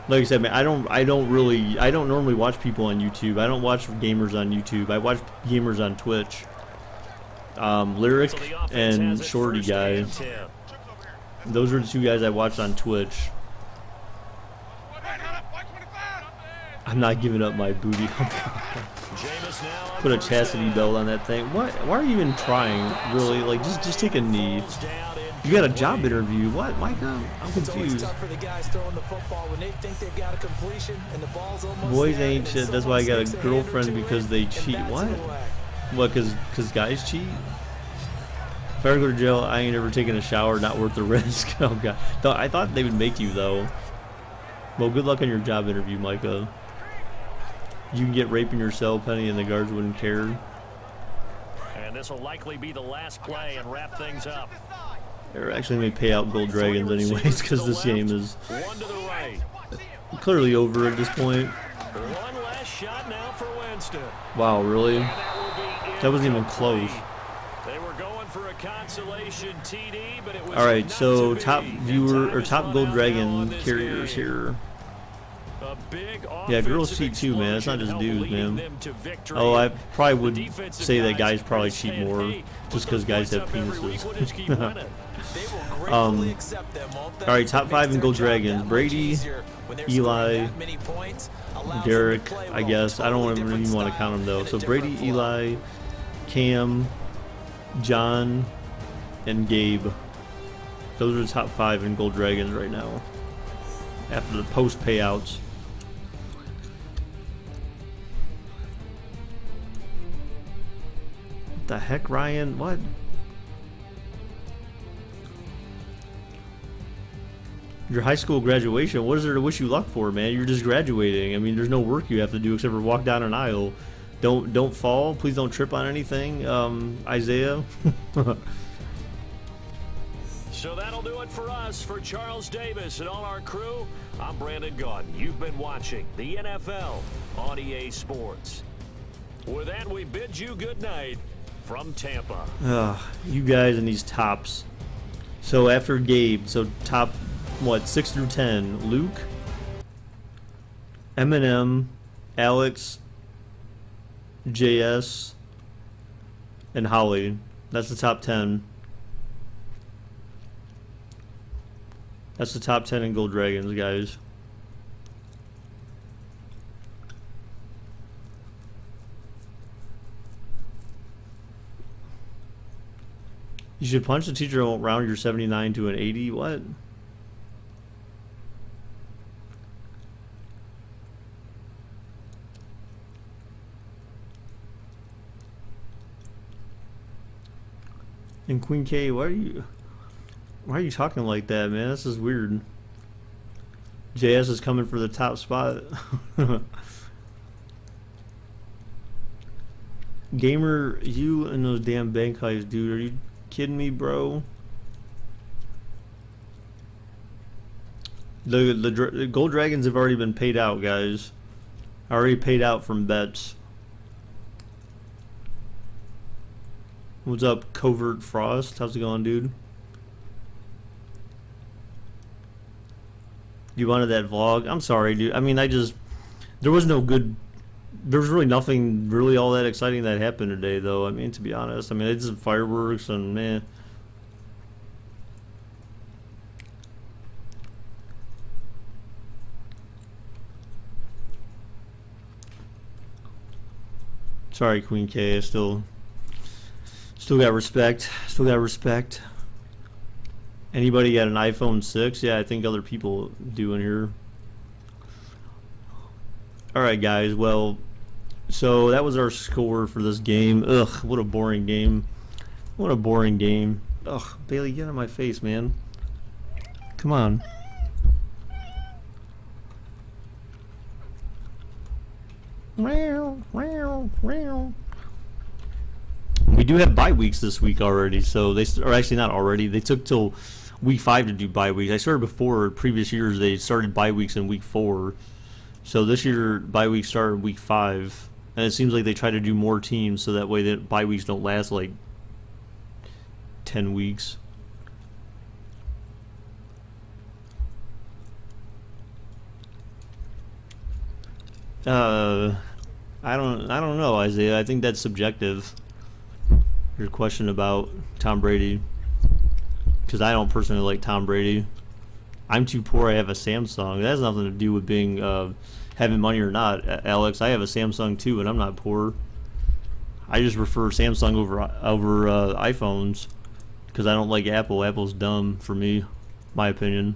Like I said, man, I don't normally watch people on YouTube. I don't watch gamers on YouTube. I watch gamers on Twitch. Lyric and Shorty guy. Those are the two guys I watched on Twitch. I'm not giving up my booty. Put a chastity belt on that thing. What? Why are you even trying? Really? Like, just take a knee. You got a job interview. What, Micah? I'm confused. Boys ain't shit. That's why I got a girlfriend, because they cheat. What? What? Cause guys cheat? If I ever go to jail, I ain't ever taking a shower. Not worth the risk. Oh god. I thought they would make you though. Well, good luck on your job interview, Micah. You can get raped in your cell, Penny, and the guards wouldn't care. And this will likely be the last play and wrap things up. They're actually may pay out Gold Dragons anyways, because this game is clearly over at this point. One last shot now for Winston. Wow, really? That wasn't even close. They were going for a consolation TD, but it was alright, so top viewer or top Gold Dragon carriers here. Yeah, girls cheat too, man. It's not just dudes, man. Oh, I probably would say that guys probably cheat more, just because guys have penises. Alright, top 5 in Gold Dragons. Brady, Eli, Derek, I guess. I don't even want to count them though. So Brady, Eli, Cam, John, and Gabe. Those are the top 5 in Gold Dragons right now, after the post payouts. What the heck, Ryan? What? Your high school graduation, what is there to wish you luck for, man? You're just graduating. I mean, there's no work you have to do except for walk down an aisle. Don't fall. Please don't trip on anything, Isaiah. So that'll do it for us. For Charles Davis and all our crew, I'm Brandon Gaudin. You've been watching the NFL on EA Sports. With that, we bid you good night from Tampa. You guys and these tops. So after Gabe, so top, what, 6 through 10? Luke, Eminem, Alex, JS, and Holly. That's the top 10. That's the top 10 in Gold Dragons, guys. You should punch the teacher and round your 79 to an 80. What? And Queen K, why are you talking like that, man? This is weird. JS is coming for the top spot. Gamer, you and those damn bank heists, dude. Are you kidding me, bro? The Gold Dragons have already been paid out, guys. Already paid out from bets. What's up, Covert Frost? How's it going, dude? You wanted that vlog? I'm sorry, dude. I mean, there was really nothing really all that exciting that happened today, though. I mean, to be honest. I mean, it's fireworks and, man. Sorry, Queen K. I still got respect. Still got respect. Anybody got an iPhone 6? Yeah, I think other people do in here. Alright, guys. Well, so that was our score for this game. Ugh, what a boring game. What a boring game. Ugh, Bailey, get out of my face, man. Come on. We do have bye weeks this week already, so or actually not already. They took till week 5 to do bye weeks. I started before. Previous years they started bye weeks in week 4, so this year bye weeks started week 5, and it seems like they try to do more teams so that way that bye weeks don't last like 10 weeks. Uh, I don't know, Isaiah. I think that's subjective. Your question about Tom Brady, because I don't personally like Tom Brady. I'm too poor. I have a Samsung. That has nothing to do with being having money or not, Alex. I have a Samsung too, and I'm not poor. I just prefer Samsung over iPhones because I don't like Apple. Apple's dumb for me, my opinion.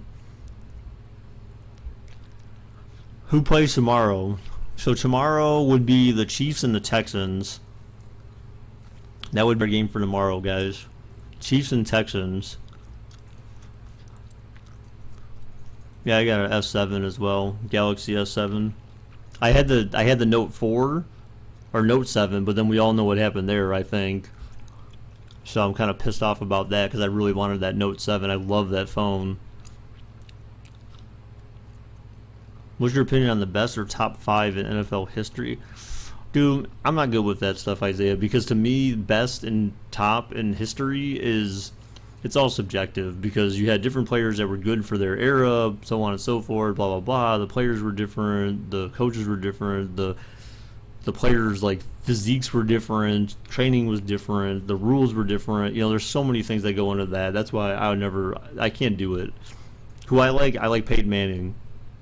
Who plays tomorrow? So tomorrow would be the Chiefs and the Texans. That would be our game for tomorrow, guys. Chiefs and Texans. Yeah, I got an S7 as well. Galaxy S7. I had the Note 4 or Note 7, but then we all know what happened there, I think. So I'm kind of pissed off about that because I really wanted that Note 7. I love that phone. What's your opinion on the best or top 5 in NFL history? Dude, I'm not good with that stuff, Isaiah, because to me, best and top in history it's all subjective because you had different players that were good for their era, so on and so forth, blah, blah, blah. The players were different, the coaches were different, the players, like, physiques were different, training was different, the rules were different. You know, there's so many things that go into that. That's why I can't do it. Who I like Peyton Manning.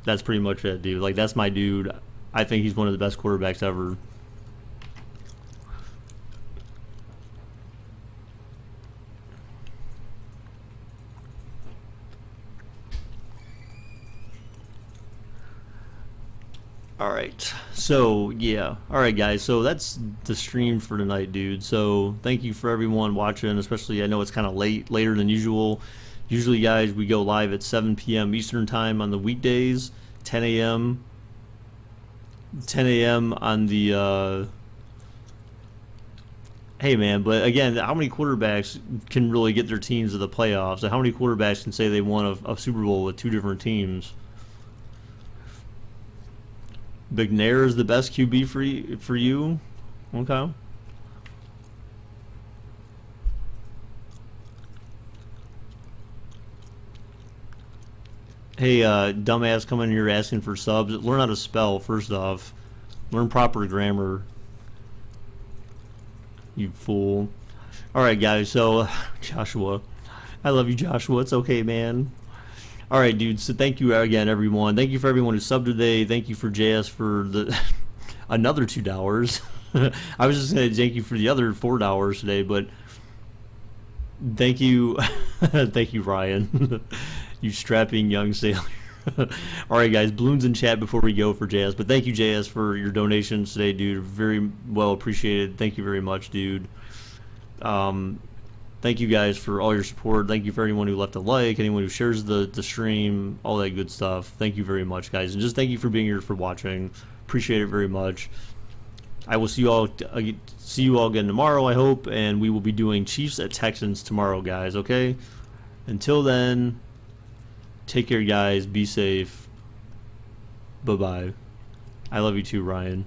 That's pretty much it, dude. Like, that's my dude. I think he's one of the best quarterbacks ever. Alright, so yeah. Alright, guys, so that's the stream for tonight, dude. So thank you for everyone watching, especially I know it's kind of later than usual. Usually, guys, we go live at 7 p.m. Eastern Time on the weekdays, 10 a.m. On the, hey, man, but again, how many quarterbacks can really get their teams to the playoffs? And how many quarterbacks can say they won a Super Bowl with two different teams? McNair is the best QB for you? Okay. Hey, dumbass coming here asking for subs. Learn how to spell, first off. Learn proper grammar. You fool. Alright, guys, so, Joshua. I love you, Joshua. It's okay, man. Alright, dude, so thank you again, everyone. Thank you for everyone who subbed today. Thank you for JS for the another $2. I was just going to thank you for the other $4 today, but thank you. Thank you, Ryan. You strapping young sailor. Alright, guys, balloons in chat before we go for JS, but thank you, JS, for your donations today, dude. Very well appreciated. Thank you very much, dude. Thank you guys for all your support. Thank you for anyone who left a like, anyone who shares the stream, all that good stuff. Thank you very much, guys. And just thank you for being here, for watching. Appreciate it very much. I will see you all again tomorrow, I hope, and we will be doing Chiefs at Texans tomorrow, guys, okay? Until then, take care, guys. Be safe. Bye-bye. I love you too, Ryan.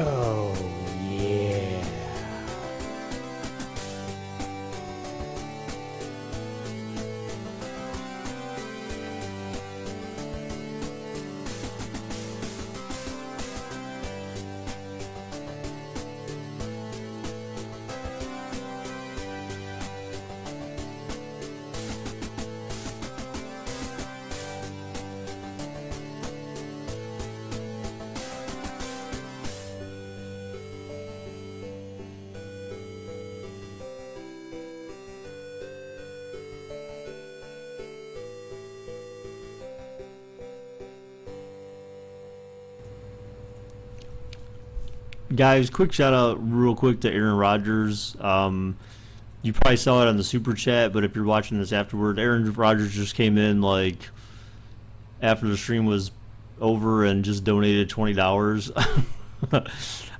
Oh, yeah. Guys, quick shout out real quick to Aaron Rodgers. You probably saw it on the super chat, but if you're watching this afterward, Aaron Rodgers just came in like after the stream was over and just donated $20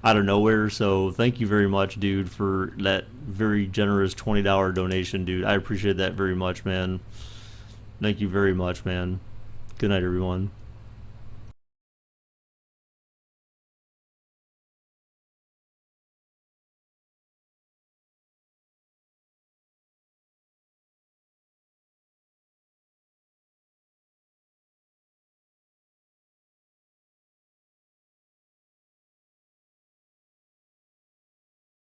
out of nowhere. So thank you very much, dude, for that very generous $20 donation, dude. I appreciate that very much, man. Thank you very much, man. Good night, everyone.